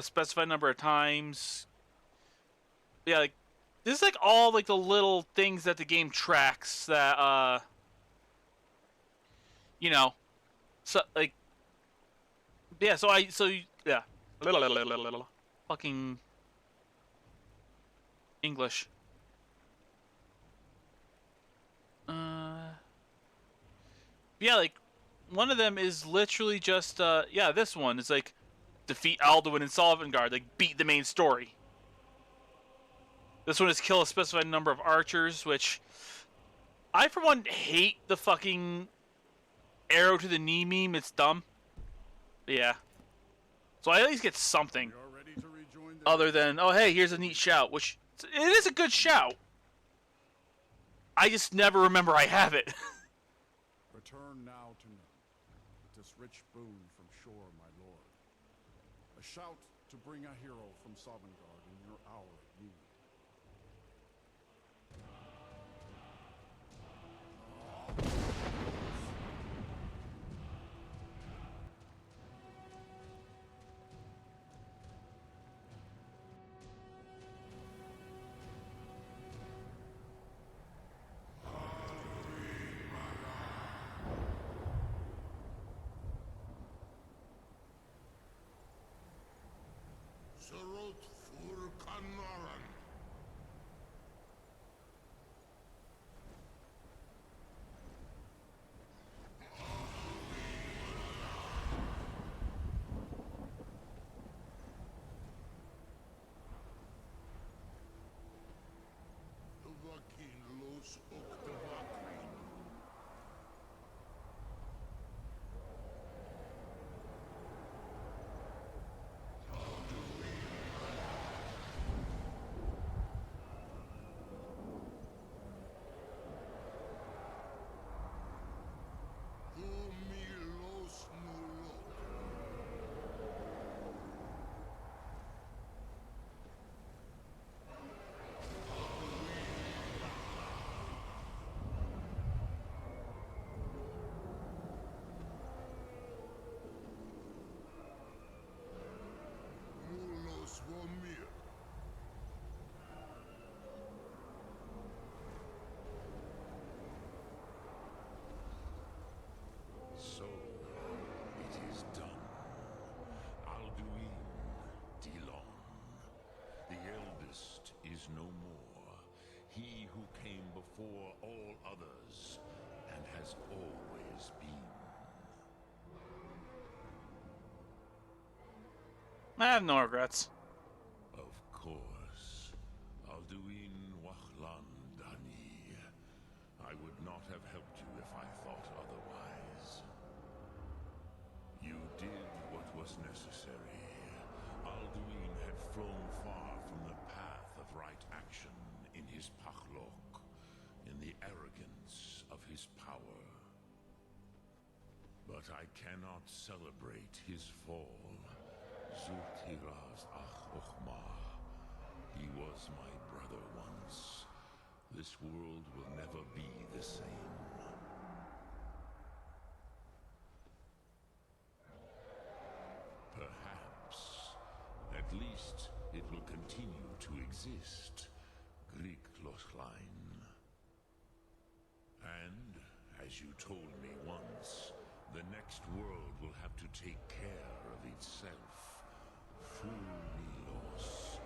specified number of times. Yeah, like this is like all like the little things that the game tracks that so like yeah, yeah. Fucking English. Yeah, like one of them is literally just this one is like defeat Alduin and Sovngarde, like beat the main story. This one is kill a specified number of archers, which I for one hate the fucking arrow to the knee meme. It's dumb. But yeah. So I at least get something. Other than, oh hey, here's a neat shout, which it is a good shout. I just never remember I have it. Return now to Nurn, with this rich boon from shore, my lord. A shout to bring a hero from Sovngarde in your hour of need. Surut fur kanar has always been. I have no regrets. Of course. Alduin Wahlan Dani. I would not have helped you if I thought otherwise. You did what was necessary. Alduin had flown far from the path of right action in his Pachlok, in the arrogance of his power. But I cannot celebrate his fall. Zultiraz Ach Ochmah. He was my brother once. This world will never be the same. Perhaps. At least it will continue to exist. Greek Lochlein. And, as you told me once, the next world will have to take care of itself. Fulmilos.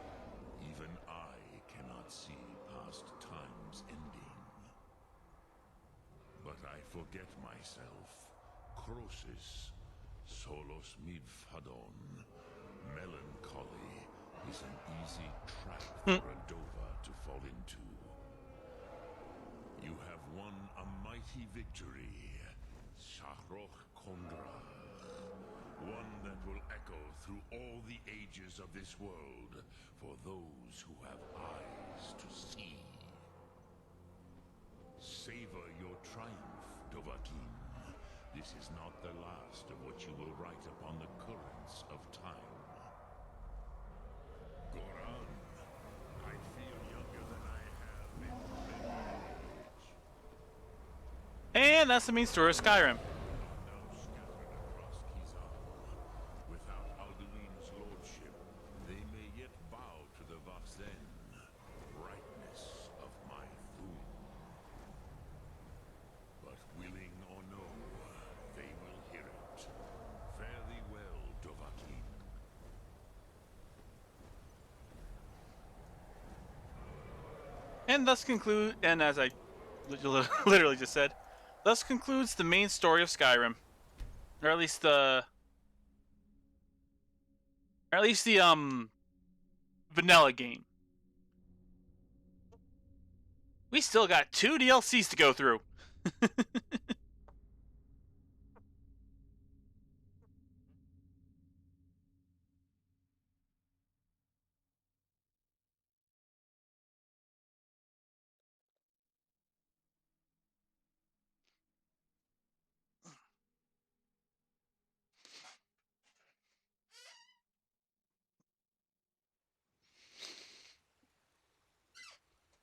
Even I cannot see past time's ending. But I forget myself. Crosis. Solos midfadon. Melancholy is an easy trap for a Dova to fall into. You have won a mighty victory. Shahroch Kondra. One that will echo through all the ages of this world for those who have eyes to see. Savor your triumph, Dovahkiin. This is not the last of what you will write upon the currents of time. Goran, I feel younger than I have in many age. And that's the main story of Skyrim. Without Alduin's lordship, they may yet bow to the Vaxen, brightness of my Thum. But willing or no, they will hear it. Fare thee well, Dovahkiin. And thus conclude, and as I literally just said, thus concludes the main story of Skyrim. Or at least the vanilla game. We still got 2 DLCs to go through.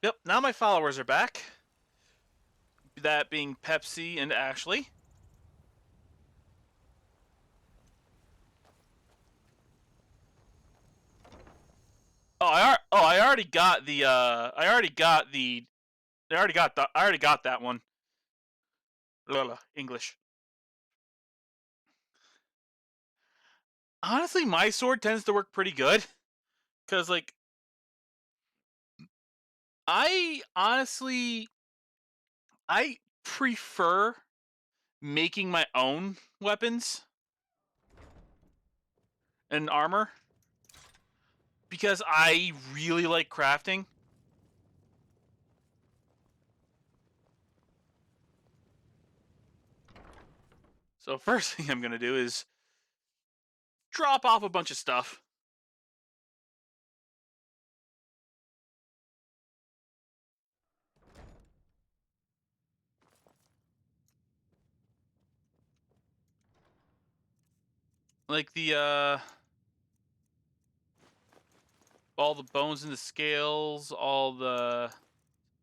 Yep, now my followers are back. That being Pepsi and Ashley. I already got the I already got that one. English. Honestly, my sword tends to work pretty good. Cause like I prefer making my own weapons and armor because I really like crafting. So first thing I'm gonna do is drop off a bunch of stuff. Like the all the bones in the scales, all the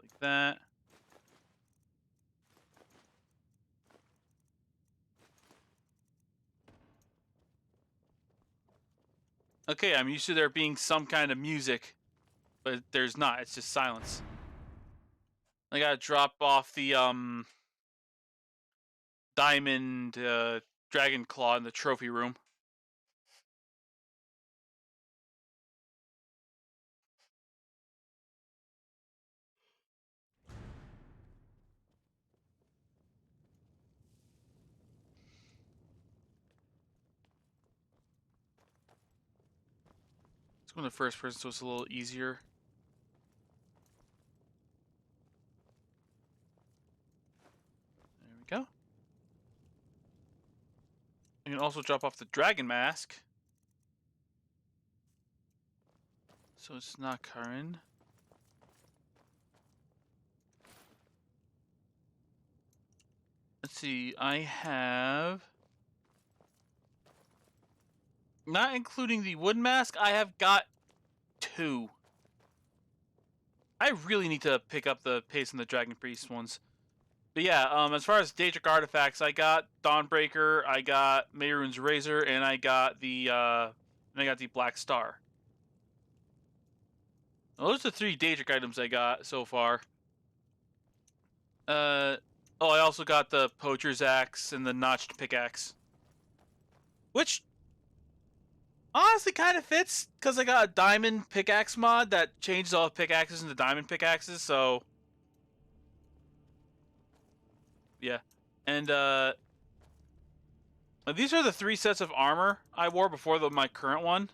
like that. Okay, I'm used to there being some kind of music, but there's not. It's just silence. I gotta drop off the diamond dragon claw in the trophy room. Let's go in the first person so it's a little easier. There we go. You can also drop off the dragon mask. So it's not Karin. Let's see, I have... Not including the wood mask, I have got 2. I really need to pick up the pace on the Dragon Priest ones. But yeah, as far as Daedric artifacts, I got Dawnbreaker, I got Mehrunes Razor, and I got the Black Star. Well, those are the 3 Daedric items I got so far. I also got the Poacher's Axe and the Notched Pickaxe. Which honestly kind of fits, because I got a Diamond Pickaxe mod that changes all the pickaxes into Diamond Pickaxes, so... Yeah. And, these are the 3 sets of armor I wore before my current one.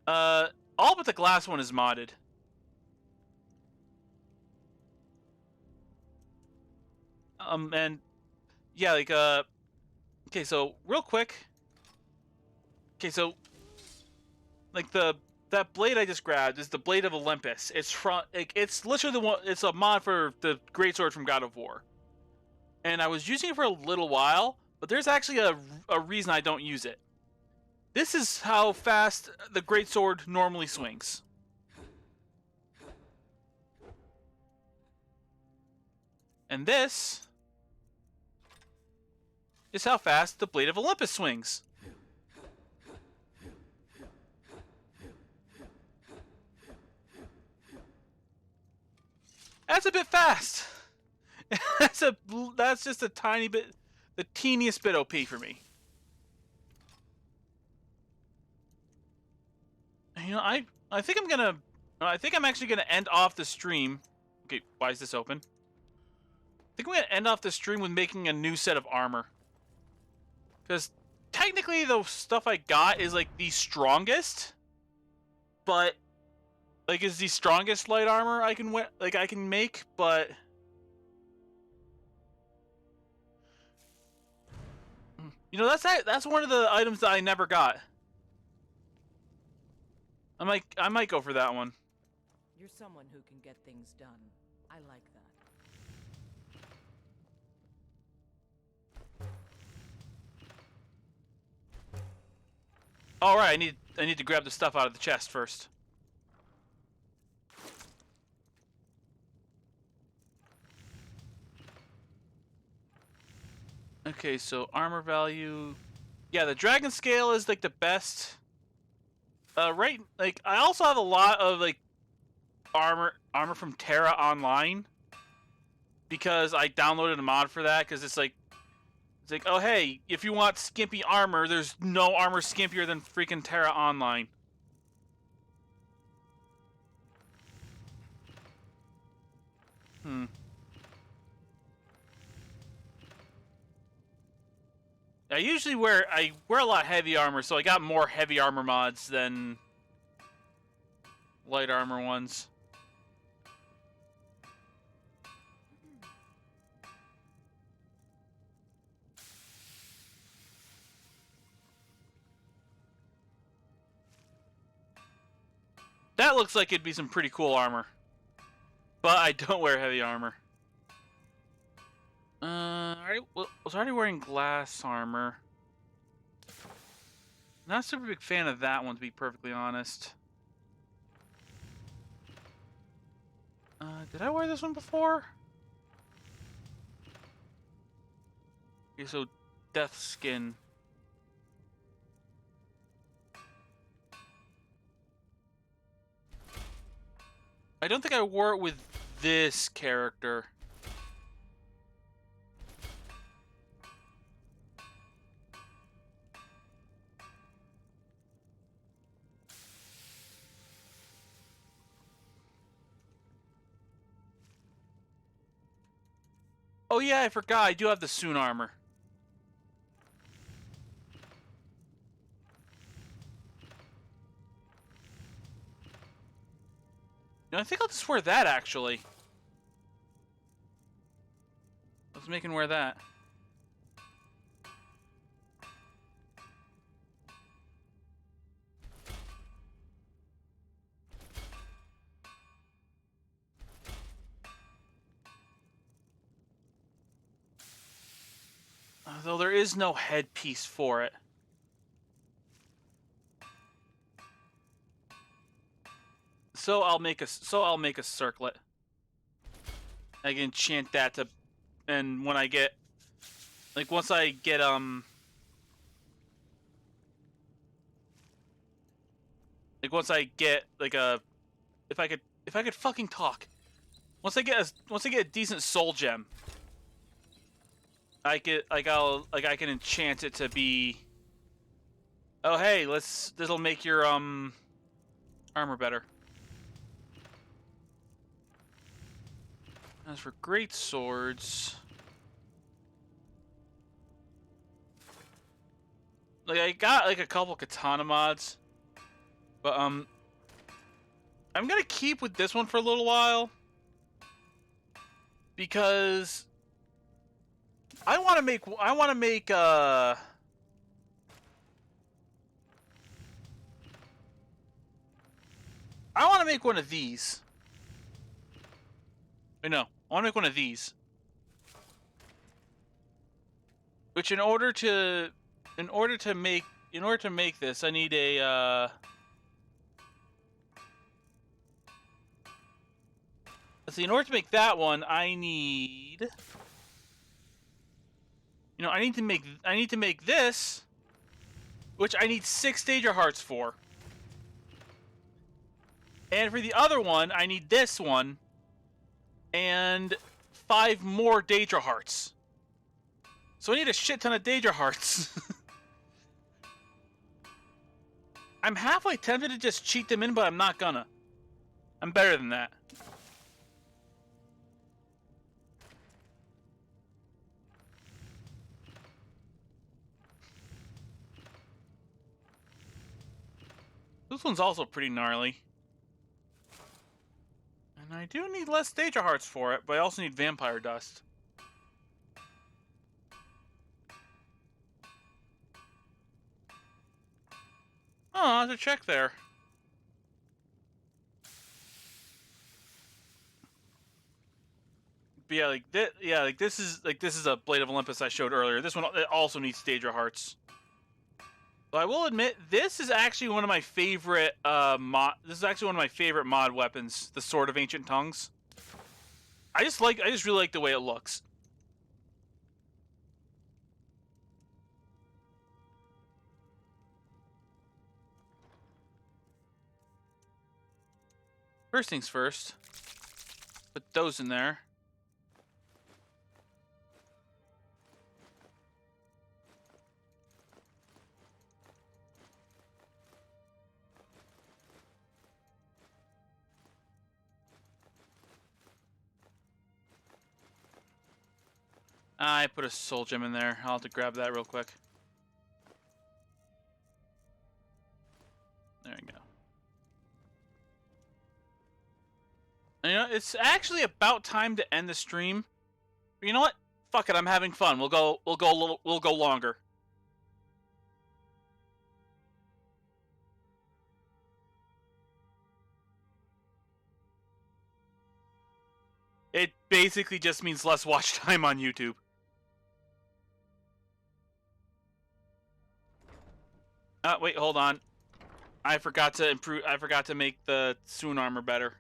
All but the glass one is modded. And... Yeah, like, okay, so, real quick... Okay, so... Like, that blade I just grabbed is the Blade of Olympus. It's literally the one... It's a mod for the Greatsword from God of War. And I was using it for a little while, but there's actually a reason I don't use it. This is how fast the Greatsword normally swings. And this is how fast the Blade of Olympus swings. That's a bit fast. That's just a tiny bit, the teeniest bit OP for me. You know, I think I'm actually gonna end off the stream. Okay, why is this open? I think I'm gonna end off the stream with making a new set of armor. Because technically the stuff I got is like the strongest, but like is the strongest light armor I can make, but you know, that's one of the items that I never got. I might go for that one. You're someone who can get things done. I like that. All right, I need to grab the stuff out of the chest first. Okay, so armor value. Yeah, the dragon scale is like the best. Right, like I also have a lot of like armor from Terra Online because I downloaded a mod for that because it's like oh hey, if you want skimpy armor, there's no armor skimpier than freaking Terra Online. I wear a lot of heavy armor, so I got more heavy armor mods than light armor ones. That looks like it'd be some pretty cool armor. But I don't wear heavy armor. I was already wearing glass armor. Not a super big fan of that one, to be perfectly honest. Did I wear this one before? Okay, so Death Skin. I don't think I wore it with this character. Oh yeah, I forgot. I do have the Soon armor. You know, I think I'll just wear that, actually. Let's make him wear that. Though there is no headpiece for it. So I'll make a circlet. I can enchant that to, and when I get, like once I get like a, if I could fucking talk. Once I get a decent soul gem, I can enchant it to be. Oh hey, this'll make your armor better. As for great swords, like I got like a couple katana mods, but I'm gonna keep with this one for a little while because I want to make one of these. Wait, no, I want to make one of these. Which in order to make this, I need a let's see, in order to make that one, I need, you know, I need to make this, which I need 6 Daedra Hearts for. And for the other one, I need this one and 5 more Daedra Hearts. So I need a shit ton of Daedra Hearts. I'm halfway tempted to just cheat them in, but I'm not gonna. I'm better than that. This one's also pretty gnarly. And I do need less Daedra Hearts for it, but I also need Vampire Dust. Oh, there's a check there. But yeah, this is a Blade of Olympus I showed earlier. This one also needs Daedra Hearts. But I will admit, this is actually one of my favorite This is actually one of my favorite mod weapons, the Sword of Ancient Tongues. I just really like the way it looks. First things first. Put those in there. I put a soul gem in there. I'll have to grab that real quick. There we go. And, you know, it's actually about time to end the stream. But you know what? Fuck it, I'm having fun. We'll go longer. It basically just means less watch time on YouTube. Wait, hold on. I forgot to make the Soon armor better.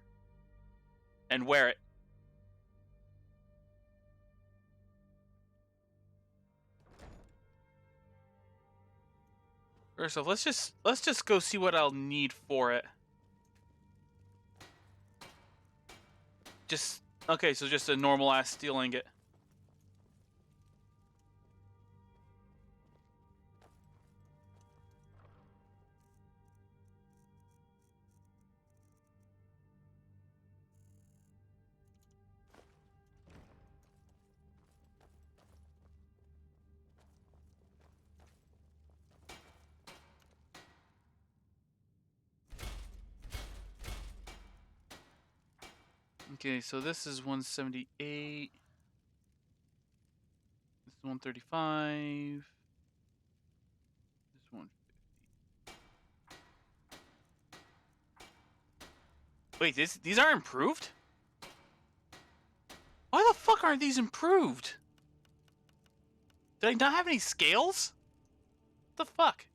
And wear it. First off, let's just go see what I'll need for it. Okay, so just a normal ass steel ingot. Okay, so this is 178. This is 135. This one. Wait, these aren't improved? Why the fuck aren't these improved? Did I not have any scales? What the fuck?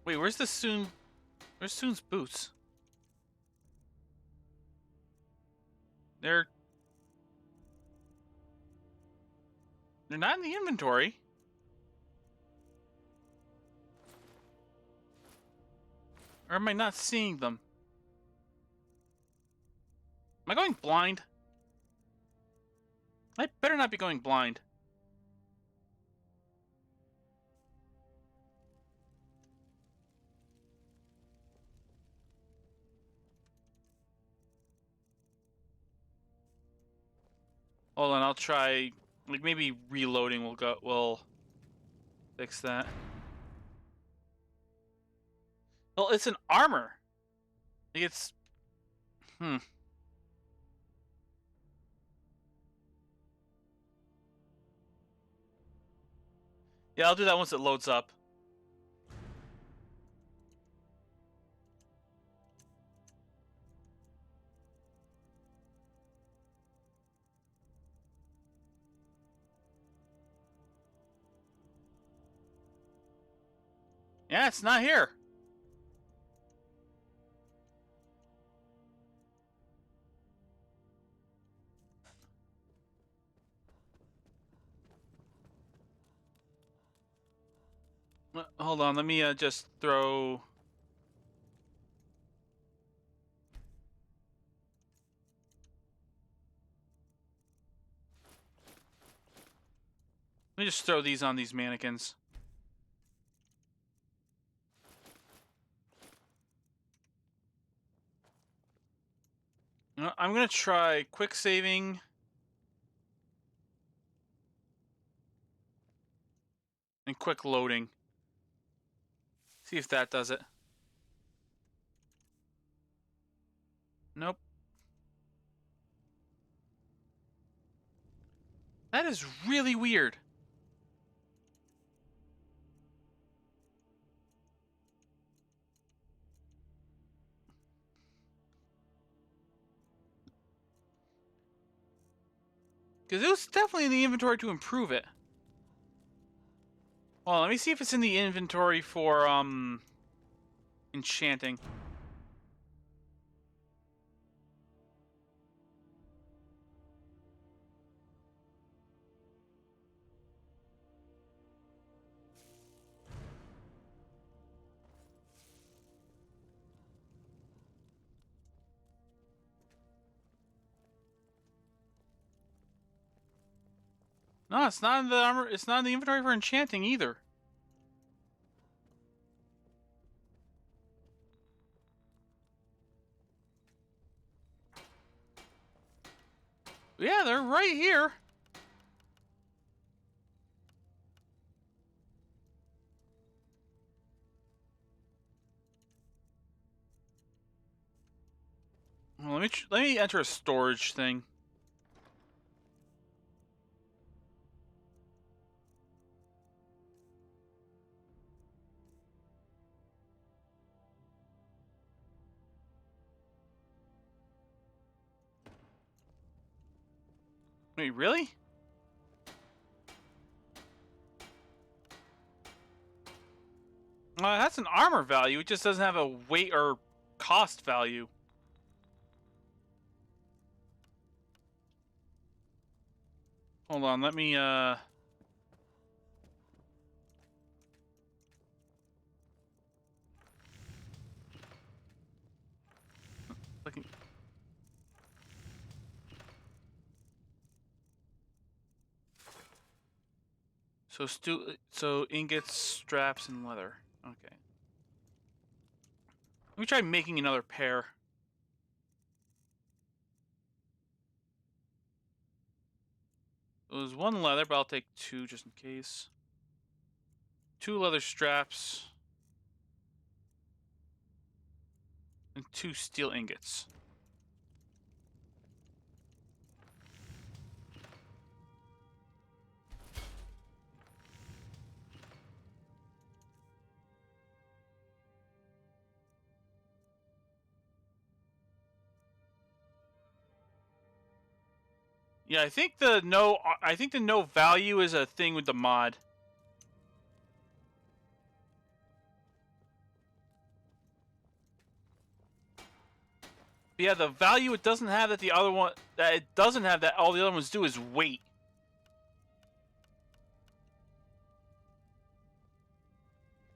Wait, where's the Soon? Where's Soon's boots? They're not in the inventory. Or am I not seeing them? Am I going blind? I better not be going blind. Hold on, I'll try. Like maybe reloading will fix that. Well, it's an armor. Like it's Yeah, I'll do that once it loads up. Yeah, it's not here. Hold on, let me just throw. Let me just throw these on these mannequins. I'm gonna try quick saving. And quick loading. See if that does it. Nope. That is really weird. Because it was definitely in the inventory to improve it. Well, let me see if it's in the inventory for, enchanting. No, it's not in the armor. It's not in the inventory for enchanting either. Yeah, they're right here. Well, let me enter a storage thing. Wait, really? That's an armor value. It just doesn't have a weight or cost value. Hold on, let me, looking. So ingots, straps, and leather. Okay. Let me try making another pair. It was 1 leather, but I'll take 2 just in case. 2 leather straps. And 2 steel ingots. Yeah, I think the no value is a thing with the mod. But yeah, the value it doesn't have that it doesn't have that all the other ones do is weight.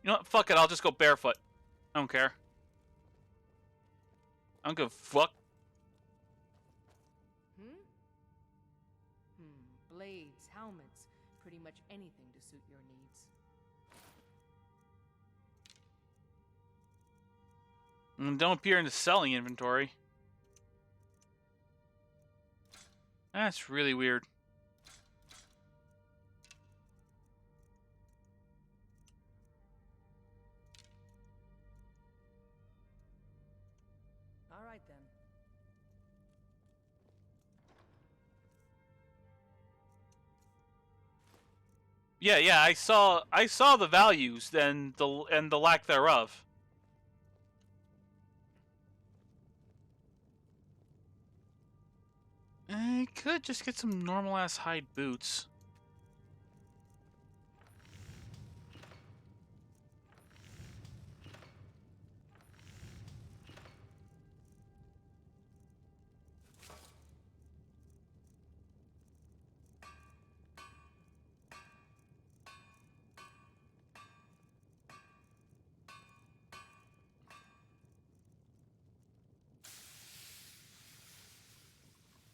You know what? Fuck it, I'll just go barefoot. I don't care. I don't give a fuck. Blades, helmets, pretty much anything to suit your needs. And don't appear in the selling inventory. That's really weird. All right then. Yeah, I saw the values and the lack thereof. I could just get some normal ass hide boots.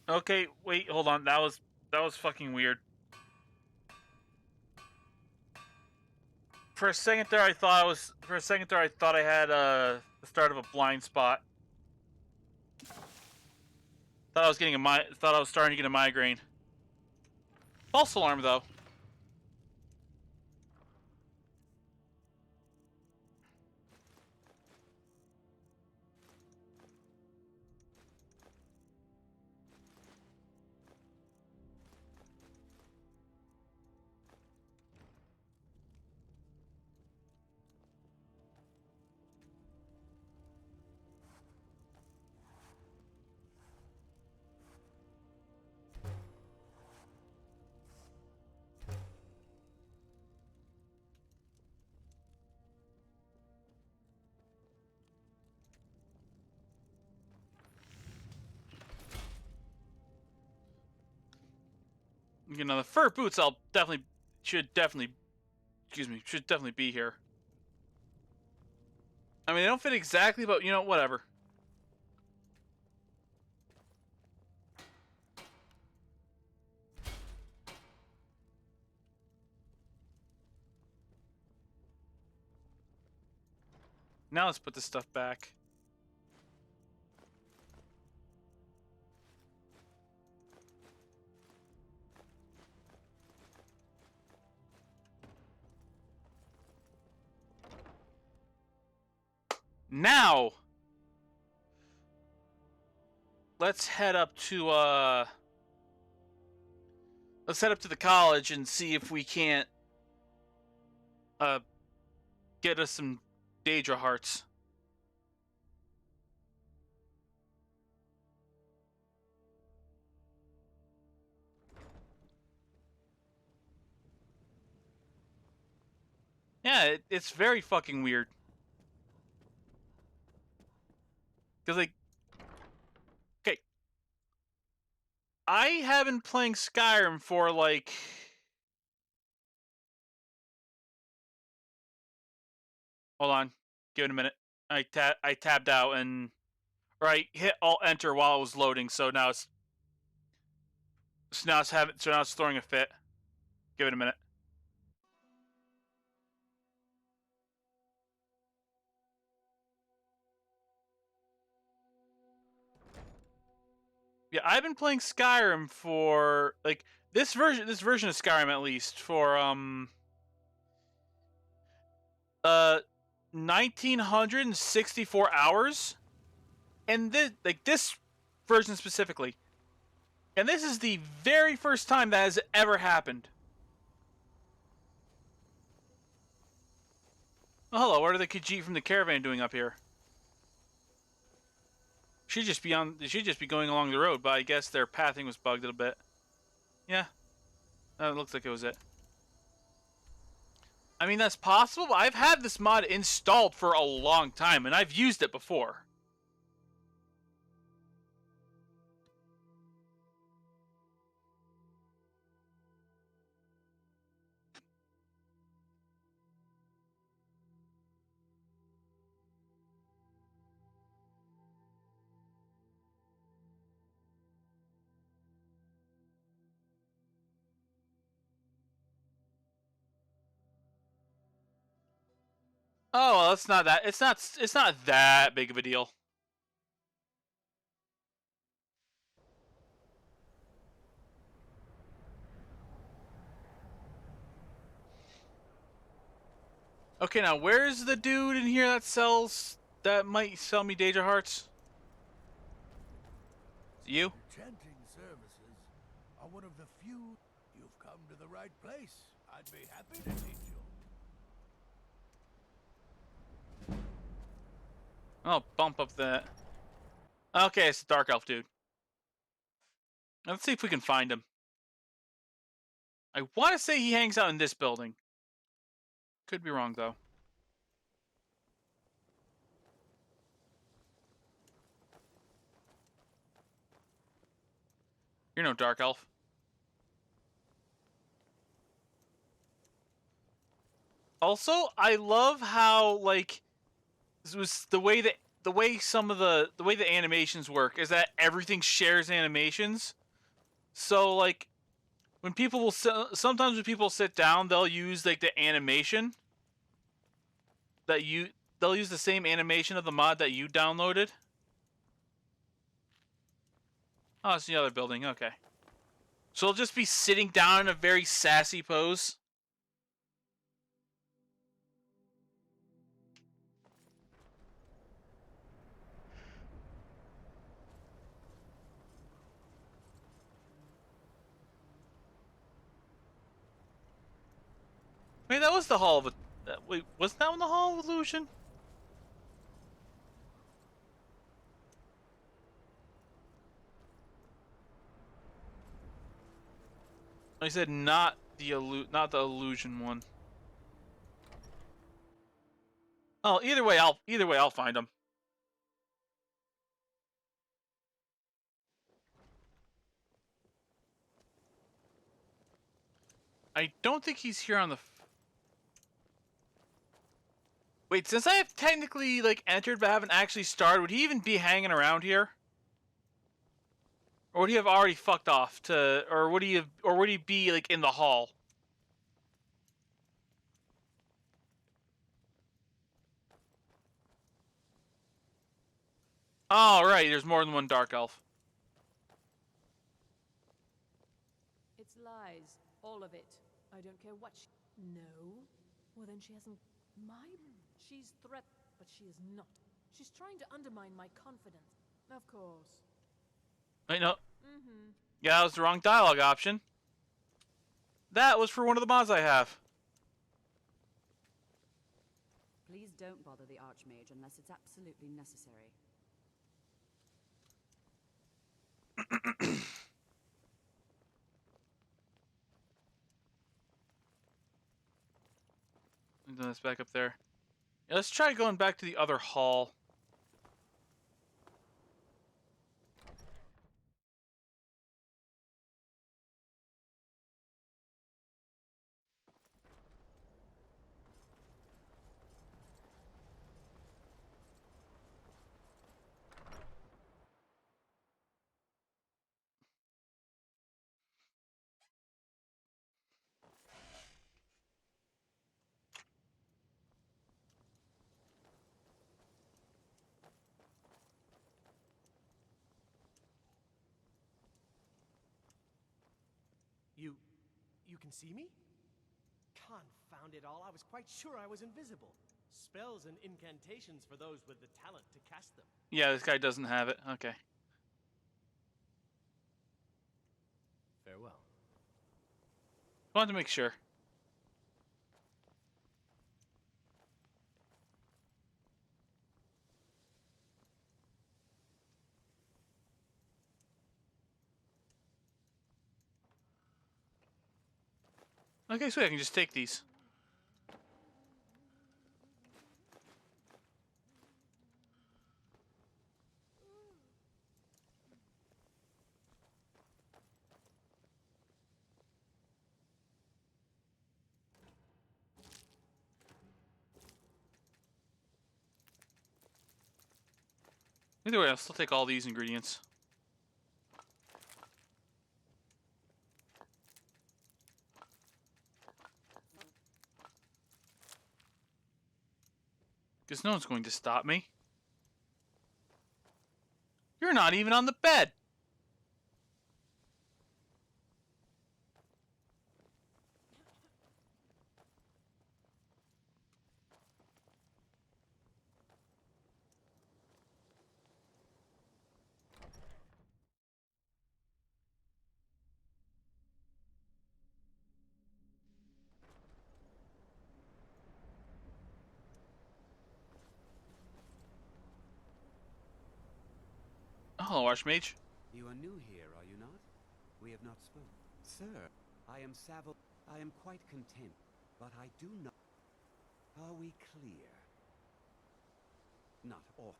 Okay, wait, hold on. That was fucking weird. For a second there, I thought I had the start of a blind spot. Thought I was starting to get a migraine. False alarm though. You know, the fur boots should definitely be here. I mean, they don't fit exactly, but you know, whatever. Now let's put this stuff back. Now, let's head up to the college and see if we can't get us some Daedra hearts. Yeah, it's very fucking weird. Because, like, okay, I have been playing Skyrim for, like, hold on, give it a minute. I tabbed out or I hit Alt Enter while it was loading, so now it's throwing a fit. Give it a minute. Yeah, I've been playing Skyrim for like this version of Skyrim at least for 1964 hours, and this version specifically, and this is the very first time that has ever happened. Oh, hello, what are the Khajiit from the caravan doing up here? Should just be going along the road, but I guess their pathing was bugged a bit. Yeah, it looks like it was it. I mean, that's possible, but I've had this mod installed for a long time, and I've used it before. Oh, well, it's not that. It's not that big of a deal. Okay, now where's the dude in here that might sell me Daedra Hearts? You? Enchanting services are one of the few. You've come to the right place. I'd be happy to teach you. I'll bump up that. Okay, it's the Dark Elf dude. Let's see if we can find him. I want to say he hangs out in this building. Could be wrong, though. You're no Dark Elf. Also, I love how, like, this was the way the animations work is that everything shares animations. So, like, sometimes when people sit down, they'll use like the animation they'll use the same animation of the mod that you downloaded. Oh, it's the other building. Okay. So it'll just be sitting down in a very sassy pose. Wait, that was the Hall of... wait, wasn't that one the Hall of Illusion? I said not the illusion one. Oh, either way I'll find him. I don't think he's here on the... Wait, since I have technically, like, entered but haven't actually started, would he even be hanging around here? Or would he have already fucked off to... Or would he be, like, in the hall? Oh, right, there's more than one Dark Elf. It's lies. All of it. I don't care what she... No? Well, then she hasn't... She's threat, but she is not. She's trying to undermine my confidence. Of course. Wait, no. Yeah, that was the wrong dialogue option. That was for one of the mods I have. Please don't bother the Archmage unless it's absolutely necessary. That's back up there. Yeah, let's try going back to the other hall. You can see me? Confound it all, I was quite sure I was invisible. Spells and incantations for those with the talent to cast them. Yeah, this guy doesn't have it. Okay. Farewell. Wanted to make sure. Okay, so I can just take these. Either way, I'll still take all these ingredients. Because no one's going to stop me. You're not even on the bed! Hello, Archmage. You are new here, are you not? We have not spoken. Sir, I am Savile. I am quite content, but I do not... Are we clear? Not all.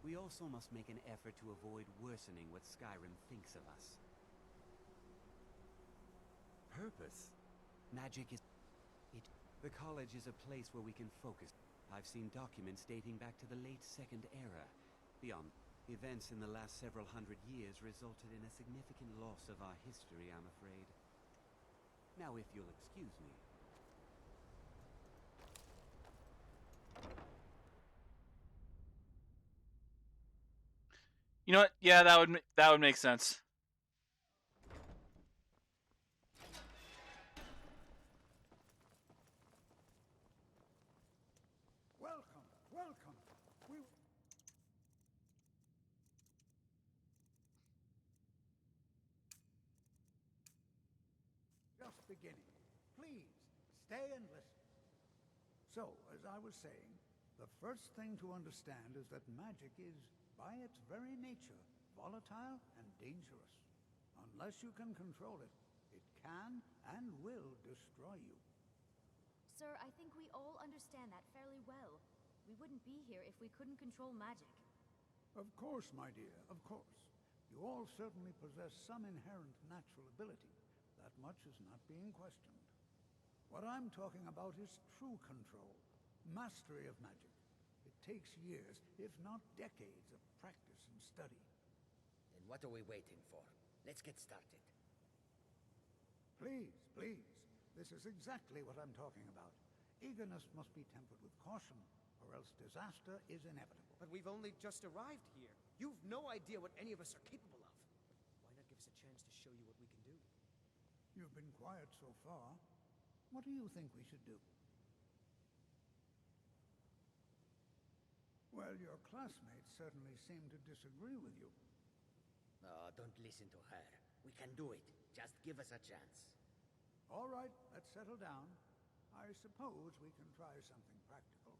We also must make an effort to avoid worsening what Skyrim thinks of us. Purpose? Magic is... The college is a place where we can focus. I've seen documents dating back to the late Second Era. Beyond... Events in the last several hundred years resulted in a significant loss of our history, I'm afraid. Now, if you'll excuse me. You know what? Yeah, that would make sense. Welcome, welcome. Just beginning. Please, stay and listen. So, as I was saying, the first thing to understand is that magic is, by its very nature, volatile and dangerous. Unless you can control it, it can and will destroy you. Sir, I think we all understand that fairly well. We wouldn't be here if we couldn't control magic. Of course, my dear, of course. You all certainly possess some inherent natural ability. That much is not being questioned. What I'm talking about is true control, mastery of magic. It takes years, if not decades, of practice and study. Then what are we waiting for? Let's get started. Please, please. This is exactly what I'm talking about. Eagerness must be tempered with caution, or else disaster is inevitable. But we've only just arrived here. You've no idea what any of us are capable of. Why not give us a chance to show you what we can do? You've been quiet so far. What do you think we should do? Well, your classmates certainly seem to disagree with you. Oh, don't listen to her. We can do it. Just give us a chance. All right, let's settle down. I suppose we can try something practical.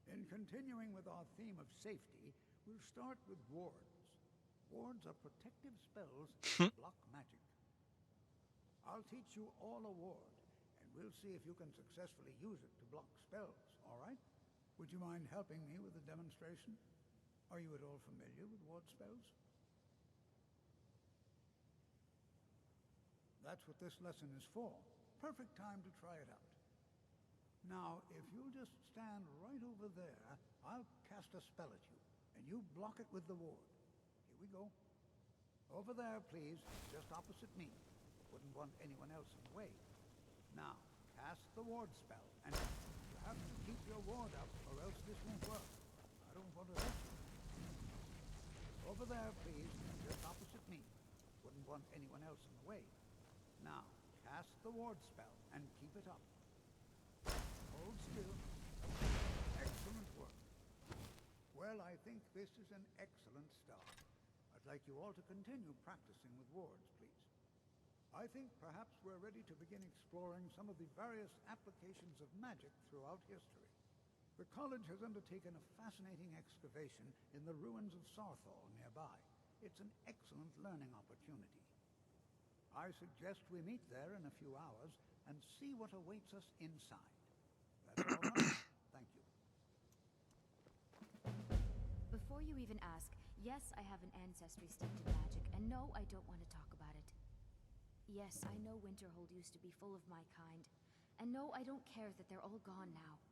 In continuing with our theme of safety, we'll start with wards. Wards are protective spells that block magic. I'll teach you all a ward, and we'll see if you can successfully use it to block spells, all right? Would you mind helping me with the demonstration? Are you at all familiar with ward spells? That's what this lesson is for. Perfect time to try it out. Now, if you'll just stand right over there, I'll cast a spell at you, and you block it with the ward. Here we go. Over there, please, just opposite me. Wouldn't want anyone else in the way. Now, cast the ward spell, and you have to keep your ward up, or else this won't work. I don't want to hurt you. Over there, please, just opposite me. Wouldn't want anyone else in the way. Now, Cast the ward spell and keep it up. Hold still. Excellent work. Well, I think this is an excellent start. I'd like you all to continue practicing with wards, please. I think perhaps we're ready to begin exploring some of the various applications of magic throughout history. The college has undertaken a fascinating excavation in the ruins of Sarthal nearby. It's an excellent learning opportunity. I suggest we meet there in a few hours and see what awaits us inside. That's all right. Thank you. Before you even ask, yes, I have an ancestry steeped in magic, and no, I don't want to talk about it. Yes, I know Winterhold used to be full of my kind, and no, I don't care that they're all gone now.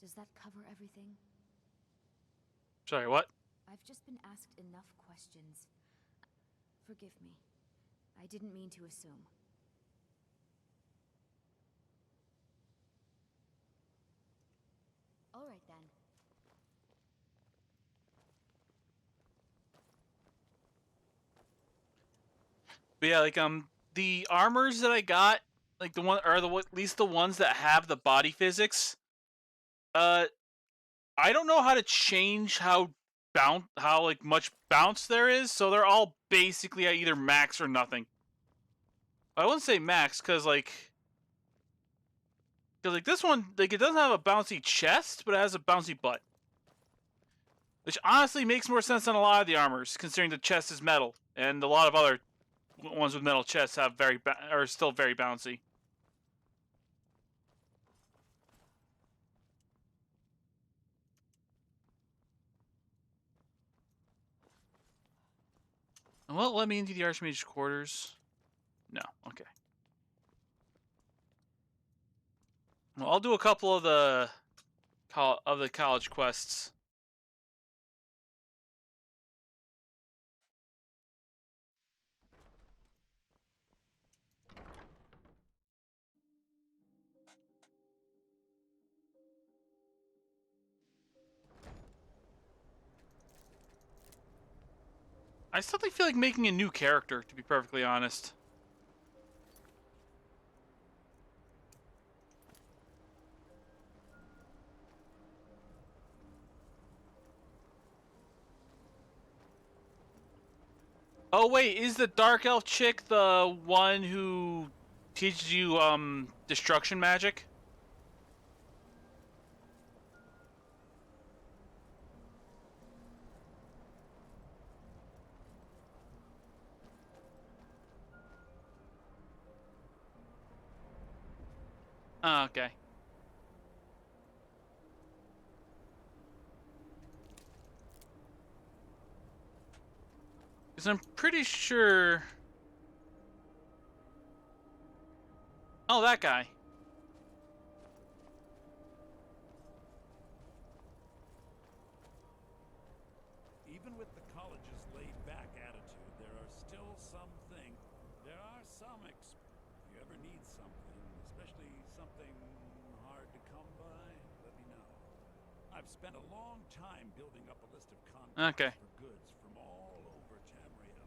Does that cover everything? Sorry, what? I've just been asked enough questions. Forgive me. I didn't mean to assume. All right, then. But yeah, like the armors that I got, like the one or at least the ones that have the body physics. I don't know how to change how like much bounce there is, so they're all basically at either max or nothing. I wouldn't say max because like this one, like it doesn't have a bouncy chest, but it has a bouncy butt, which honestly makes more sense than a lot of the armors, considering the chest is metal, and a lot of other ones with metal chests have are still very bouncy. Well, let me into the Archmage's quarters. No, okay. Well, I'll do a couple of the college quests. I suddenly feel like making a new character, to be perfectly honest. Oh wait, is the Dark Elf chick the one who teaches you destruction magic? Oh, okay. Because I'm pretty sure... Oh, that guy. Even with the college's laid-back attitude, there are still some things. There are some If you ever need something, especially something hard to come by, let me know. I've spent a long time building up a list of contacts for goods from all over Tamriel.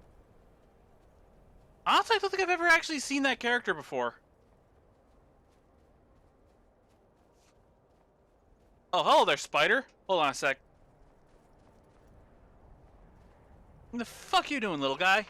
Honestly, I don't think I've ever actually seen that character before. Oh, hello there, Spider. Hold on a sec. What the fuck you doing, little guy?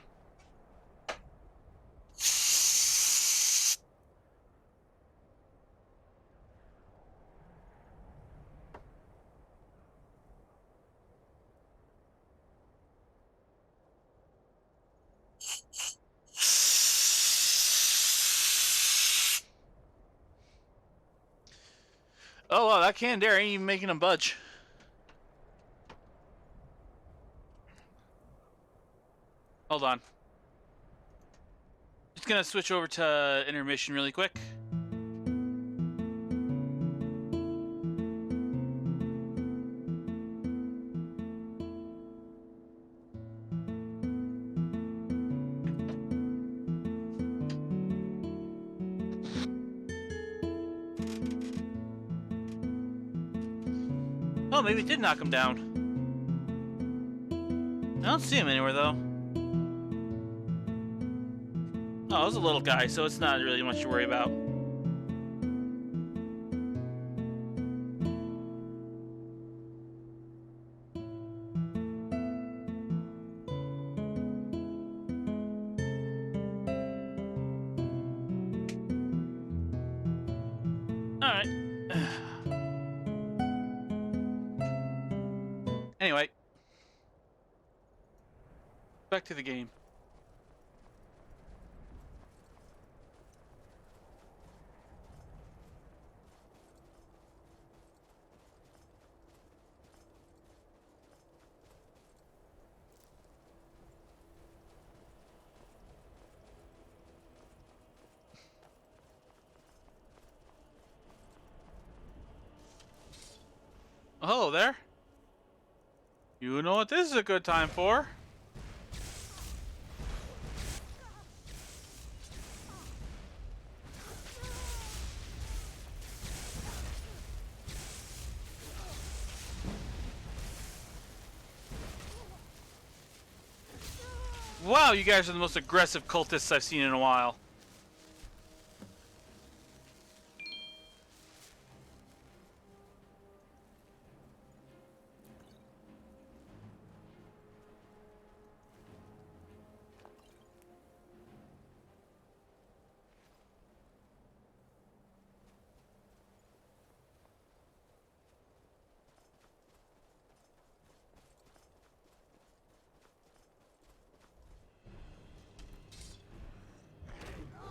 Oh, wow, that Candair ain't even making him budge. Hold on. Just gonna switch over to intermission really quick. Oh, maybe it did knock him down. I don't see him anywhere, though. Oh, Oh, it was a little guy, so it's not really much to worry about. Alright. Anyway. Back to the game. Oh, there. You know what this is a good time for? Wow, you guys are the most aggressive cultists I've seen in a while.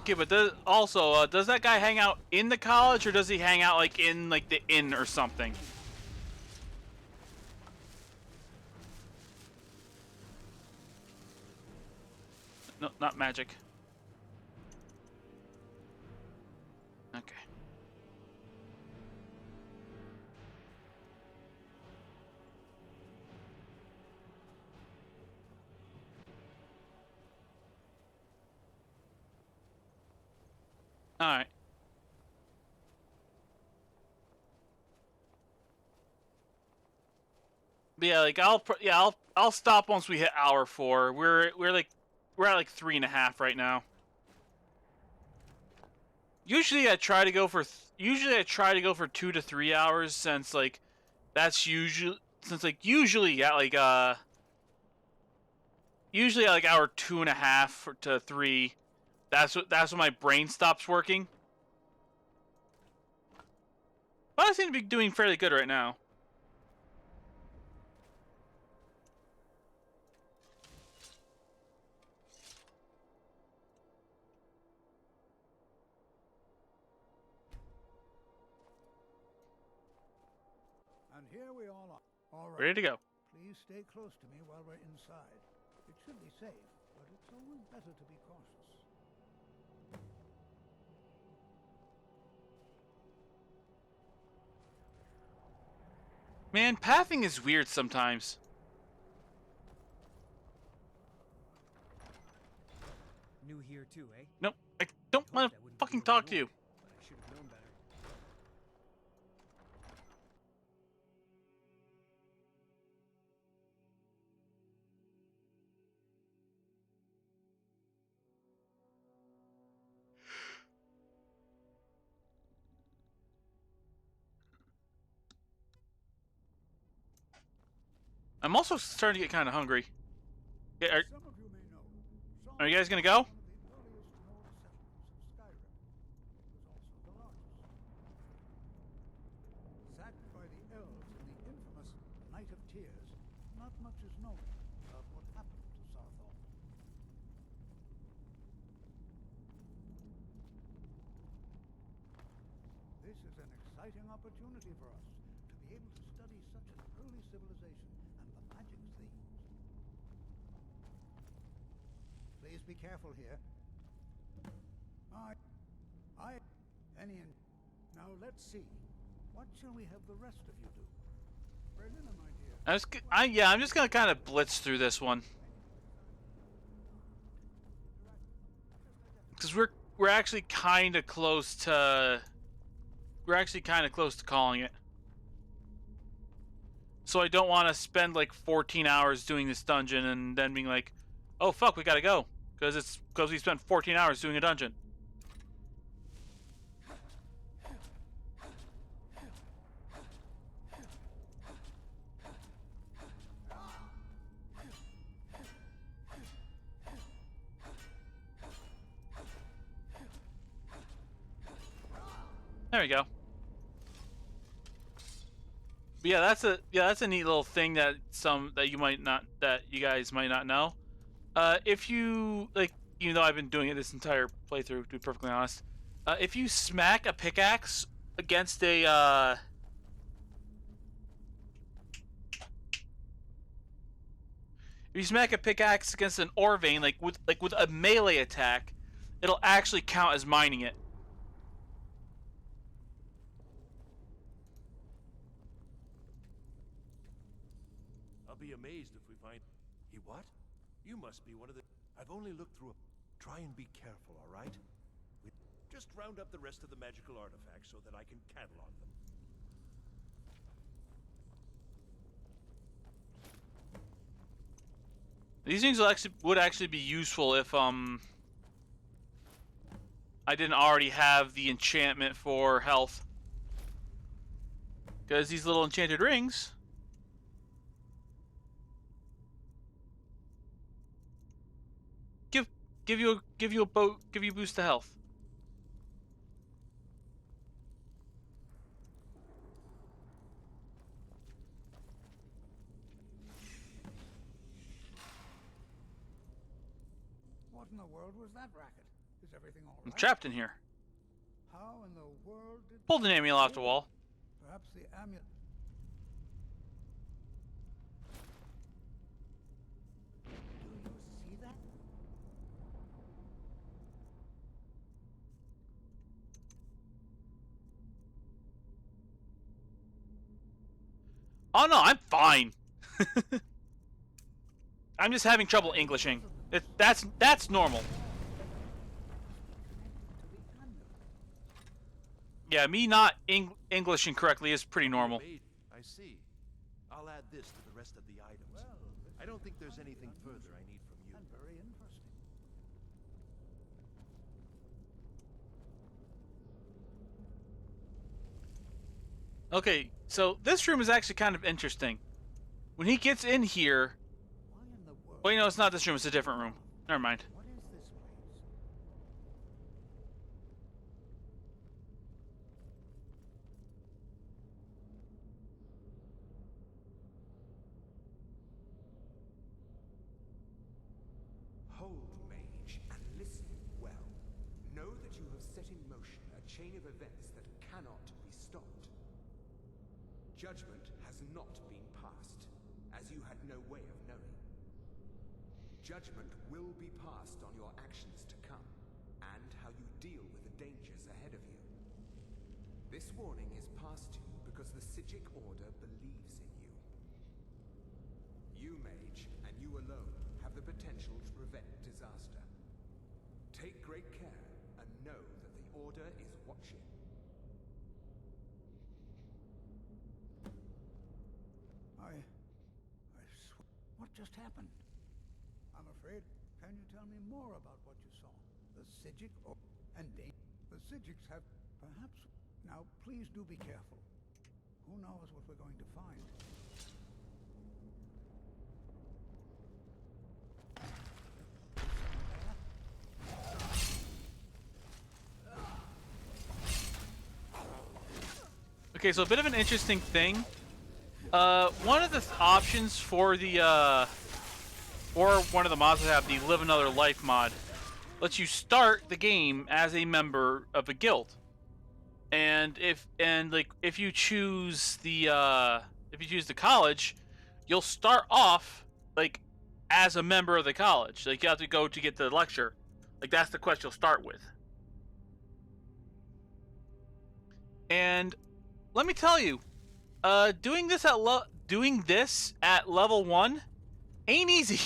Okay, but does that guy hang out in the college, or does he hang out like in like the inn or something? No, not magic. Okay. All right. But yeah, like I'll stop once we hit hour 4. We're at like 3.5 right now. Usually I try to go for 2 to 3 hours, since like that's usually usually at like hour 2.5 to 3. That's when my brain stops working. But I seem to be doing fairly good right now. And here we all are. All right. Ready to go. Please stay close to me while we're inside. It should be safe, but it's always better to be cautious. Man, pathing is weird sometimes. New here too, eh? Nope, I don't want to fucking talk to you. But I should have known better. I'm also starting to get kind of hungry. Yeah, are you guys gonna go? Sacked by the elves in the infamous Night of Tears, not much is known about what happened to Sarthor. This is an exciting opportunity for us to be able to study such an early civilization and the magic themes. Please be careful here. Now let's see. What shall we have the rest of you do? Berliner, my dear. I'm just gonna kind of blitz through this one, because we're actually kind of close to calling it. So I don't want to spend like 14 hours doing this dungeon and then being like, oh fuck, we gotta go, because we spent 14 hours doing a dungeon. There we go. But yeah, that's a neat little thing that you guys might not know. If you like, even though I've been doing it this entire playthrough, to be perfectly honest, if you smack a pickaxe against a if you smack a pickaxe against an ore vein, like with a melee attack, it'll actually count as mining it. I'll be amazed if we find... He what? You must be one of the... I've only looked through a... Try and be careful, all right? Just round up the rest of the magical artifacts so that I can catalog them. These things would actually be useful if I didn't already have the enchantment for health. Because these little enchanted rings give you a boost to health. What in the world was that racket? Is everything all I'm right? trapped in here. How in the world did... Pulled an amulet off the wall. Perhaps the amulet... Do you see that? Oh no, I'm fine. I'm just having trouble Englishing. That's normal. Yeah, me not Englishing correctly is pretty normal. I see. I'll add this to the rest of the items. I don't think there's anything further I need from you. And very interesting. Okay, so this room is actually kind of interesting. When he gets in here... Well, you know, it's not this room, it's a different room. Never mind. What is this place? Hold, mage, and listen well. Know that you have set in motion a chain of events that cannot be stopped. Judgment has not been passed, as you had no way of knowing. Judgment will be passed on your actions to come, and how you deal with the dangers ahead of you. This warning is passed to you because the Skrk Order believes in you. You, mage, and you alone, have the potential to prevent disaster. Take great care, and know that the Order is watching. What just happened? I'm afraid. Can you tell me more about what you saw? The Skrk and the Skrks have perhaps... Now, please do be careful. Who knows what we're going to find? Okay, so a bit of an interesting thing. One of the options for the or one of the mods that have the Live Another Life mod lets you start the game as a member of a guild. And if you choose the college, you'll start off like as a member of the college. Like you have to go to get the lecture. Like that's the quest you'll start with. And let me tell you, doing this at level 1 ain't easy.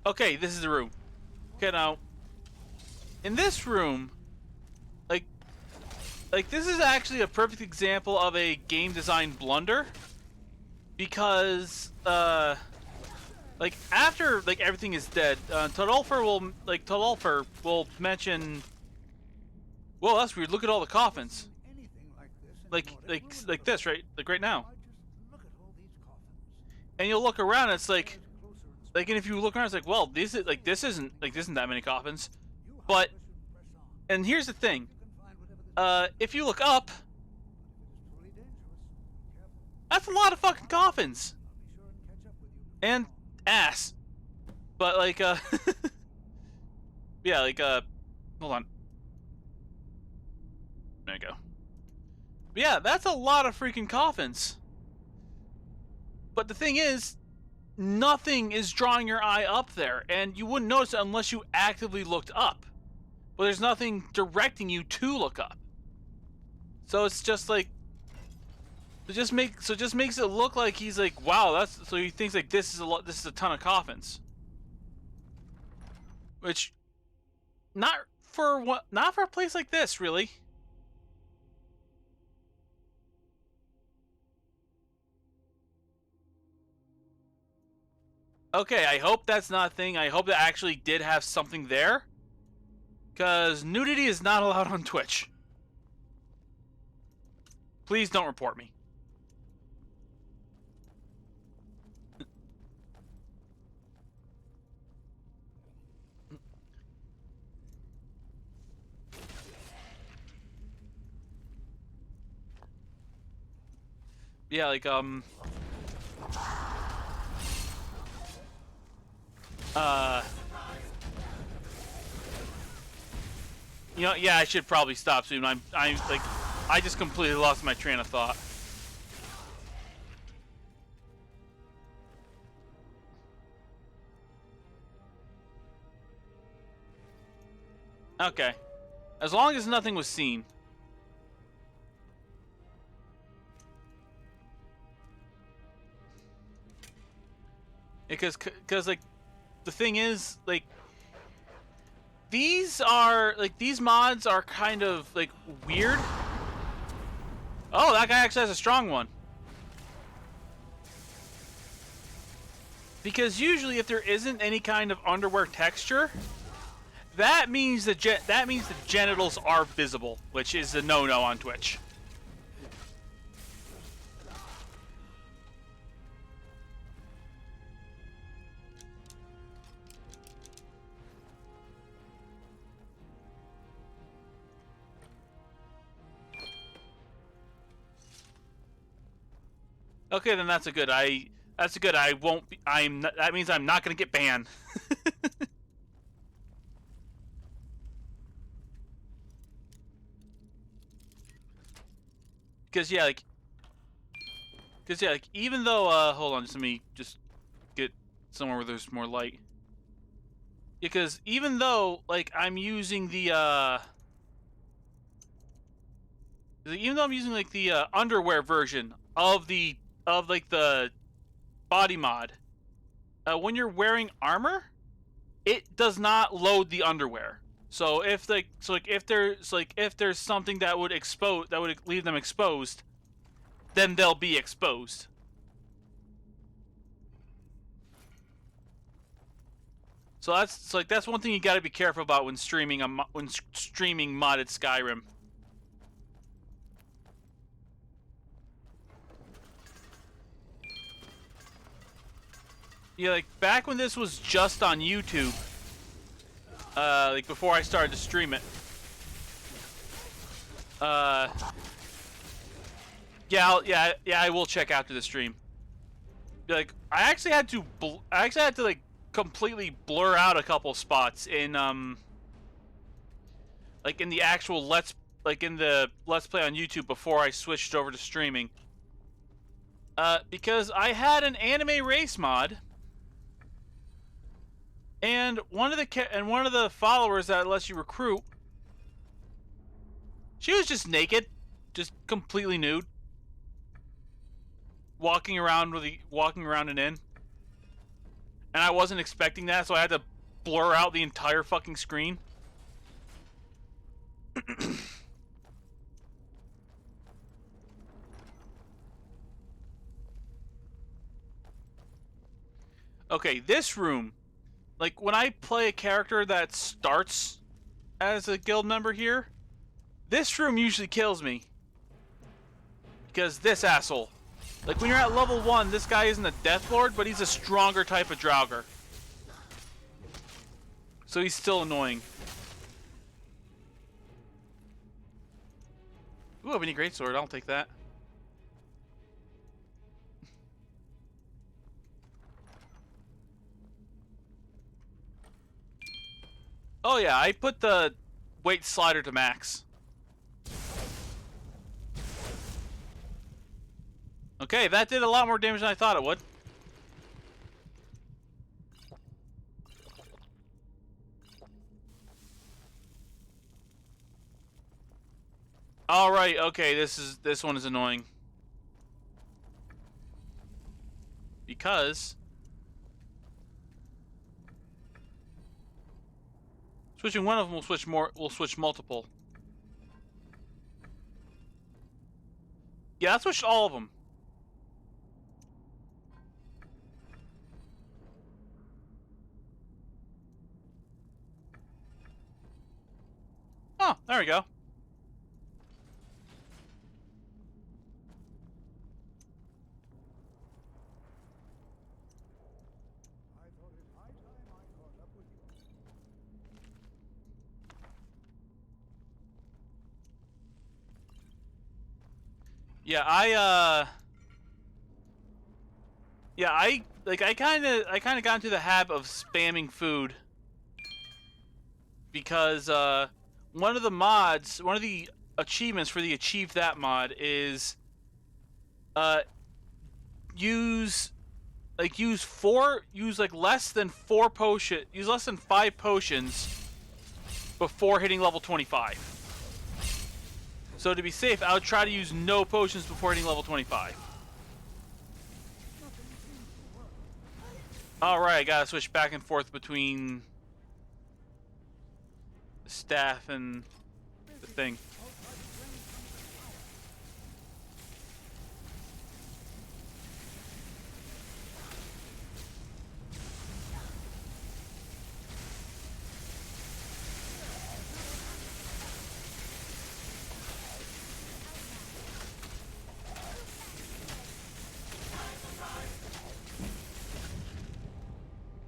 Okay, this is the room. Okay, now in this room, like this is actually a perfect example of a game design blunder. because like after like everything is dead, Todolfer will mention, well, that's weird, look at all the coffins. Like this, right? Like right now. And you'll look around and it's like and if you look around it's like, well, this isn't that many coffins. But and here's the thing. If you look up, that's a lot of fucking coffins. And ass. But like yeah, like hold on. There you go. But yeah, that's a lot of freaking coffins. But the thing is, nothing is drawing your eye up there, and you wouldn't notice it unless you actively looked up. But there's nothing directing you to look up. So it's just like it just makes it look like he's like, wow, that's so he thinks like this is a ton of coffins. Which not for a place like this, really. Okay, I hope that's not a thing. I hope that actually did have something there. Because nudity is not allowed on Twitch. Please don't report me. Yeah, like, you know, yeah, I should probably stop soon. I'm like, I just completely lost my train of thought. Okay. As long as nothing was seen. Because like, the thing is, like, these mods are kind of, like, weird. Oh, that guy actually has a strong one. Because usually if there isn't any kind of underwear texture, that means the genitals are visible, which is a no-no on Twitch. Okay, then that's a good. I won't be. That means I'm not gonna get banned. Because yeah, like, even though hold on, just let me just get somewhere where there's more light. Because even though like I'm using the even though I'm using like the underwear version of the body mod, when you're wearing armor, it does not load the underwear. So if if there's something that would leave them exposed, then they'll be exposed. So that's one thing you got to be careful about when streaming modded Skyrim. Yeah, like back when this was just on YouTube, like before I started to stream it. Yeah, I will check after the stream. Like I actually had to like completely blur out a couple spots in like in the actual let's play on YouTube before I switched over to streaming. Because I had an anime race mod. And one of the followers that lets you recruit, she was just naked, just completely nude, walking around and in. And I wasn't expecting that, so I had to blur out the entire fucking screen. Okay, this room. Like, when I play a character that starts as a guild member here, this room usually kills me. Because this asshole. Like, when you're at level 1, this guy isn't a Death Lord, but he's a stronger type of Draugr. So he's still annoying. Ooh, a mini greatsword. I'll take that. Oh yeah, I put the weight slider to max. Okay, that did a lot more damage than I thought it would. All right, okay, this one is annoying. Because switching one of them will switch multiple. Yeah, I switched all of them. Oh, there we go. Yeah, I kind of got into the habit of spamming food because one of the achievements for the Achieve That mod is use less than 5 potions before hitting level 25. So to be safe, I would try to use no potions before hitting level 25. Alright, I gotta switch back and forth between the staff and the thing.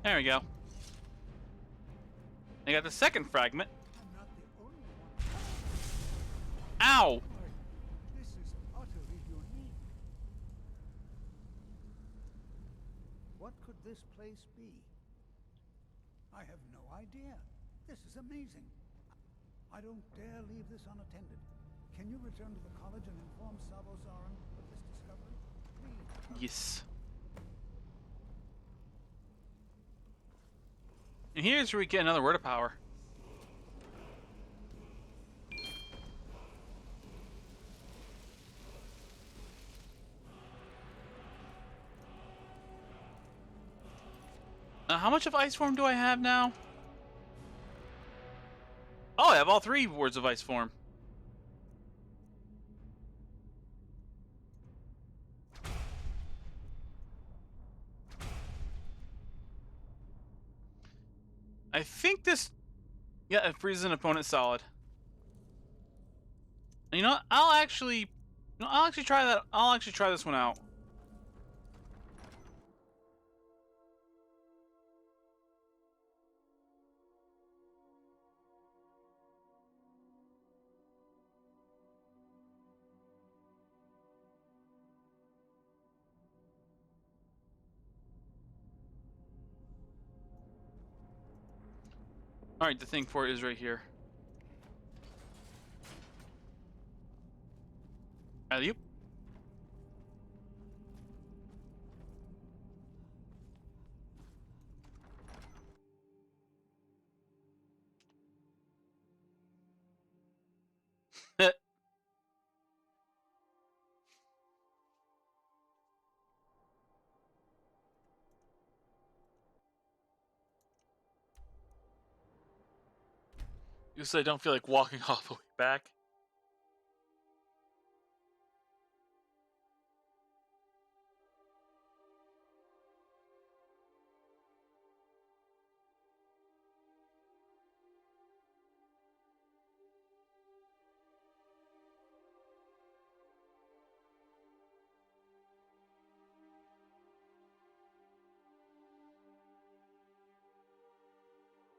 There we go. I got the second fragment. Ow! This is utterly unique. What could this place be? I have no idea. This is amazing. I don't dare leave this unattended. Can you return to the college and inform Savo Zaran of this discovery? Please. Yes. And here's where we get another word of power. How much of Ice Form do I have now? Oh, I have all 3 words of Ice Form. I think this... Yeah, it freezes an opponent solid. You know what? I'll actually try that. I'll actually try this one out. Alright, the thing for it is right here. Alley-oop. You say I don't feel like walking all the way back.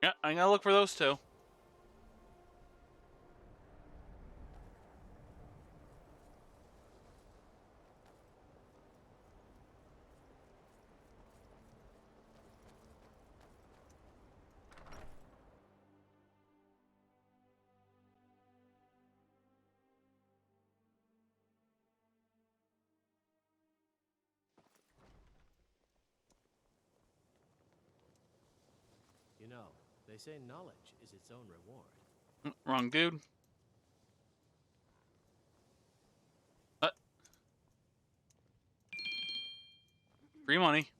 Yeah, I gotta look for those two. You know, they say knowledge is its own reward. Wrong dude. Free money.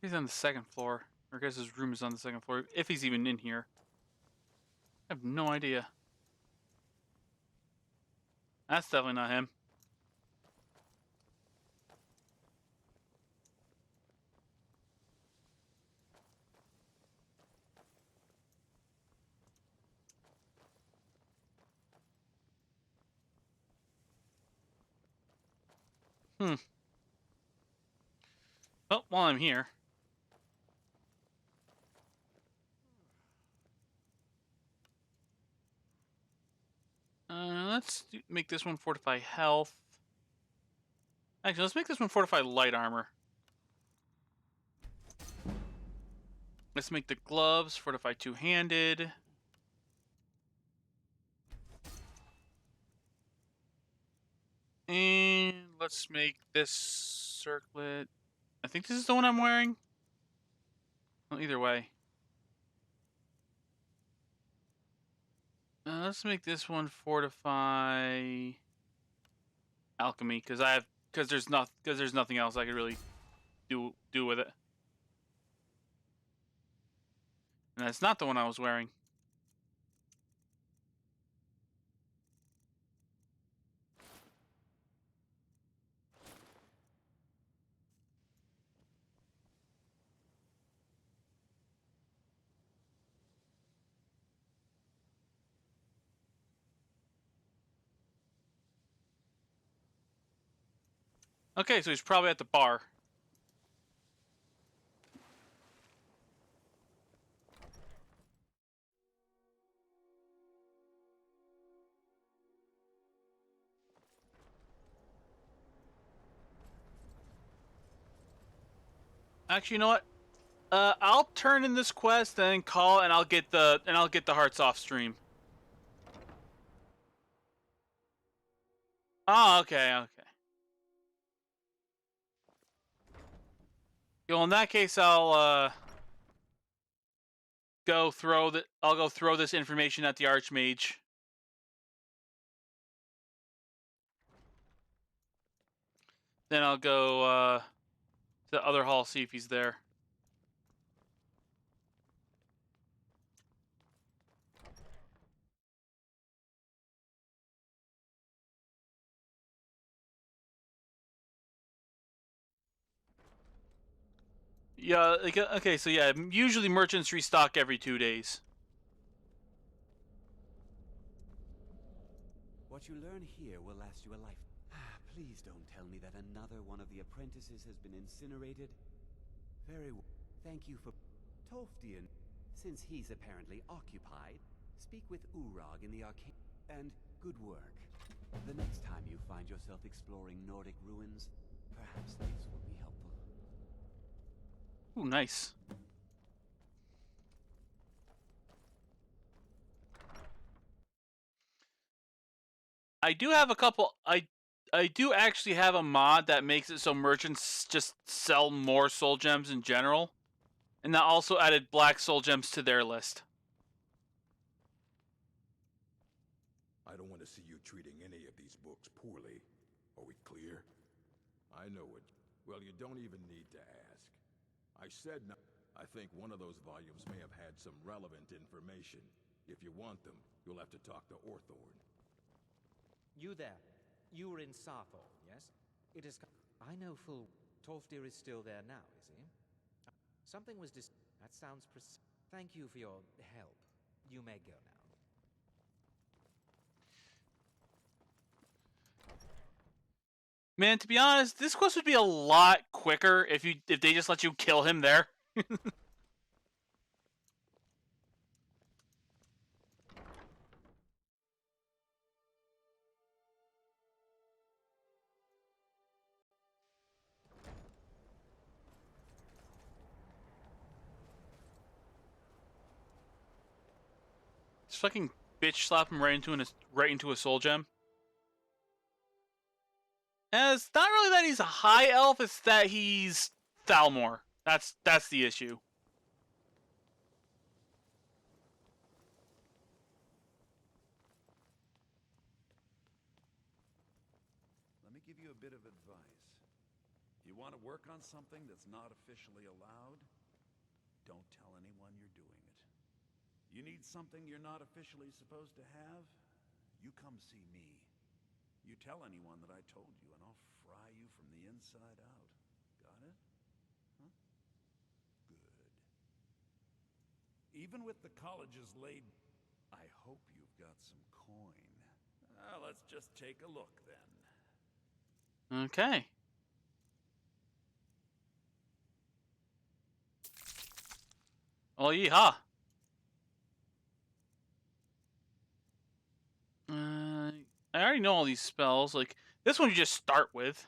He's on the second floor. Or I guess his room is on the second floor, if he's even in here. I have no idea. That's definitely not him. Well, while I'm here. Let's make this one fortify health. Actually, let's make this one fortify light armor. Let's make the gloves fortify two-handed. And let's make this circlet. I think this is the one I'm wearing. Well, either way. Let's make this one fortify alchemy because there's nothing else I could really do with it. And that's not the one I was wearing. Okay, so he's probably at the bar. Actually, you know what? I'll turn in this quest and call, and I'll get the hearts off stream. Oh, okay. Well, in that case, I'll go throw this information at the Archmage. Then I'll go to the other hall, see if he's there. Yeah, okay, so yeah, usually merchants restock every 2 days. What you learn here will last you a life. Please don't tell me that another one of the apprentices has been incinerated. Very well. Thank you for Tolfdian. Since he's apparently occupied, speak with Urag in the arcade. And good work. The next time you find yourself exploring Nordic ruins, perhaps these will be helpful. Ooh, nice. I do have a couple. I do actually have a mod that makes it so merchants just sell more soul gems in general, and that also added black soul gems to their list. I don't want to see you treating any of these books poorly. Are we clear? I know it. Well, you don't even need to ask. I said no. I think one of those volumes may have had some relevant information. If you want them, you'll have to talk to Orthorn. You there. You were in Sappho, yes? It is... I know full... Tolfdir is still there now, is he? Something was That sounds Thank you for your help. You may go now. Man, to be honest, this quest would be a lot quicker if they just let you kill him there. Just fucking bitch slap him right into a soul gem. And it's not really that he's a high elf, it's that he's Thalmor. That's the issue. Let me give you a bit of advice. You want to work on something that's not officially allowed? Don't tell anyone you're doing it. You need something you're not officially supposed to have? You come see me. You tell anyone that I told you, and I'll fry you from the inside out. Got it? Huh? Good. Even with the colleges laid... I hope you've got some coin. Let's just take a look, then. Okay. Oh, yeehaw. I already know all these spells. Like, this one you just start with.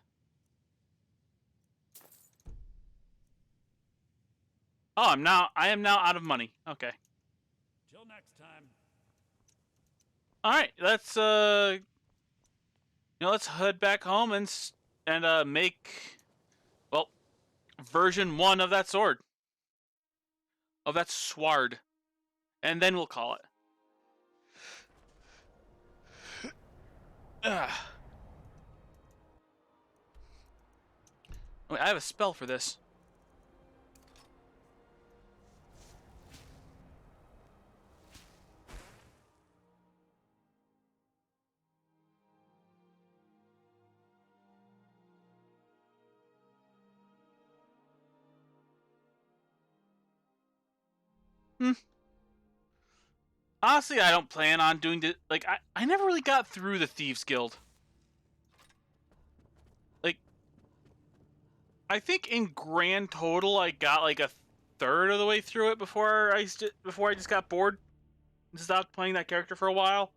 Oh, I am now out of money. Okay. Till next time. Alright, let's let's head back home and make, well, version 1 of that sword. Of that sword. And then we'll call it. Wait, I have a spell for this. Honestly, I don't plan on doing the... Like, I never really got through the Thieves Guild. Like, I think in grand total, I got like a third of the way through it before I just got bored and stopped playing that character for a while.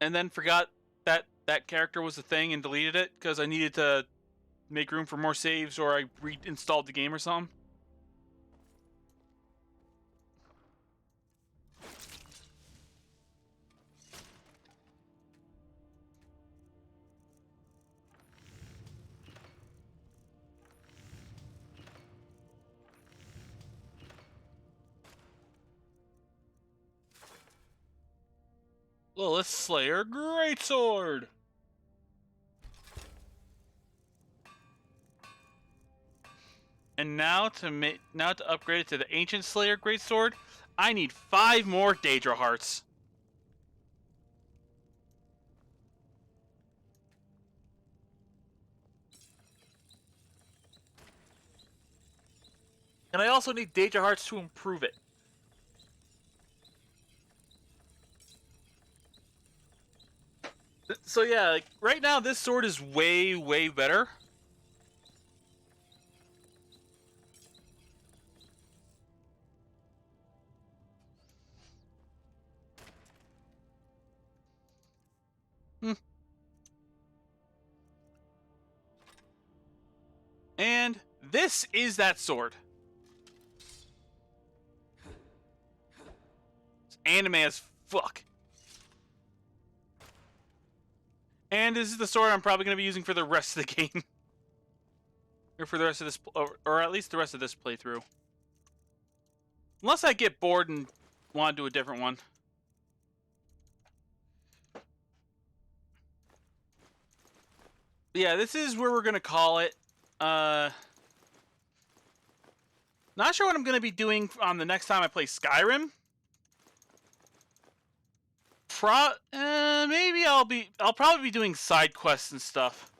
And then forgot that character was a thing and deleted it because I needed to make room for more saves, or I reinstalled the game or something. Lilith Slayer Greatsword! And now to upgrade it to the Ancient Slayer Greatsword, I need 5 more Daedra Hearts. And I also need Daedra Hearts to improve it. So yeah, like, right now this sword is way, way better. And this is that sword. It's anime as fuck. And this is the sword I'm probably going to be using for the rest of the game. Or for the rest of this, or at least the rest of this playthrough. Unless I get bored and want to do a different one. But yeah, this is where we're going to call it. Not sure what I'm going to be doing on the next time I play Skyrim. Maybe I'll probably be doing side quests and stuff.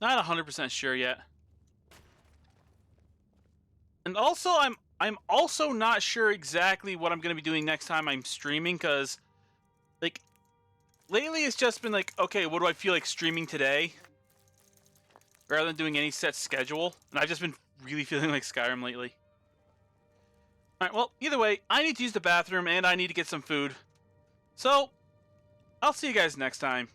Not 100% sure yet. And also, I'm also not sure exactly what I'm going to be doing next time I'm streaming, because, like, lately it's just been like, okay, what do I feel like streaming today? Rather than doing any set schedule. And I've just been really feeling like Skyrim lately. Alright, well, either way, I need to use the bathroom and I need to get some food. So, I'll see you guys next time.